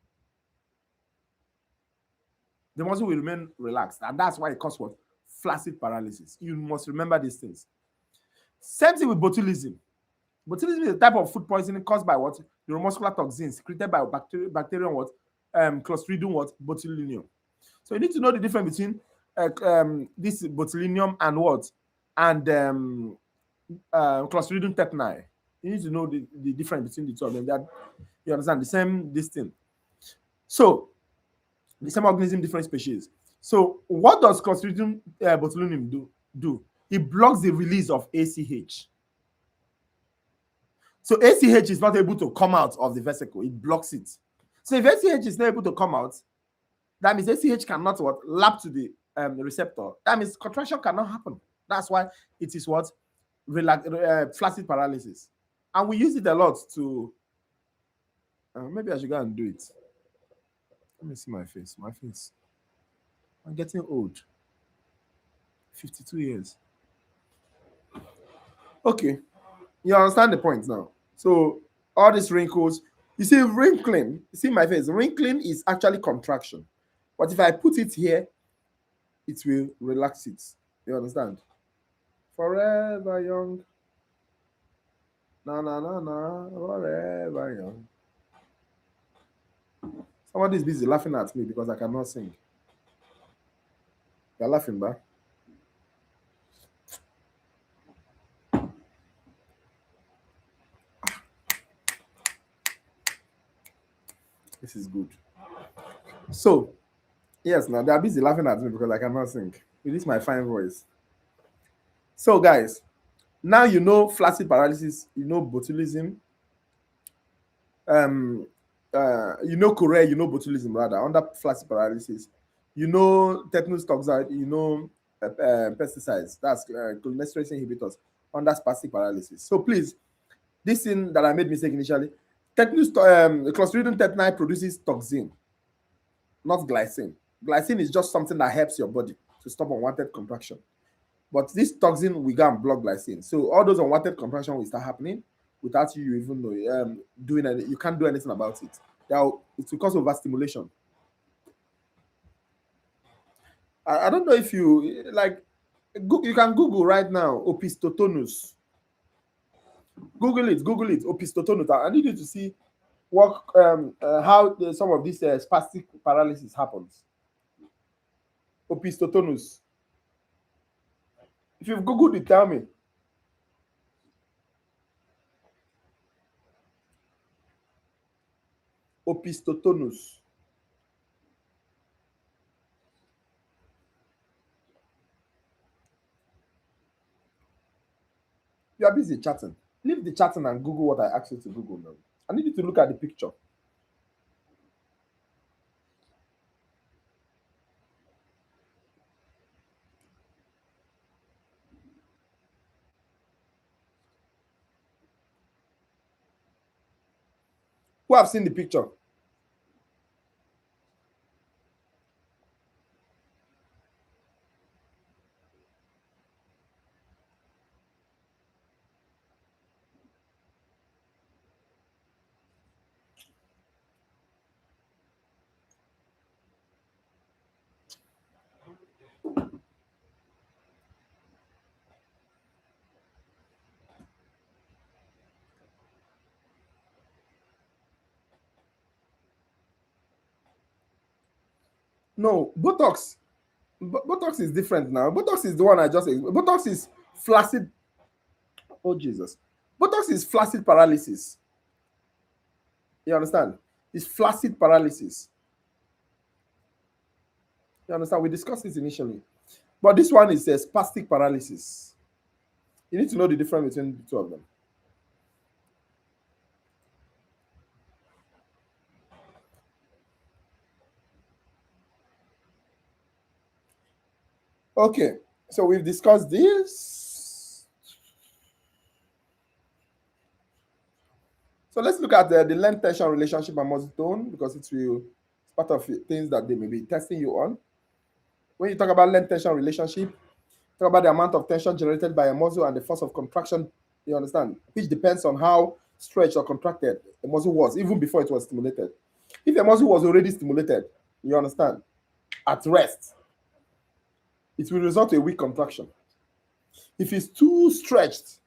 The muscle will remain relaxed. And that's why it causes what? Flaccid paralysis. You must remember these things. Same thing with botulism. Botulism is a type of food poisoning caused by what? Neuromuscular toxins created by bacterium what? Clostridium what? Botulinum. So you need to know the difference between this botulinum and what? And Clostridium tetani. You need to know the difference between the two of them. That you understand the same this thing. So the same organism, different species. So what does Clostridium botulinum do? It blocks the release of ACH. So ACH is not able to come out of the vesicle. It blocks it. So if ACH is not able to come out, that means ACH cannot what? Lap to the receptor. That means contraction cannot happen. That's why it is what? Flaccid paralysis. And we use it a lot to maybe I should go and do it. Let me see my face. I'm getting old. 52 years. Okay. You understand the point now. So all these wrinkles, you see wrinkling, you see my face. Wrinkling is actually contraction. But if I put it here, it will relax it. You understand? Forever young. Na, forever young. Somebody is busy laughing at me because I cannot sing. You're laughing, ba? This is good. So, yes, now they are busy laughing at me because I cannot sing. It is my fine voice. So, guys, now you know flaccid paralysis, you know botulism, you know chorea, you know botulism rather, under flaccid paralysis. You know tetanus toxide, you know pesticides, that's cholinesterase inhibitors. under spastic paralysis. So please, this thing that I made mistake initially, Clostridium tetani produces toxin, not glycine. Glycine is just something that helps your body to stop unwanted contraction. But this toxin will go and block glycine. So all those unwanted contraction will start happening without you even know doing anything. You can't do anything about it. It's because of overstimulation. I don't know if you like. You can Google right now opistotonus. Google it. Opistotonus. I need you to see how some of this spastic paralysis happens. Opistotonus. If you've Googled it, tell me. Opistotonus. You are busy chatting. Leave the chatting and Google what I asked you to Google now. I need you to look at the picture. Who have seen the picture? No, Botox. Botox is different now. Botox is the one I just. Botox is flaccid. Oh Jesus! Botox is flaccid paralysis. You understand? It's flaccid paralysis. You understand? We discussed this initially, but this one is a spastic paralysis. You need to know the difference between the two of them. Okay, so we've discussed this. So let's look at the length tension relationship and muscle tone because it's part of things that they may be testing you on. When you talk about length tension relationship, talk about the amount of tension generated by a muscle and the force of contraction, you understand, which depends on how stretched or contracted the muscle was, even before it was stimulated. If the muscle was already stimulated, you understand, at rest, it will result in a weak contraction. If it's too stretched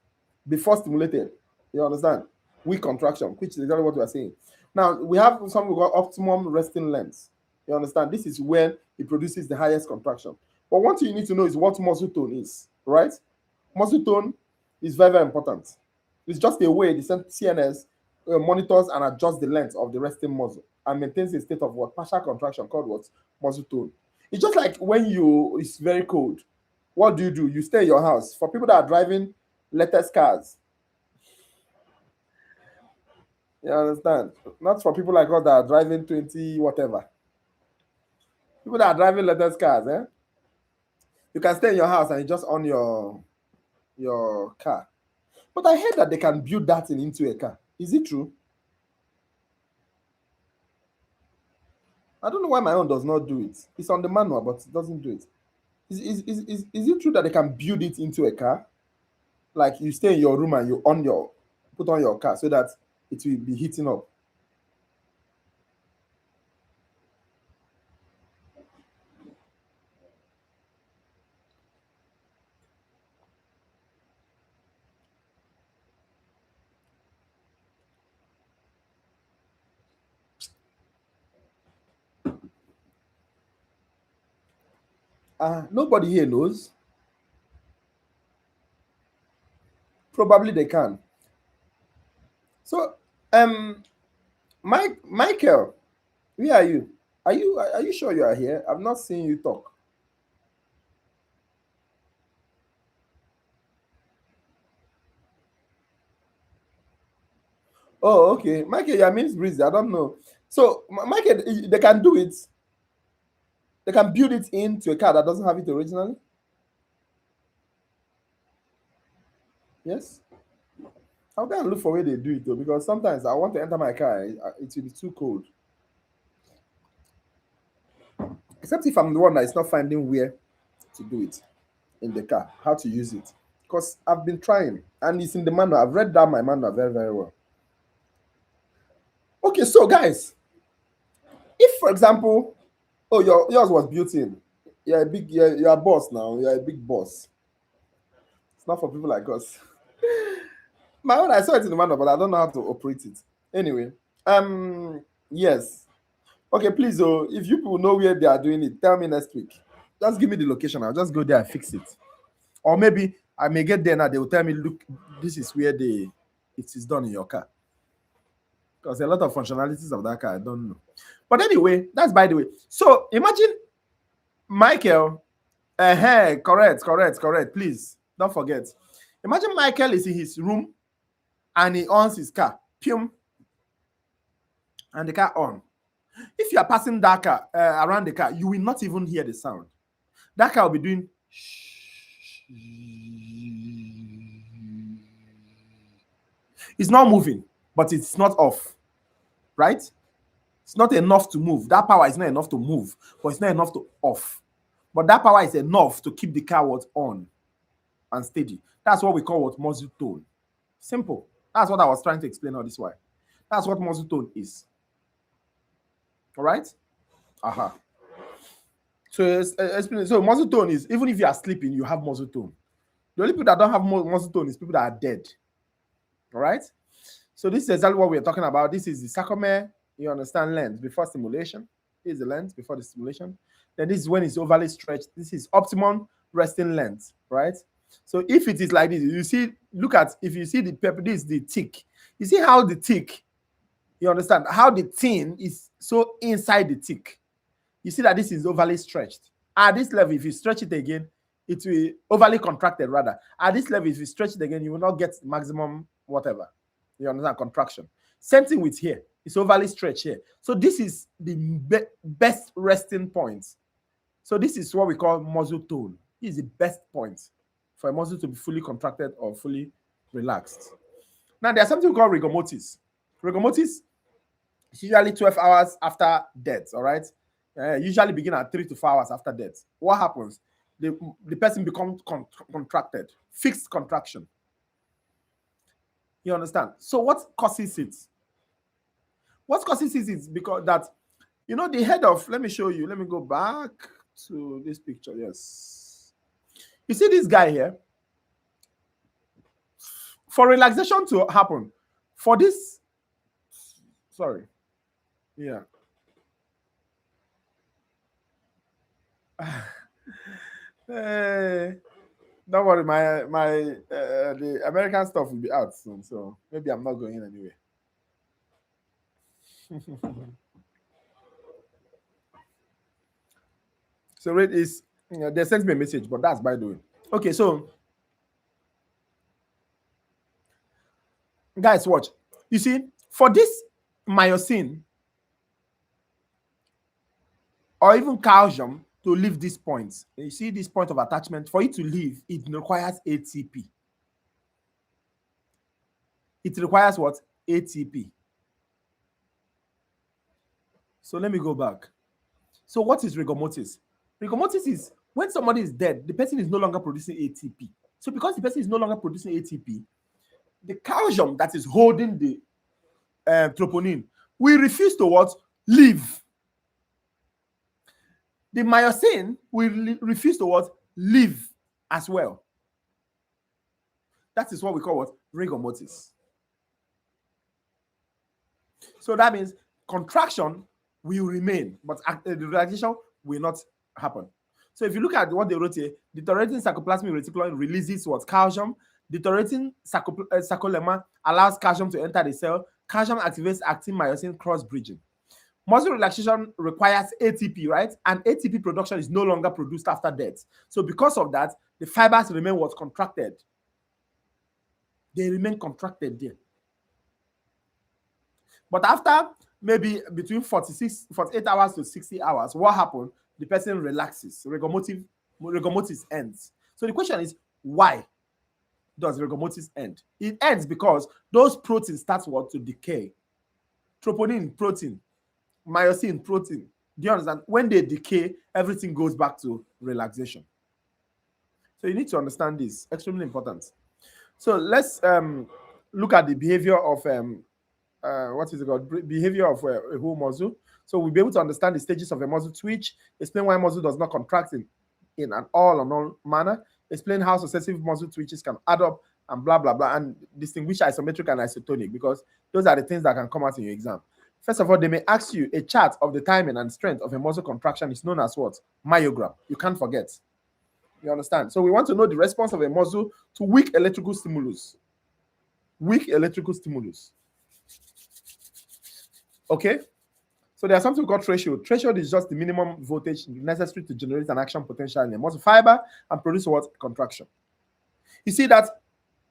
before stimulated, you understand, weak contraction, which is exactly what we are saying. Now, we have something called optimum resting length. You understand? This is when it produces the highest contraction. But one thing you need to know is what muscle tone is, right? Muscle tone is very, very important. It's just a way the CNS monitors and adjusts the length of the resting muscle and maintains a state of what? Partial contraction called what? Muscle tone. It's just like when it's very cold. What do? You stay in your house. For people that are driving latest cars, you understand? Not for people like us that are driving 20 whatever. People that are driving latest cars, you can stay in your house and you just on your car. But I heard that they can build that into a car. Is it true? I don't know why my own does not do it. It's on the manual, but it doesn't do it. Is it true that they can build it into a car? Like you stay in your room and you put on your car so that it will be heating up. Nobody here knows. Probably they can. So, Michael, where are you? Are you sure you are here? I've not seen you talk. Oh, okay. Michael, your means breezy. I don't know. So, Michael, they can do it. They can build it into a car that doesn't have it originally. Yes. I'll go and look for where they do it though, because sometimes I want to enter my car, it will be too cold. Except if I'm the one that is not finding where to do it in the car, how to use it. Because I've been trying and it's in the manual. I've read down my manual very, very well. Okay, so guys, if for example, oh, yours was built in. You're a boss now. You're a big boss. It's not for people like us. My own, I saw it in the manual, but I don't know how to operate it. Anyway, yes. Okay, please, oh, if you people know where they are doing it, tell me next week. Just give me the location. I'll just go there and fix it. Or maybe I may get there now. They will tell me, look, this is where it is done in your car. Because a lot of functionalities of that car, I don't know. But anyway, that's by the way. So imagine Michael. Correct. Please don't forget. Imagine Michael is in his room and he on his car. Pium. And the car on. If you are passing that car around the car, you will not even hear the sound. That car will be doing. It's not moving, but it's not off, right? It's not enough to move. That power is not enough to move, but it's not enough to off. But that power is enough to keep the car on and steady. That's what we call what muscle tone. Simple. That's what I was trying to explain all this while. That's what muscle tone is. All right? So muscle tone is, even if you are sleeping, you have muscle tone. The only people that don't have muscle tone is people that are dead. All right? So this is exactly what we're talking about. This is the sarcomere, you understand, length before stimulation. This is the length before the stimulation. Then this is when it's overly stretched. This is optimum resting length, right? So if it is like this, you see, look at, if you see the pepper, this is the tick. You see how the tick, you understand, how the thin is so inside the tick. You see that this is overly stretched. At this level, if you stretch it again, it will overly contracted rather. At this level, if you stretch it again, you will not get maximum whatever. You understand? Contraction. Same thing with here. It's overly stretched here. So this is the best resting point. So this is what we call muscle tone. This is the best point for a muscle to be fully contracted or fully relaxed. Now, there's something called rigor mortis. Rigor mortis is usually 12 hours after death, all right? Usually begin at 3 to 4 hours after death. What happens? The person becomes contracted, fixed contraction. You understand? So what causes it? What causes it is because that, you know, the head of, let me show you. Let me go back to this picture. Yes. You see this guy here? For relaxation to happen, for this, sorry. Yeah. Don't worry, the American stuff will be out soon, so maybe I'm not going anywhere. So rate is, they sent me a message, but that's by the way. Okay, so guys, watch. You see, for this myosin or even calcium to leave this point, you see this point of attachment, for it to leave, it requires ATP. It requires what? ATP. So let me go back. So what is rigor mortis? Rigor mortis is when somebody is dead, the person is no longer producing ATP. So because the person is no longer producing ATP, the calcium that is holding the troponin will refuse to what? Leave. The myosin will refuse to what? Leave as well. That is what we call what? Rigor mortis. So that means contraction will remain, but the relaxation will not happen. So if you look at what they wrote here, deteriorating sarcoplasmic reticulum releases what? Calcium. Deteriorating sarcolemma allows calcium to enter the cell. Calcium activates actin myosin cross bridging. Muscle relaxation requires ATP, right? And ATP production is no longer produced after death. So because of that, the fibers remain what? Contracted. They remain contracted there. But after maybe between 48 hours to 60 hours, what happened? The person relaxes. Rigor mortis ends. So the question is, why? does rigor mortis end? It ends because those proteins start what? To decay. Troponin, protein. Myosin, protein. Do you understand? When they decay, everything goes back to relaxation. So you need to understand this. Extremely important. So let's look at the behavior of what is it called? Behavior of a whole muscle. So we'll be able to understand the stages of a muscle twitch, explain why muscle does not contract in an all or none manner, explain how successive muscle twitches can add up, and blah, blah, blah, and distinguish isometric and isotonic, because those are the things that can come out in your exam. First of all, they may ask you a chart of the timing and strength of a muscle contraction is known as what? Myogram. You can't forget. You understand? So we want to know the response of a muscle to weak electrical stimulus. Weak electrical stimulus. Okay? So there's something called threshold. Threshold is just the minimum voltage necessary to generate an action potential in a muscle fiber and produce what? Contraction. You see that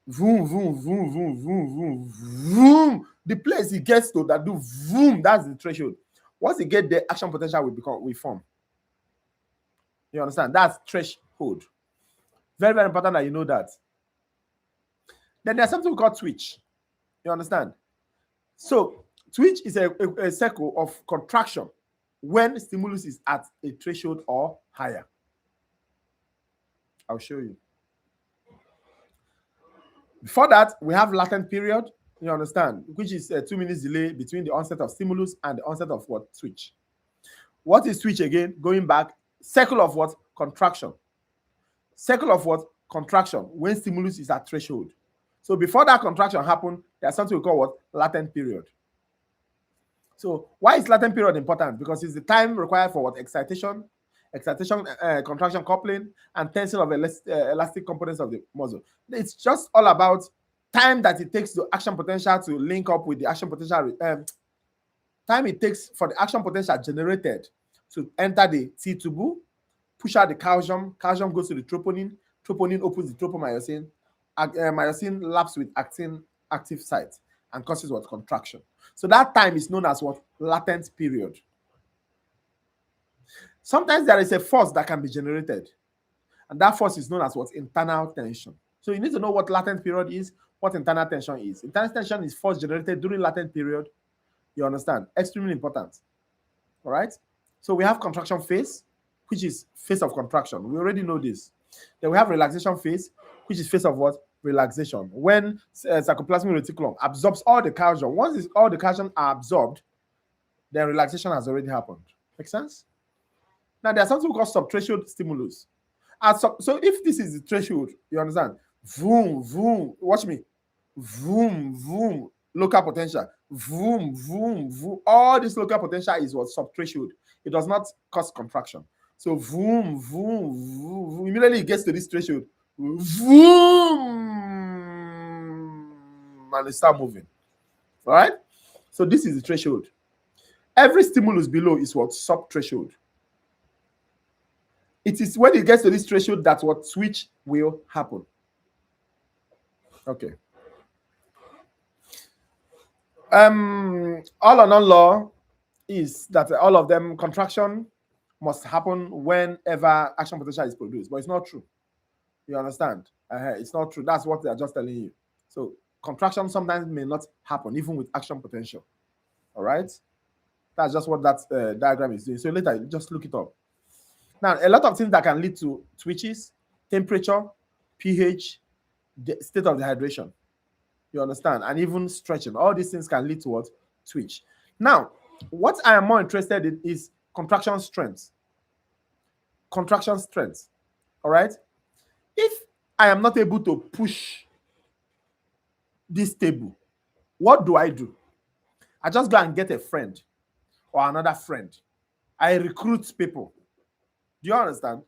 vroom, vroom, vroom, vroom, vroom, vroom, vroom. The place it gets to that do vroom, that's the threshold. Once it get there, action potential will form. You understand? That's threshold. Very, very important that you know that. Then there's something called twitch. You understand? So twitch is a cycle of contraction when stimulus is at a threshold or higher. I'll show you. Before that, we have latent period, you understand, which is a 2 minutes delay between the onset of stimulus and the onset of what? Twitch. What is twitch again? Going back, cycle of what? Contraction. Cycle of what? Contraction when stimulus is at threshold. So before that contraction happens, there's something we call what? Latent period. So why is latent period important? Because it's the time required for what? Excitation, contraction coupling, and tension of elastic components of the muscle. It's just all about time that it takes the action potential to link up with the action potential, time it takes for the action potential generated to enter the T-tubule, push out the calcium goes to the troponin opens the tropomyosin, myosin laps with actin active site and causes what? Contraction. So that time is known as what? Latent period. Sometimes there is a force that can be generated, and that force is known as what? Internal tension. So you need to know what latent period is, what internal tension is. Internal tension is force generated during latent period. You understand? Extremely important. All right? So we have contraction phase, which is phase of contraction. We already know this. Then we have relaxation phase, which is phase of what? Relaxation. When sarcoplasmic reticulum absorbs all the calcium. Once all the calcium are absorbed, then relaxation has already happened. Make sense? Now, there's something called subthreshold stimulus. So if this is the threshold, you understand? Vroom, vroom. Watch me. Vroom, vroom. Local potential. Vroom, vroom, vroom. All this local potential is what? Subthreshold. It does not cause contraction. So vroom, vroom, vroom, vroom. Immediately it gets to this threshold. Vroom. And it start moving. All right? So this is the threshold. Every stimulus below is what? Subthreshold. It is when it gets to this threshold that what? Switch will happen. Okay. All or none law is that all of them contraction must happen whenever action potential is produced, but it's not true. You understand? It's not true. That's what they are just telling you. So contraction sometimes may not happen even with action potential. All right? That's just what that diagram is doing. So later, just look it up. Now, a lot of things that can lead to twitches, temperature, pH, the state of dehydration. You understand? And even stretching. All these things can lead to what? Twitch. Now, what I am more interested in is contraction strength. Contraction strength. All right? If I am not able to push this table, what do? I just go and get a friend or another friend. I recruit people. Do you understand?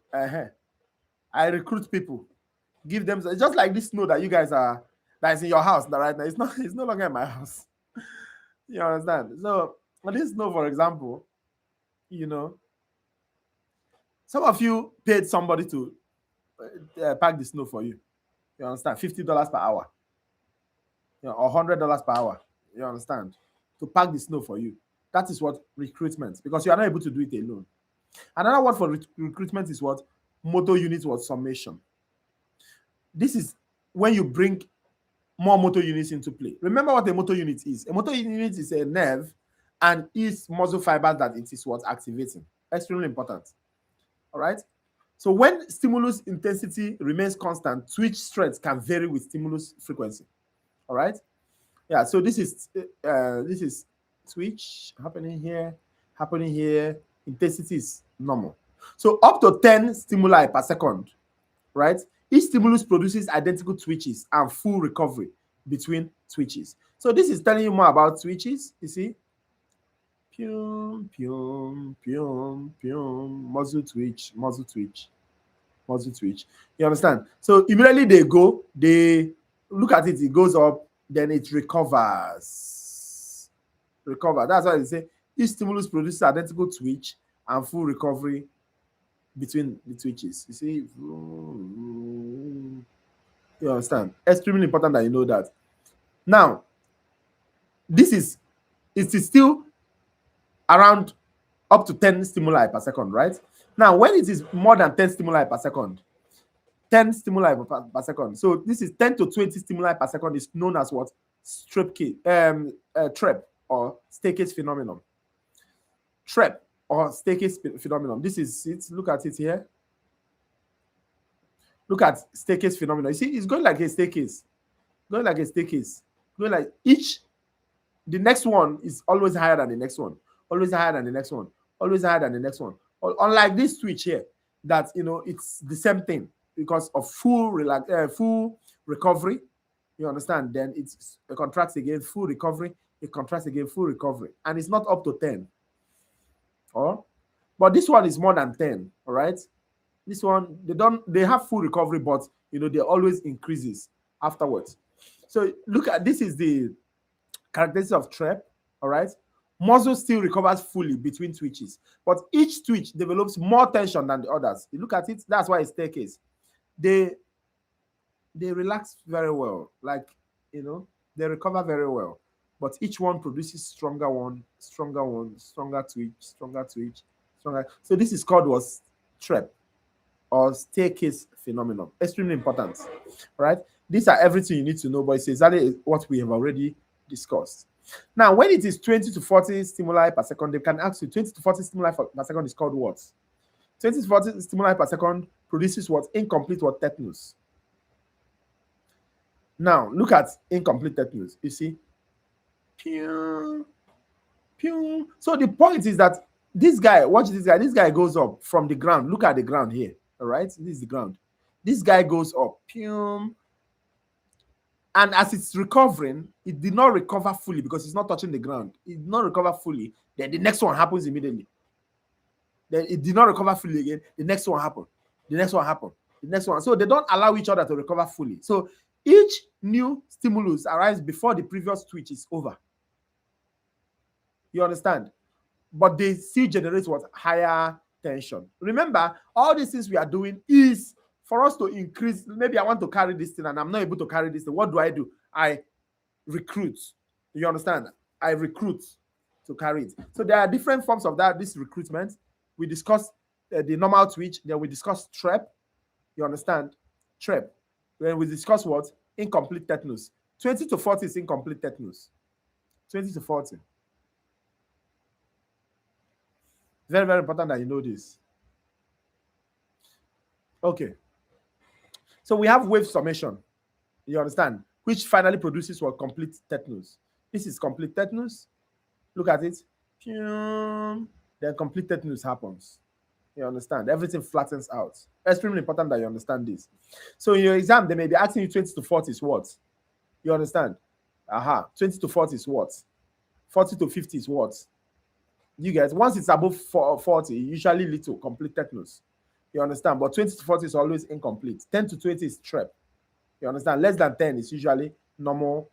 I recruit people. Give them, just like this snow that you guys are, that's in your house right now. It's no longer in my house. You understand? So this snow, for example, you know, some of you paid somebody to pack the snow for you. You understand? $50 per hour. You know, or $100 per hour. You understand? To pack the snow for you. That is what? Recruitment. Because you are not able to do it alone. Another word for recruitment is what? Motor unit what? Summation. This is when you bring more motor units into play. Remember what a motor unit is. A motor unit is a nerve and is muscle fiber that it is what activating. Extremely important. All right. So when stimulus intensity remains constant, twitch strength can vary with stimulus frequency. All right. Yeah. So this is twitch happening here. Intensity is normal. So up to 10 stimuli per second, right? Each stimulus produces identical twitches and full recovery between twitches. So this is telling you more about twitches. You see, muscle twitch. You understand? So immediately they look at it, it goes up, then it recovers. That's why they say each stimulus produces identical twitch and full recovery between the twitches. You see, you understand? Extremely important that you know that. Now, it is still around up to 10 stimuli per second, right? Now, when it is more than 10 stimuli per second, 10 stimuli per second. So this is 10 to 20 stimuli per second is known as what? TREP or staircase phenomenon. TREP or staircase phenomenon. This is it. Look at it here. Look at staircase phenomenon. You see, it's going like a staircase. Going like each, the next one is always higher than the next one. Always higher than the next one. Always higher than the next one. Unlike this twitch here, that, you know, it's the same thing because of full recovery. You understand? Then it contracts again, full recovery. It contracts again, full recovery. And it's not up to 10. But this one is more than 10. All right. This one, they have full recovery, but you know, they always increases afterwards. So look at this is the characteristics of TREP. All right. Muscle still recovers fully between twitches, but each twitch develops more tension than the others. You look at it, that's why it's staircase. They relax very well, like, you know, they recover very well, but each one produces stronger twitch. So this is called was TREP or staircase phenomenon. Extremely important, right? These are everything you need to know, but it's exactly what we have already discussed. Now, when it is 20 to 40 stimuli per second, they can ask you 20 to 40 stimuli per second is called what? 20 to 40 stimuli per second produces what? Incomplete what? Tetanus. Now, look at incomplete tetanus. You see? Pew, pew. So the point is that this guy, watch this guy. This guy goes up from the ground. Look at the ground here. All right? This is the ground. This guy goes up. Pew. And as it's recovering, it did not recover fully because it's not touching the ground. It did not recover fully. Then the next one happens immediately. Then it did not recover fully again. The next one happened. The next one happened. The next one. So they don't allow each other to recover fully. So each new stimulus arrives before the previous twitch is over. You understand? But they still generate what? Higher tension. Remember, all these things we are doing is for us to increase. Maybe I want to carry this thing and I'm not able to carry this thing. What do? I recruit. You understand? I recruit to carry it. So there are different forms of this recruitment. We discussed the normal twitch. Then we discussed TREP. You understand? TREP. Then we discuss what? Incomplete tetanus. 20 to 40 is incomplete tetanus. 20 to 40. Very, very important that you know this. Okay. So we have wave summation. You understand? Which finally produces what? Complete tetanus. This is complete tetanus. Look at it. Then complete tetanus happens. You understand? Everything flattens out. Extremely important that you understand this. So in your exam, they may be asking you 20 to 40 is what? You understand? 20 to 40 is what? 40 to 50 is what? You guys, once it's above 40, usually lead to complete tetanus. You understand? But 20 to 40 is always incomplete. 10 to 20 is TREP. You understand? Less than 10 is usually normal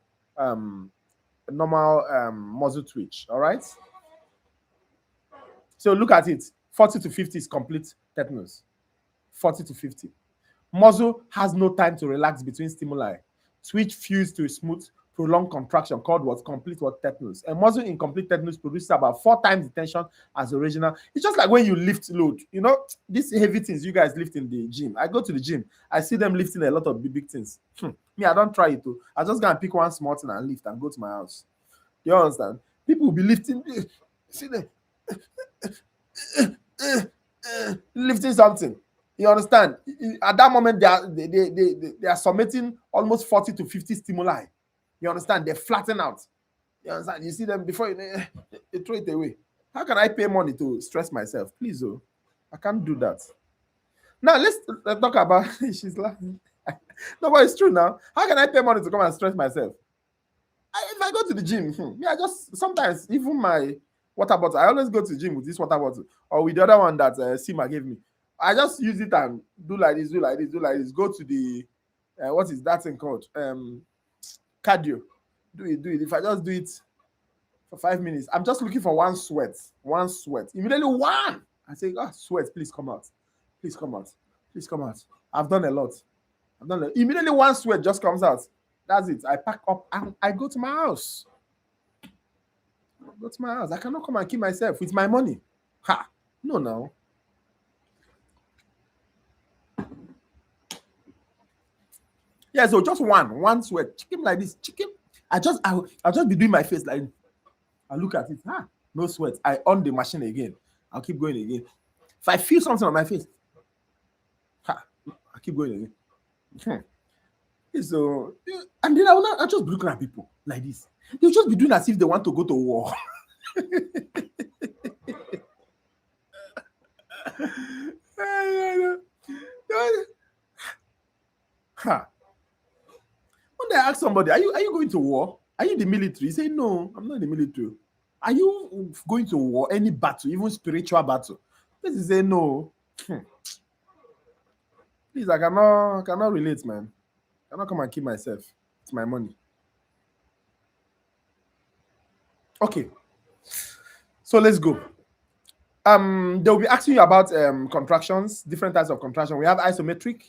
muscle twitch. All right? So look at it. 40 to 50 is complete tetanus. 40 to 50. Muscle has no time to relax between stimuli. Twitch fused to a smooth prolonged contraction called what? Complete what? Tetanus. A muscle in complete tetanus produces about 4 times the tension as original. It's just like when you lift load. You know, these heavy things you guys lift in the gym. I go to the gym. I see them lifting a lot of big things. Me, I don't try it too. I just go and pick one small thing and lift and go to my house. You understand? People will be lifting. See them. Lifting something. You understand? At that moment, they are submitting almost 40 to 50 stimuli. You understand? They flatten out. You understand? You see them before you throw it away. How can I pay money to stress myself? Please, oh, I can't do that. Now let's talk about. She's laughing. No, but it's true now. How can I pay money to come and stress myself? If I go to the gym, I just sometimes even my water bottle. I always go to the gym with this water bottle or with the other one that Sima gave me. I just use it and do like this, do like this, do like this. Go to the what is that thing called? Cardio. Do it. If I just do it for 5 minutes, I'm just looking for one sweat. Immediately one. I say, sweat, please come out. Please come out. Please come out. I've done a lot. Immediately one sweat just comes out. That's it. I pack up and I go to my house. I cannot come and kill myself with my money. Ha! No. Yeah, so just one sweat. Chicken like this. Chicken. I'll just be doing my face like I look at it. No sweat. I on the machine again. I'll keep going again. If I feel something on my face, I keep going again. So, and then I'll just be looking at people like this. They'll just be doing as if they want to go to war. When they ask somebody, are you going to war? Are you the military? You say, no, I'm not the military. Are you going to war? Any battle, even spiritual battle? Please say no. Please, I cannot relate, man. I cannot come and kill myself. It's my money. Okay. So let's go. They'll be asking you about contractions, different types of contraction. We have isometric.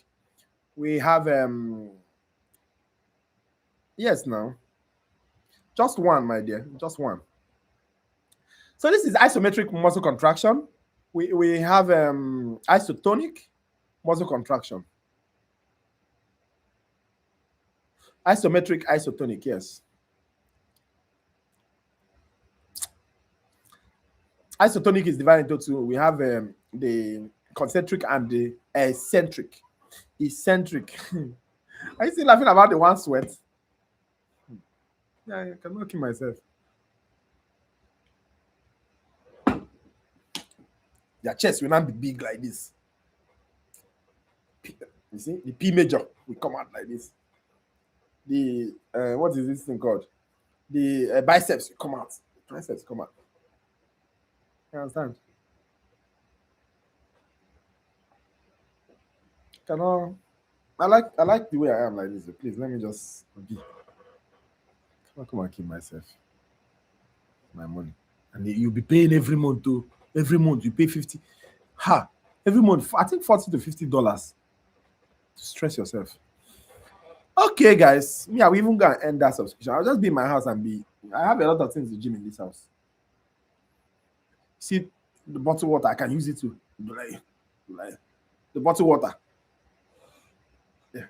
We have yes, now. Just one, my dear. Just one. So this is isometric muscle contraction. We have isotonic muscle contraction. Isometric, isotonic, yes. Isotonic is divided into two. We have the concentric and the eccentric. Eccentric. Are you still laughing about the one sweat? Yeah, I cannot kill myself. Your chest will not be big like this. You see, the P major will come out like this. The what is this thing called? The biceps will come out. Triceps come out. You understand? I like the way I am like this. Please let me just be. Come and kill myself. My money. And you'll be paying every month too. Every month you pay 50. Every month, I think $40 to $50 to stress yourself. Okay, guys. Yeah, we even gonna end that subscription. I'll just be in my house and I have a lot of things to gym in this house. See the bottled water, I can use it to like the bottled water. Yeah.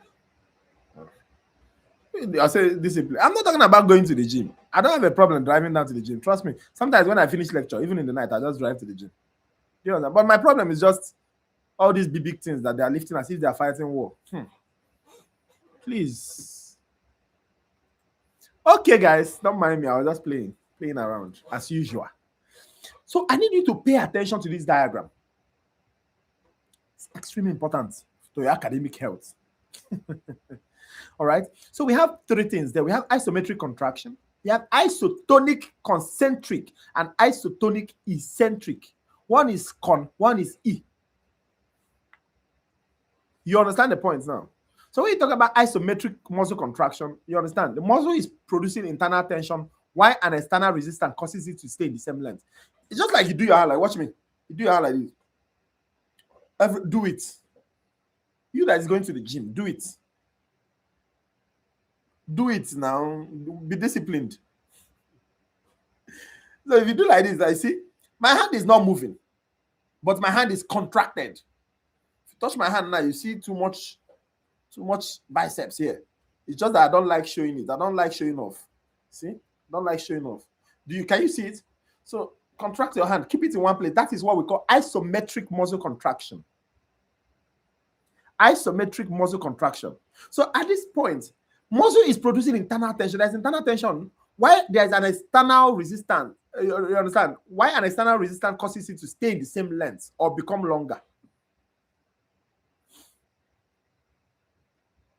I say discipline. I'm not talking about going to the gym. I don't have a problem driving down to the gym. Trust me. Sometimes when I finish lecture, even in the night, I just drive to the gym. You know that? But my problem is just all these big things that they are lifting as if they are fighting war. Please. Okay, guys, don't mind me. I was just playing around as usual. So I need you to pay attention to this diagram. It's extremely important to your academic health. All right. So we have three things there. We have isometric contraction. We have isotonic concentric and isotonic eccentric. One is con, one is E. You understand the points now? So when you talk about isometric muscle contraction, you understand the muscle is producing internal tension while an external resistance causes it to stay in the same length. It's just like you do your hand, like watch me. You do your hand like this. Do it. You that is going to the gym, do it. Do it now. Be disciplined. So if you do like this, I see my hand is not moving, but my hand is contracted. If you touch my hand now, you see too much biceps here. It's just that I don't like showing it. I don't like showing off. See? I don't like showing off. Can you see it? So contract your hand, keep it in one place. That is what we call isometric muscle contraction. Isometric muscle contraction. So at this point, muscle is producing internal tension. There's internal tension. Why there's an external resistance? You understand? Why an external resistance causes it to stay in the same length or become longer?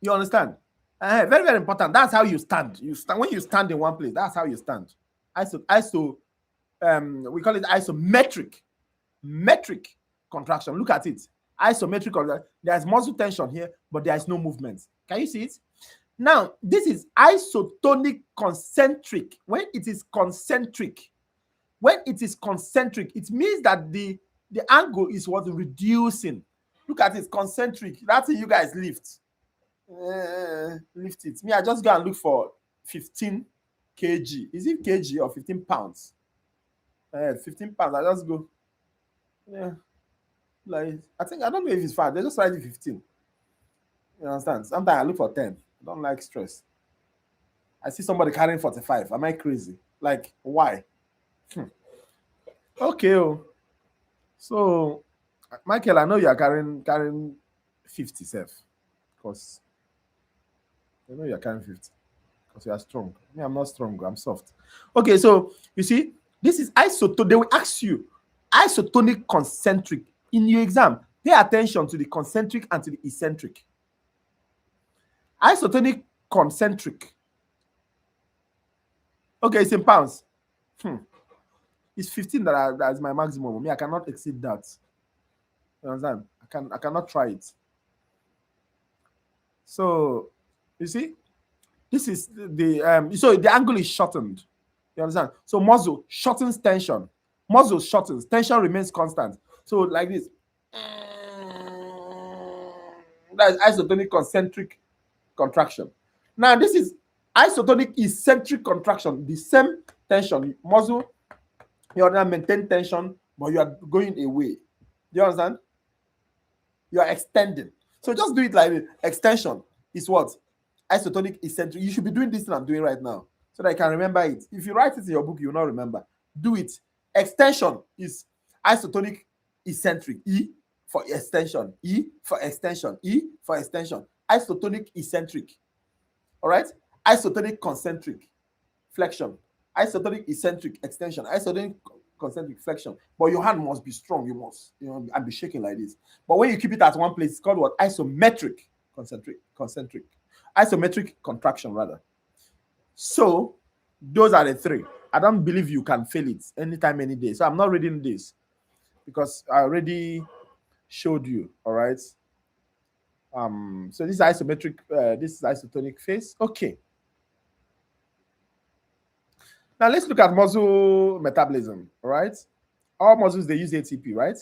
You understand? Very, very important. That's how you stand. You stand when you stand in one place. That's how you stand. We call it isometric contraction. Look at it. Isometric contraction. There's muscle tension here, but there is no movement. Can you see it? Now, this is isotonic concentric. When it is concentric, it means that the angle is what reducing. Look at it, concentric. That's it. You guys lift. Lift it. Me, I just go and look for 15 kg. Is it kg or 15 pounds? 15 pounds. I just go. Yeah. Like, I don't know if it's fat. They just write it 15. You understand? Sometimes I look for 10. I don't like stress. I see somebody carrying 45. Am I crazy? Like, why? Okay. Oh. So, Michael, I know you are carrying 50 self. Because I know you're carrying 50. Because you are strong. Me, I'm not strong. I'm soft. Okay, so you see, this is isotonic. They will ask you isotonic concentric in your exam. Pay attention to the concentric and to the eccentric. Isotonic concentric. Okay, it's in pounds. It's 15 that is my maximum. Me, I cannot exceed that. You understand? I cannot try it. So you see, this is so the angle is shortened. You understand? So muscle shortens tension. Muscle shortens, tension remains constant. So like this. That is isotonic concentric contraction. Now this is isotonic eccentric contraction. The same tension, muscle, you are maintain tension, but you are going away. Do you understand? You are extending. So just do it like this. Extension is what? Isotonic eccentric. You should be doing this thing I'm doing right now so that I can remember it. If you write it in your book, you will not remember. Do it. Extension is isotonic eccentric. E for extension. E for extension. E for extension. Isotonic eccentric. All right? Isotonic concentric flexion. Isotonic eccentric extension. Isotonic concentric flexion. But your hand must be strong. You must, and be shaking like this. But when you keep it at one place, it's called what? Isometric concentric. Isometric contraction, rather. So those are the three. I don't believe you can fail it anytime, any day. So I'm not reading this because I already showed you. All right. So this is isometric. This is isotonic phase. Okay. Now let's look at muscle metabolism. All right. All muscles, they use ATP, right?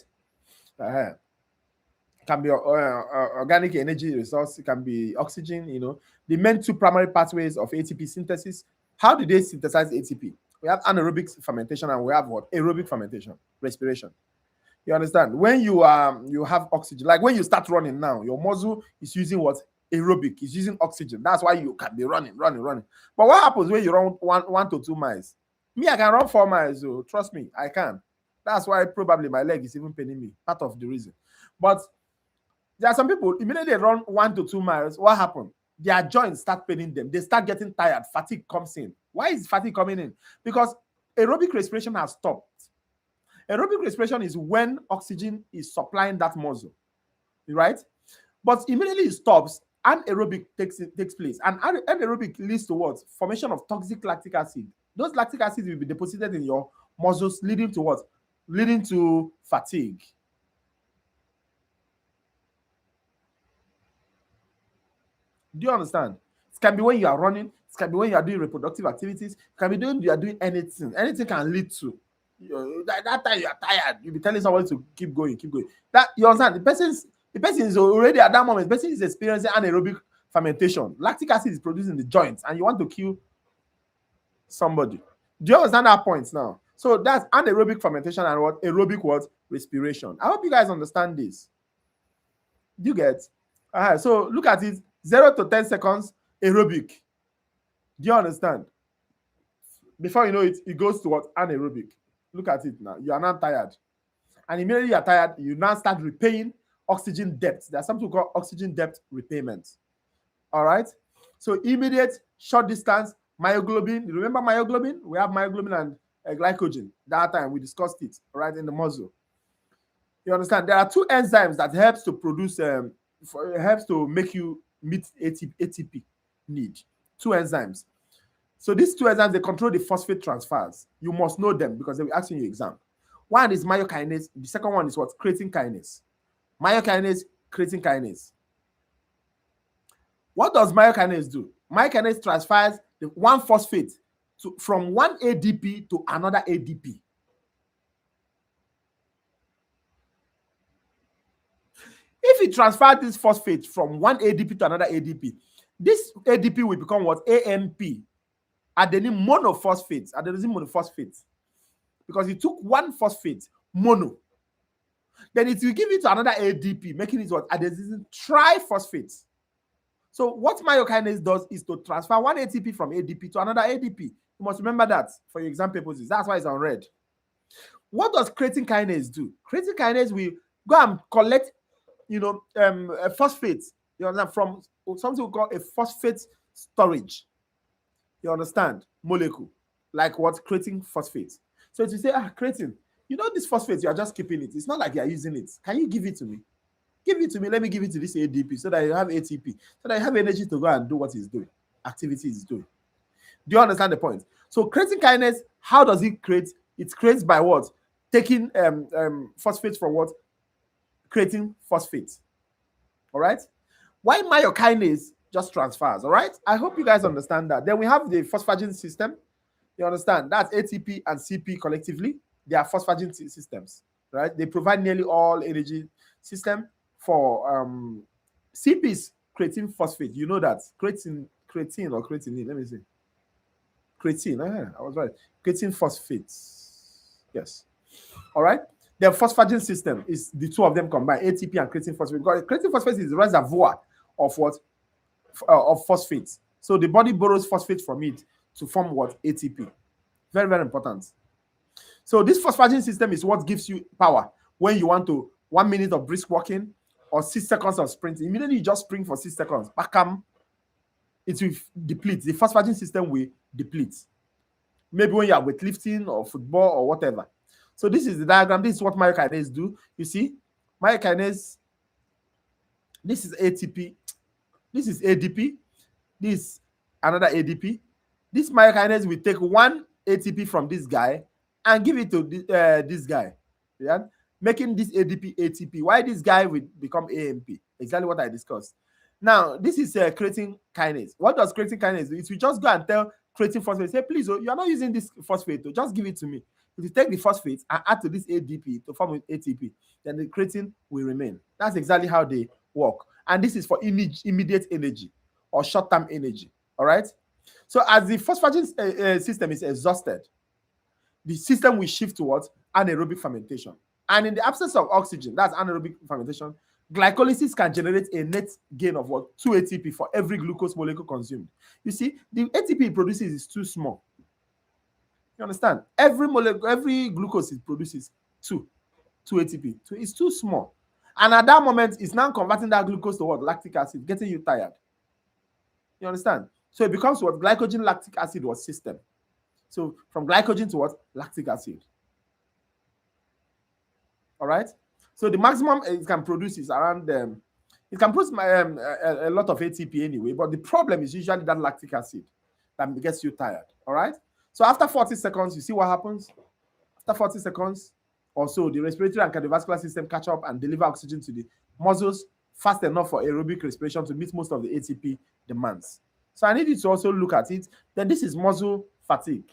It can be organic energy resource. It can be oxygen. The main two primary pathways of ATP synthesis. How do they synthesize ATP? We have anaerobic fermentation and we have what? Aerobic fermentation, respiration. You understand? When you have oxygen, like when you start running now, your muscle is using what? Aerobic. It's using oxygen. That's why you can be running. But what happens when you run 1 to 2 miles? Me, I can run 4 miles. So trust me, I can. That's why probably my leg is even paining me. Part of the reason. But there are some people, immediately they run 1 to 2 miles. What happened? Their joints start paining them. They start getting tired. Fatigue comes in. Why is fatigue coming in? Because aerobic respiration has stopped. Aerobic respiration is when oxygen is supplying that muscle, right? But immediately it stops, anaerobic takes place. And anaerobic leads to what? Formation of toxic lactic acid. Those lactic acids will be deposited in your muscles, leading to what? Leading to fatigue. Do you understand? It can be when you are running. It can be when you are doing reproductive activities. It can be when you are doing anything. Anything can lead to that time you are tired. You'll be telling somebody to keep going. That you understand? The person is already at that moment. The person is experiencing anaerobic fermentation. Lactic acid is produced in the joints, and you want to kill somebody. Do you understand that point now? So that's anaerobic fermentation and what? Aerobic what? Respiration. I hope you guys understand this. Do you get? So look at it. 0 to 10 seconds aerobic. Do you understand? Before you know it, it goes to what? Anaerobic. Look at it now. You are now tired. And immediately you are tired, you now start repaying oxygen debt. There's something called oxygen debt repayment. All right? So immediate, short distance, myoglobin. You remember myoglobin? We have myoglobin and glycogen. That time we discussed it, right, in the muscle. You understand? There are two enzymes that helps to produce, helps to make you meet ATP need. Two enzymes. So these two enzymes, they control the phosphate transfers. You must know them because they will ask you in your exam. One is myokinase. The second one is what? Creatine kinase. Myokinase, creatine kinase. What does myokinase do? Myokinase transfers the one phosphate from one ADP to another ADP. If it transfers this phosphate from one ADP to another ADP, this ADP will become what? AMP. Adenine monophosphate. Adenosine monophosphate. Because it took one phosphate, mono. Then it will give it to another ADP, making it what? Adenosine triphosphate. So what myokinase does is to transfer one ATP from ADP to another ADP. You must remember that for your exam purposes. That's why it's on red. What does creatine kinase do? Creatine kinase will go and collect, a phosphate, from something we call a phosphate storage. You understand? Molecule. Like what? Creatine phosphate. So if you say, creatine, this phosphate, you are just keeping it. It's not like you are using it. Can you give it to me? Give it to me. Let me give it to this ADP so that you have ATP, so that you have energy to go and do what it's doing, activity it's doing. Do you understand the point? So creatine kinase, how does it create? It creates by what? Taking phosphate from what? Creatine phosphate. All right? Why myokinase just transfers? All right? I hope you guys understand that. Then we have the phosphagen system. You understand? That's ATP and CP collectively. They are phosphagen systems, right? They provide nearly all energy system for CP is creatine phosphate. You know that. Creatine or creatinine. Let me see. Creatine. I was right. Creatine phosphate. Yes. All right. The phosphagen system is the two of them combined, ATP and creatine phosphate. Because creatine phosphate is the reservoir of what? Of phosphates. So the body borrows phosphate from it to form what? ATP. Very, very important. So this phosphagen system is what gives you power when you want to 1 minute of brisk walking or 6 seconds of sprinting. Immediately you just sprint for 6 seconds. Backham, it will deplete. The phosphagen system will deplete. Maybe when you are weightlifting or football or whatever. So this is the diagram. This is what myokinase do. You see, myokinase, this is ATP, this is ADP, this is another ADP. This myokinase will take one ATP from this guy and give it to this guy, yeah, making this ADP ATP. Why this guy will become AMP? Exactly what I discussed. Now, this is creatine kinase. What does creatine kinase do? It will just go and tell creatine phosphate, say, please, you are not using this phosphate, just give it to me. If you take the phosphate and add to this ADP to form ATP, then the creatine will remain. That's exactly how they work. And this is for immediate energy or short-term energy. All right? So as the phosphagen system is exhausted, the system will shift towards anaerobic fermentation. And in the absence of oxygen, that's anaerobic fermentation, glycolysis can generate a net gain of what? 2 ATP for every glucose molecule consumed. You see, the ATP it produces is too small. You understand? Every molecule, every glucose it produces 2 ATP. So it's too small. And at that moment, it's now converting that glucose to what? Lactic acid, getting you tired. You understand? So it becomes what? Glycogen lactic acid was system. So from glycogen to what? Lactic acid. All right? So the maximum it can produce is around, it can produce a lot of ATP anyway, but the problem is usually that lactic acid that gets you tired. All right? So after 40 seconds, you see what happens? After 40 seconds or so, the respiratory and cardiovascular system catch up and deliver oxygen to the muscles fast enough for aerobic respiration to meet most of the ATP demands. So I need you to also look at it. Then this is muscle fatigue.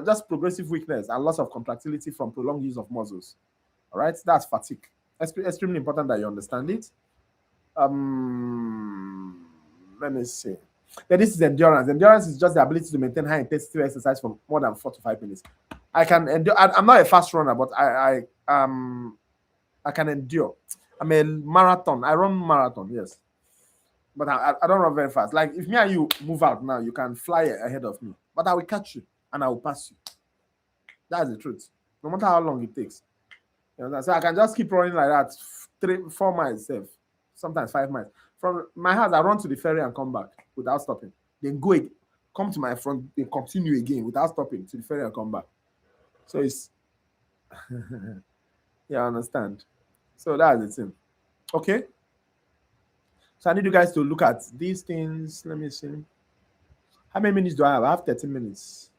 Just progressive weakness and loss of contractility from prolonged use of muscles. All right, that's fatigue. Extremely important that you understand it. let me see. Yeah, this is endurance. Endurance is just the ability to maintain high intensity exercise for more than 4 to 5 minutes. I can endure. I'm not a fast runner, but I can endure. I'm a marathon. I run marathon, yes. But I don't run very fast. Like if me and you move out now, you can fly ahead of me. But I will catch you and I will pass you. That's the truth. No matter how long it takes. You know, so I can just keep running like that, 3-4 miles, sometimes 5 miles. From my house, I run to the ferry and come back without stopping. Then go again, come to my front, then continue again without stopping to the ferry and come back. So it's yeah, I understand. So that's the thing. Okay. So I need you guys to look at these things. Let me see. How many minutes do I have? I have 13 minutes.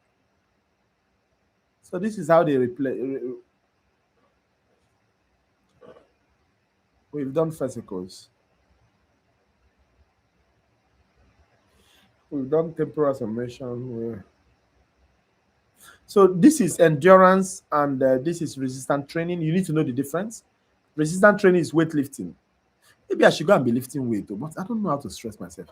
So this is how they replay. We've done fascicles. We've done temporal summation. So this is endurance and this is resistant training. You need to know the difference. Resistant training is weightlifting. Maybe I should go and be lifting weight, but I don't know how to stress myself.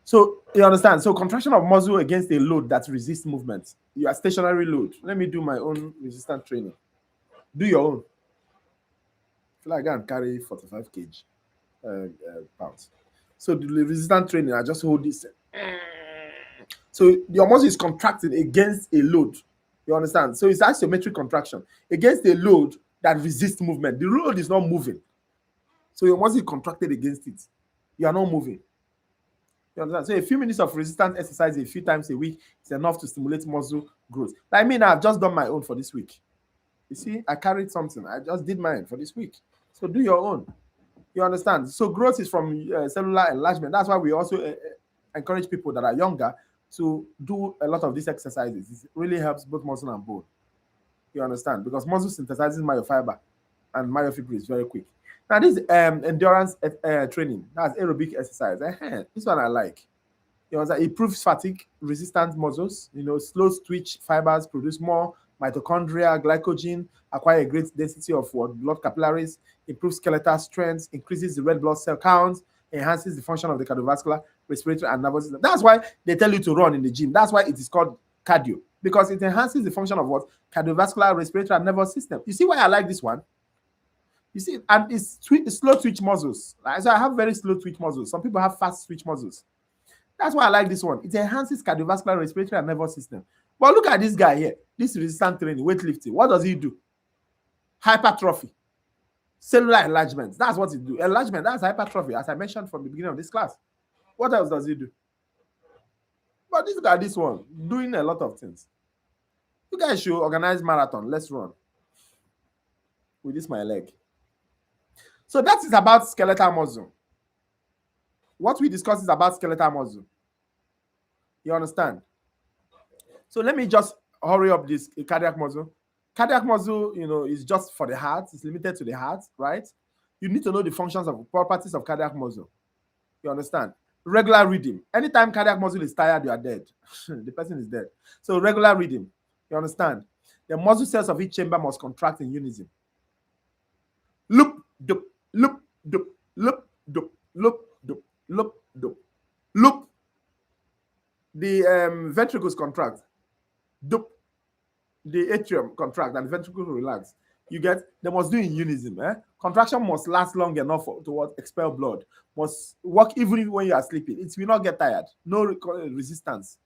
So you understand? So contraction of muscle against a load that resists movement. You are stationary load. Let me do my own resistant training. Do your own. I feel like I can carry 45 kg pounds. So the resistant training, I just hold this. So your muscle is contracted against a load. You understand? So it's isometric contraction against a load that resists movement. The load is not moving. So your muscle is contracted against it. You are not moving. You understand? So a few minutes of resistance exercise a few times a week is enough to stimulate muscle growth. Like me now, I've just done my own for this week. You see, I carried something. I just did mine for this week. So do your own. You understand? So growth is from cellular enlargement. That's why we also encourage people that are younger to do a lot of these exercises. It really helps both muscle and bone. You understand? Because muscle synthesizes myofiber and myofibrin is very quick. Now, this endurance training, that's aerobic exercise. This one I like. You know, it improves fatigue, resistant muscles, slow twitch fibers, produce more mitochondria, glycogen, acquire a great density of blood capillaries, improves skeletal strength, increases the red blood cell count, enhances the function of the cardiovascular, respiratory, and nervous system. That's why they tell you to run in the gym. That's why it is called cardio, because it enhances the function of what? Cardiovascular, respiratory, and nervous system. You see why I like this one? You see, and it's slow twitch muscles. So I have very slow twitch muscles. Some people have fast twitch muscles. That's why I like this one. It enhances cardiovascular, respiratory, and nervous system. But look at this guy here. This resistant training, weightlifting. What does he do? Hypertrophy. Cellular enlargement. That's what he do. Enlargement, that's hypertrophy, as I mentioned from the beginning of this class. What else does he do? But this guy, this one, doing a lot of things. You guys should organize marathon. Let's run. With this, my leg. So that is about skeletal muscle. What we discuss is about skeletal muscle. You understand? So let me just hurry up this cardiac muscle. Cardiac muscle, is just for the heart. It's limited to the heart, right? You need to know the functions of properties of cardiac muscle. You understand? Regular rhythm. Anytime cardiac muscle is tired, you are dead. The person is dead. So regular rhythm. You understand? The muscle cells of each chamber must contract in unison. Loop, dup, loop, dup, loop, dup, loop, dup, loop, dup, loop. The ventricles contract. Dup. The atrium contract and the ventricle relax. You get, they must do in unison. Contraction must last long enough to expel blood. Must work even when you are sleeping. It will not get tired. No resistance.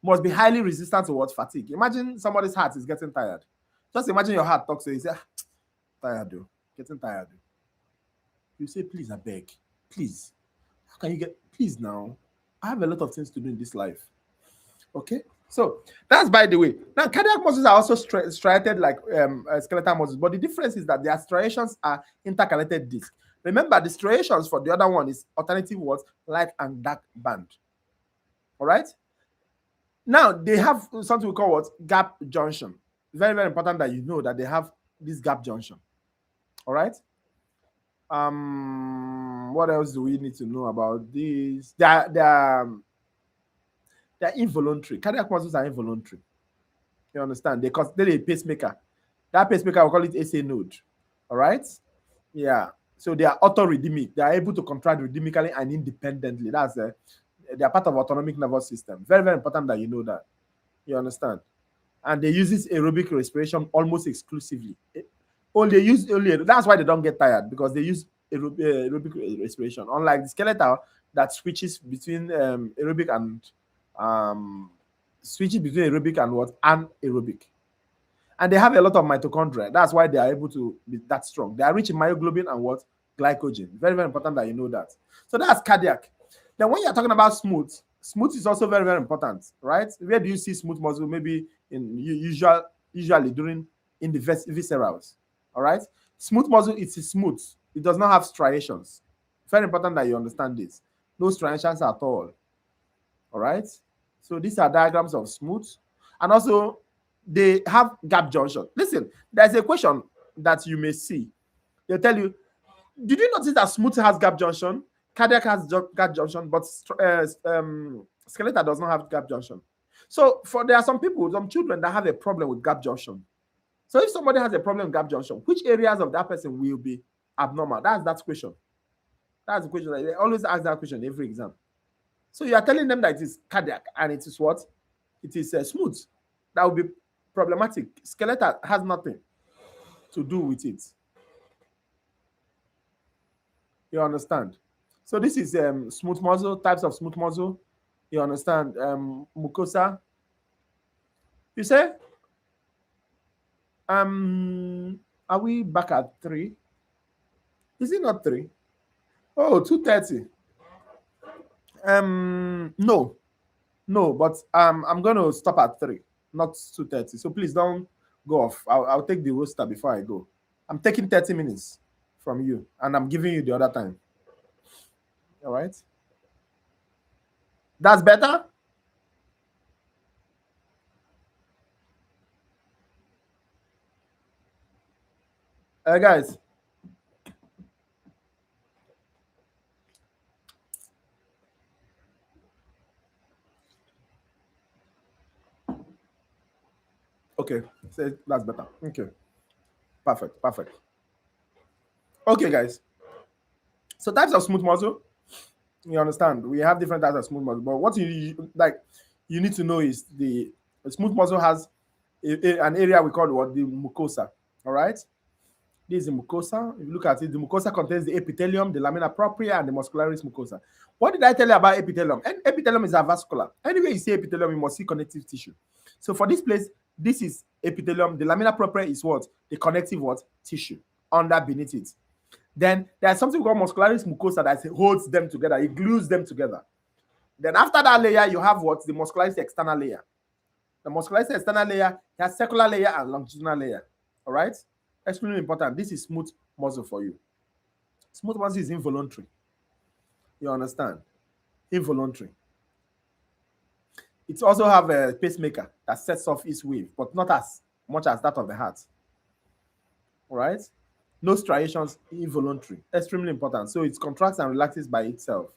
Must be highly resistant to fatigue. Imagine somebody's heart is getting tired. Just imagine your heart talks to you. You say, tired though. Getting tired. You say, please, I beg. Please. How can you get, please now. I have a lot of things to do in this life. Okay? So that's by the way. Now, cardiac muscles are also striated like skeletal muscles, but the difference is that their striations are intercalated disc. Remember, the striations for the other one is alternative light and dark band. All right. Now they have something we call gap junction. Very, very important that you know that they have this gap junction. All right. What else do we need to know about this? They're involuntary. Cardiac muscles are involuntary. You understand? They consider a pacemaker. That pacemaker, we call it SA node. All right? Yeah. So they are autorhythmic. They are able to contract rhythmically and independently. That's they are part of autonomic nervous system. Very, very important that you know that. You understand? And they use this aerobic respiration almost exclusively. That's why they don't get tired, because they use aerobic respiration. Unlike the skeletal that switches between aerobic and what? Anaerobic. And they have a lot of mitochondria. That's why they are able to be that strong. They are rich in myoglobin and what? Glycogen. Very, very important that you know that. So that's cardiac. Then when you're talking about smooth is also very, very important, right? Where do you see smooth muscle? Maybe usually in the viscerals. All right. Smooth muscle, it's smooth. It does not have striations. Very important that you understand this. No striations at all. All right. So these are diagrams of smooth. And also, they have gap junction. Listen, there's a question that you may see. They'll tell you, did you notice that smooth has gap junction? Cardiac has gap junction, but skeletal does not have gap junction. So there are some children that have a problem with gap junction. So if somebody has a problem with gap junction, which areas of that person will be abnormal? That's that question. That's the question. They always ask that question in every exam. So you are telling them that it is cardiac and it is what? It is smooth. That would be problematic. Skeletal has nothing to do with it. You understand? So this is smooth muscle, types of smooth muscle. You understand? Mucosa. You say? Are we back at 3? Is it not 3? Oh, 2:30. No, but I'm going to stop at 3, not 2:30. So please don't go off. I'll take the roster before I go. I'm taking 30 minutes from you, and I'm giving you the other time. All right? That's better? Guys. Okay, so that's better. Okay. Perfect. Okay, guys. So types of smooth muscle, you understand? We have different types of smooth muscle, but what you need to know is the smooth muscle has an area we call the mucosa. All right? This is the mucosa. If you look at it, the mucosa contains the epithelium, the lamina propria, and the muscularis mucosa. What did I tell you about epithelium? And epithelium is avascular. Anyway, you see epithelium, you must see connective tissue. So for this place, this is epithelium. The lamina propria is what? The connective what? Tissue beneath it. Then there's something called muscularis mucosa that holds them together. It glues them together. Then after that layer, you have what? The muscularis external layer. The muscularis external layer has circular layer and longitudinal layer. All right? Extremely important. This is smooth muscle for you. Smooth muscle is involuntary. You understand? Involuntary. It also have a pacemaker that sets off its wave, but not as much as that of the heart. All right? No striations, involuntary. Extremely important. So it contracts and relaxes by itself.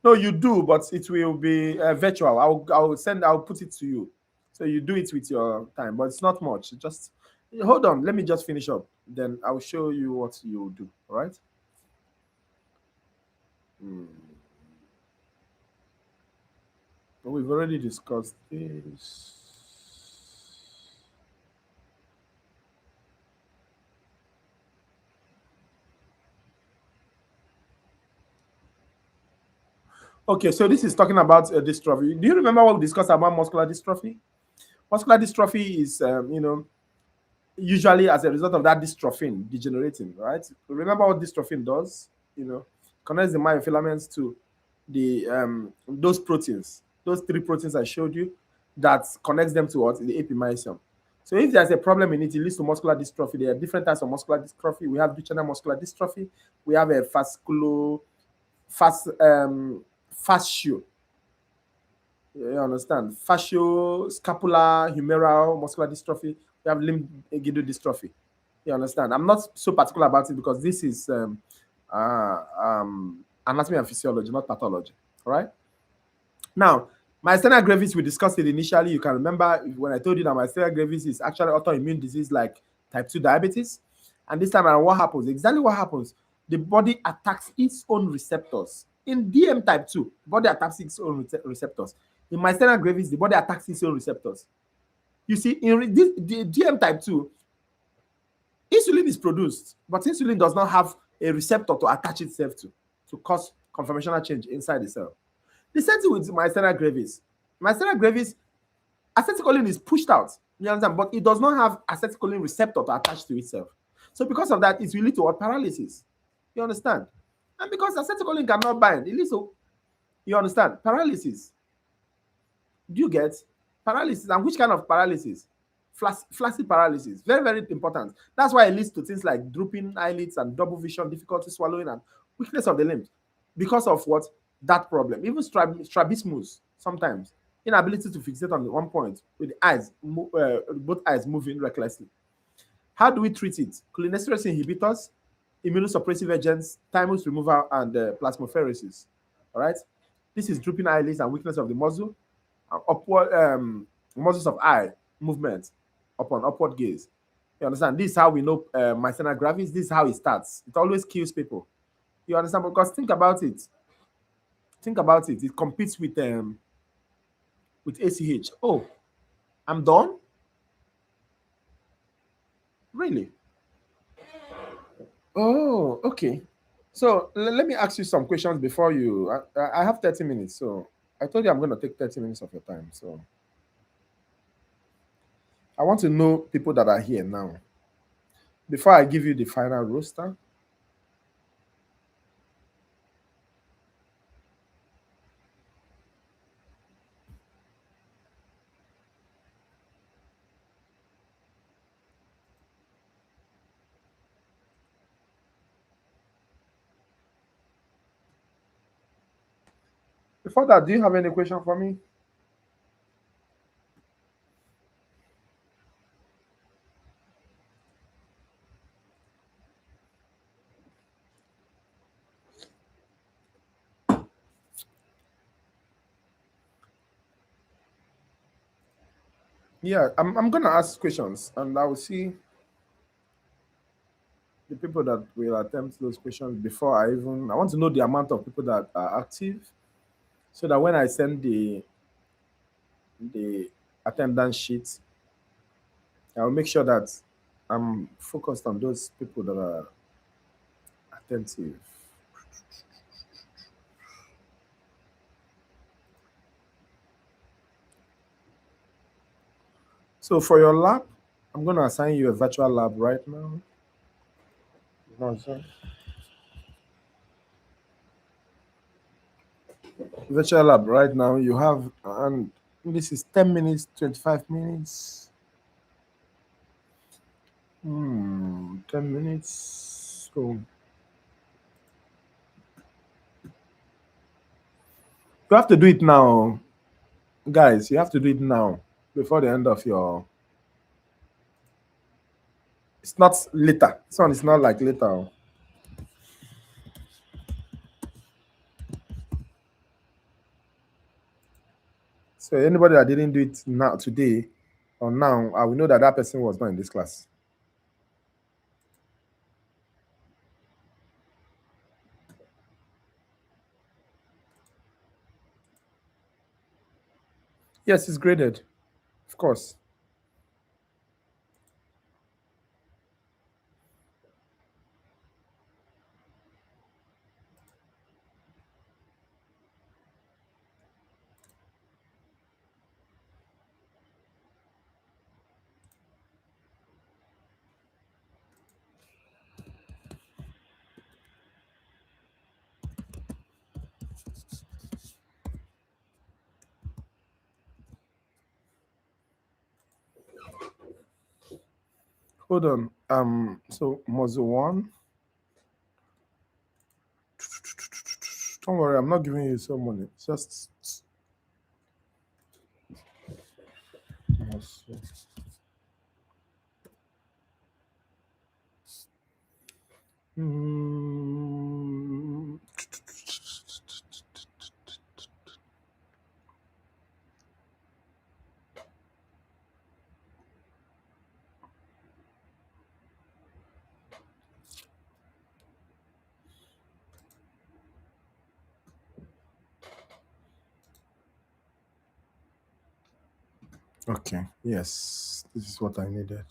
No, you do, but it will be virtual. I'll put it to you. So you do it with your time, but it's not much. Just hold on. Let me just finish up. Then I'll show you what you do. All right? We've already discussed this. Okay, so this is talking about dystrophy. Do you remember what we discussed about muscular dystrophy? Muscular dystrophy is, usually as a result of that dystrophin degenerating, right? Remember what dystrophin does? Connects the myofilaments to the those proteins, those 3 proteins I showed you, that connects them to what? The epimysium. So if there's a problem in it, it leads to muscular dystrophy. There are different types of muscular dystrophy. We have Duchenne muscular dystrophy. We have a fascio. You understand? Fascio-scapular humeral muscular dystrophy. We have limb girdle dystrophy. You understand? I'm not so particular about it because this is anatomy and physiology, not pathology. All right? Now, myasthenia gravis, we discussed it initially. You can remember when I told you that myasthenia gravis is actually autoimmune disease like type 2 diabetes. And this time around, what happens? Exactly what happens? the body attacks its own receptors. In DM type 2, body attacks its own receptors. In myasthenia gravis, the body attacks its own receptors. You see, in the DM type 2, insulin is produced, but insulin does not have a receptor to attach itself to cause conformational change inside the cell. The same thing with myasthenia gravis. Myasthenia gravis, acetylcholine is pushed out, you understand, but it does not have acetylcholine receptor to attach to itself. So because of that, it will lead to what? Paralysis. You understand? And because acetylcholine cannot bind, it leads to, you understand, paralysis. Do you get paralysis? And which kind of paralysis? Flaccid paralysis. Very, very important. That's why it leads to things like drooping eyelids and double vision, difficulty swallowing, and weakness of the limbs. Because of what? That problem. Even strabismus sometimes. Inability to fixate on one point with the eyes, both eyes moving recklessly. How do we treat it? Cholinesterase inhibitors, immunosuppressive agents, thymus removal, and plasmapheresis. All right. This is drooping eyelids and weakness of the muscle, upward muscles of eye movement upon upward gaze. You understand? This is how we know myasthenia gravis. This is how it starts. It always kills people. You understand? Because think about it. Think about it. It competes with ACH. Oh, I'm done? Really? Oh, okay. So let me ask you some questions before you. I have 30 minutes, so I told you I'm going to take 30 minutes of your time. So I want to know people that are here now. Before I give you the final roster, before that, do you have any question for me? Yeah, I'm going to ask questions and I will see the people that will attempt those questions before I want to know the amount of people that are active so that when I send the attendance sheet, I'll make sure that I'm focused on those people that are attentive. So for your lab, I'm going to assign you a virtual lab right now. No, sir. Virtual lab right now, you have, and this is 10 minutes, 25 minutes. 10 minutes. So you have to do it now, guys. You have to do it now before the end of your. It's not later. This one is not like later. So anybody that didn't do it now today or now, I will know that that person was not in this class. Yes, it's graded, of course. Hold on. So module one. Don't worry, I'm not giving you so money. Just Hmm. Okay, yes, this is what I needed.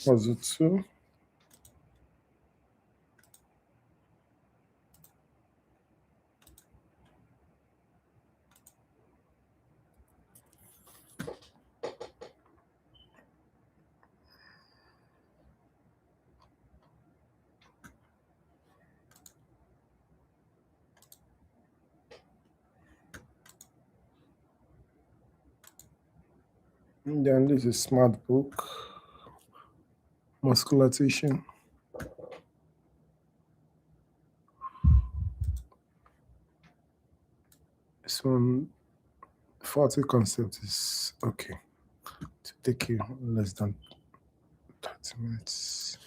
Was it two? And then this is smart book. Muscular tissue. This one, 40 concept is okay. To take you less than 30 minutes.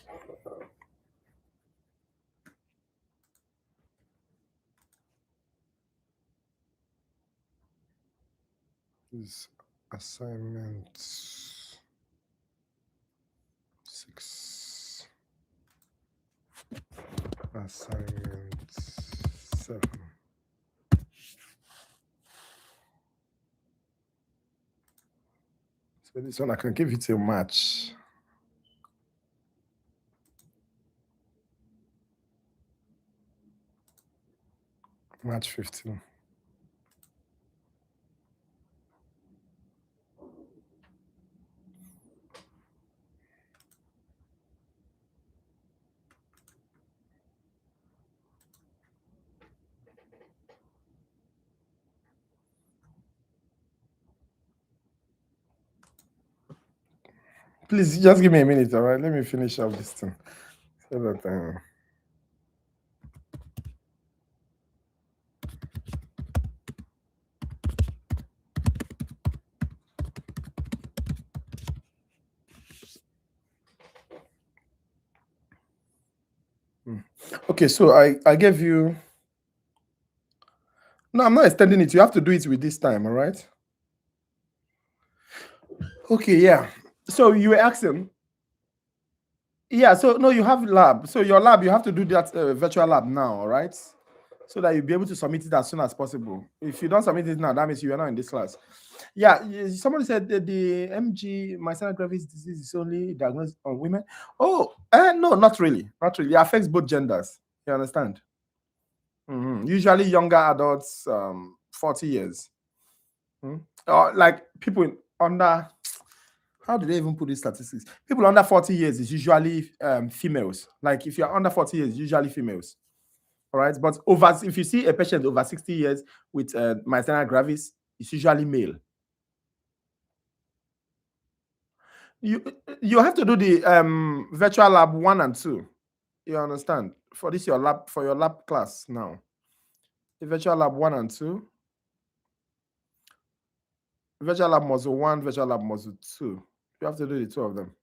This assignment 6. Assignment 7. So this one I can give it a match. Match 15. Please just give me a minute, all right? Let me finish up this thing. So that Okay, so I gave you. No, I'm not extending it. You have to do it with this time, all right? Okay, yeah. So you were asking. Yeah, so no, you have lab. So your lab, you have to do that virtual lab now, all right? So that you'll be able to submit it as soon as possible. If you don't submit it now, that means you are not in this class. Yeah, somebody said that the MG myasthenia gravis disease is only diagnosed on women. Oh, no, not really. Not really. It affects both genders. You understand? Usually younger adults, 40 years. Or like people under, how do they even put these statistics? People under 40 years is usually females. Like if you're under 40 years, usually females. All right. But if you see a patient over 60 years with myasthenia gravis, it's usually male. You have to do the virtual lab 1 and 2. You understand? For this your lab class now. The virtual lab 1 and 2. Virtual lab module 1, virtual lab module 2. You have to do the two of them.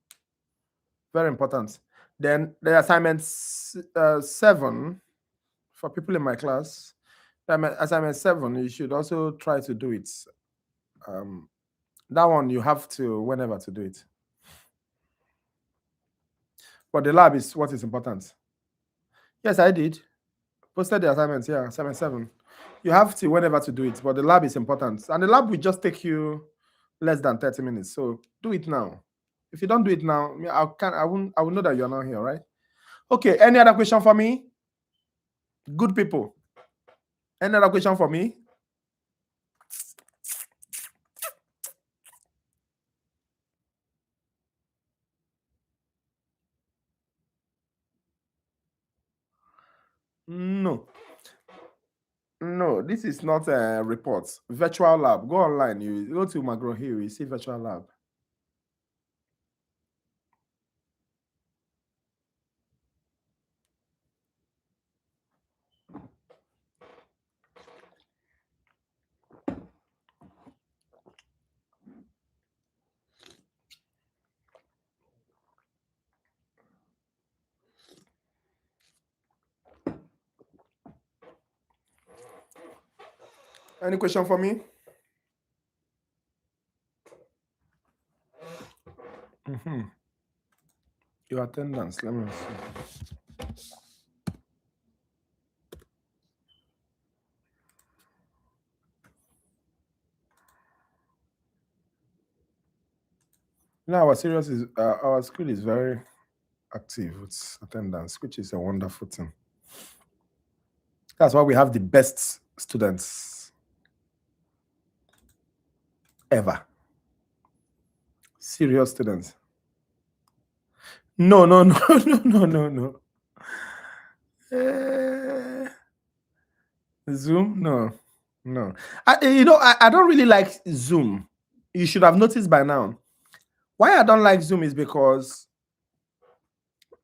Very important. Then the assignment 7 for people in my class. Assignment 7, you should also try to do it. That one you have to whenever to do it. But the lab is what is important. Yes, I did. Posted the assignments, yeah, assignment 7. You have to whenever to do it, but the lab is important. And the lab will just take you less than 30 minutes. So do it now. If you don't do it now, I will know that you're not here, right? Okay, any other question for me? Good people. Any other question for me? No. No, this is not a report. Virtual lab. Go online. You go to McGraw Hill. You see virtual lab. Any question for me? Your attendance, let me see. Now our school is very active with attendance, which is a wonderful thing. That's why we have the best students ever. Serious students. No. Zoom? No. I don't really like Zoom. You should have noticed by now. Why I don't like Zoom is because,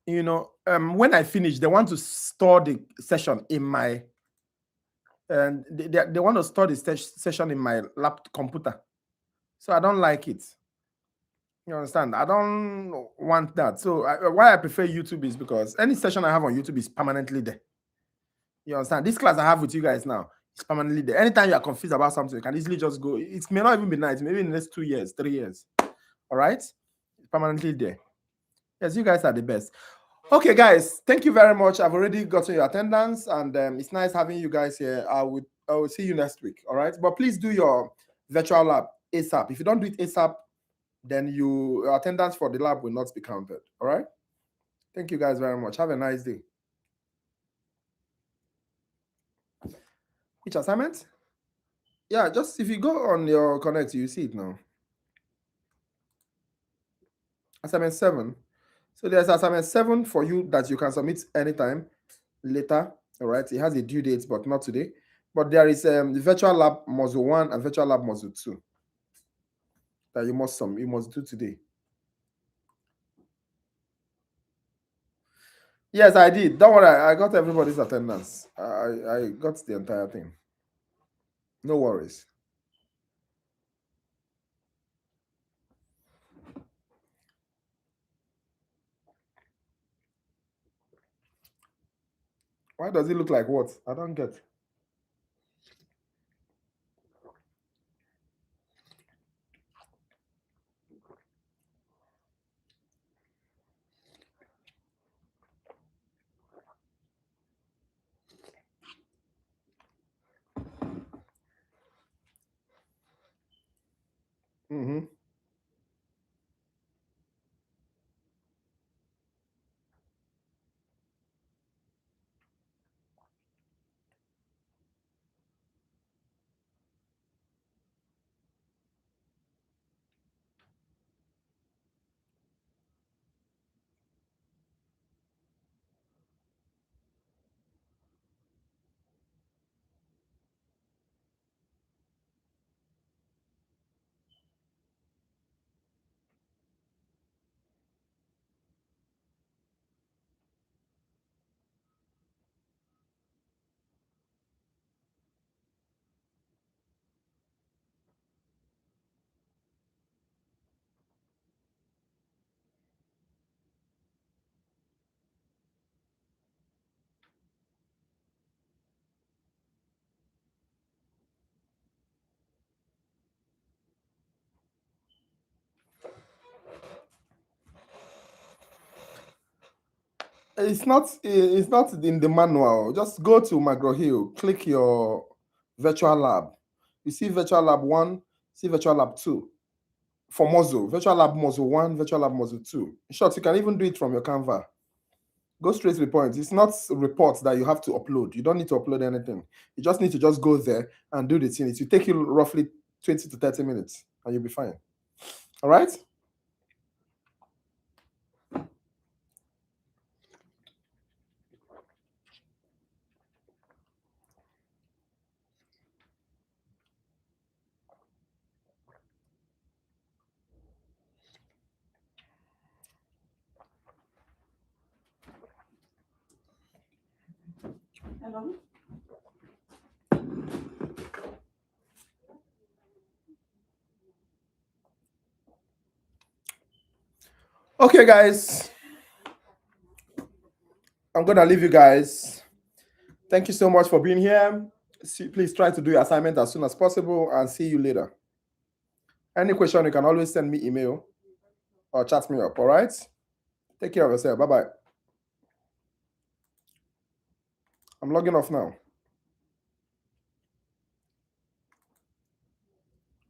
when I finish, they want to store the session in my, and they want to store the session in my laptop computer. So I don't like it. You understand? I don't want that. So why I prefer YouTube is because any session I have on YouTube is permanently there. You understand? This class I have with you guys now is permanently there. Anytime you are confused about something, you can easily just go. It may not even be nice. Maybe in the next 2 years, 3 years. All right? It's permanently there. Yes, you guys are the best. Okay, guys. Thank you very much. I've already gotten your attendance, and it's nice having you guys here. I will see you next week. All right? But please do your virtual lab ASAP. If you don't do it ASAP, then your attendance for the lab will not be counted. All right? Thank you guys very much. Have a nice day. Which assignment? Yeah, just if you go on your Connect, you see it now. Assignment 7. So there's assignment 7 for you that you can submit anytime later. All right. It has a due date, but not today. But there is the virtual lab module 1 and virtual lab module 2 that you must do today. Yes, I did. Don't worry, I got everybody's attendance. I got the entire thing. No worries. Why does it look like what? I don't get. Mm-hmm. It's not in the manual. Just go to McGraw-Hill, click your virtual lab. You see virtual lab 1, see virtual lab 2. For Mozo, virtual lab Mozo 1, virtual lab Mozo 2. In short, you can even do it from your Canva. Go straight to the point. It's not reports that you have to upload. You don't need to upload anything. You just need to just go there and do the thing. It will take you roughly 20 to 30 minutes and you'll be fine. All right? Hello. Okay, guys. I'm going to leave you guys. Thank you so much for being here. Please try to do your assignment as soon as possible and see you later. Any question, you can always send me email. or chat me up. All right. Take care of yourself. Bye bye. I'm logging off now.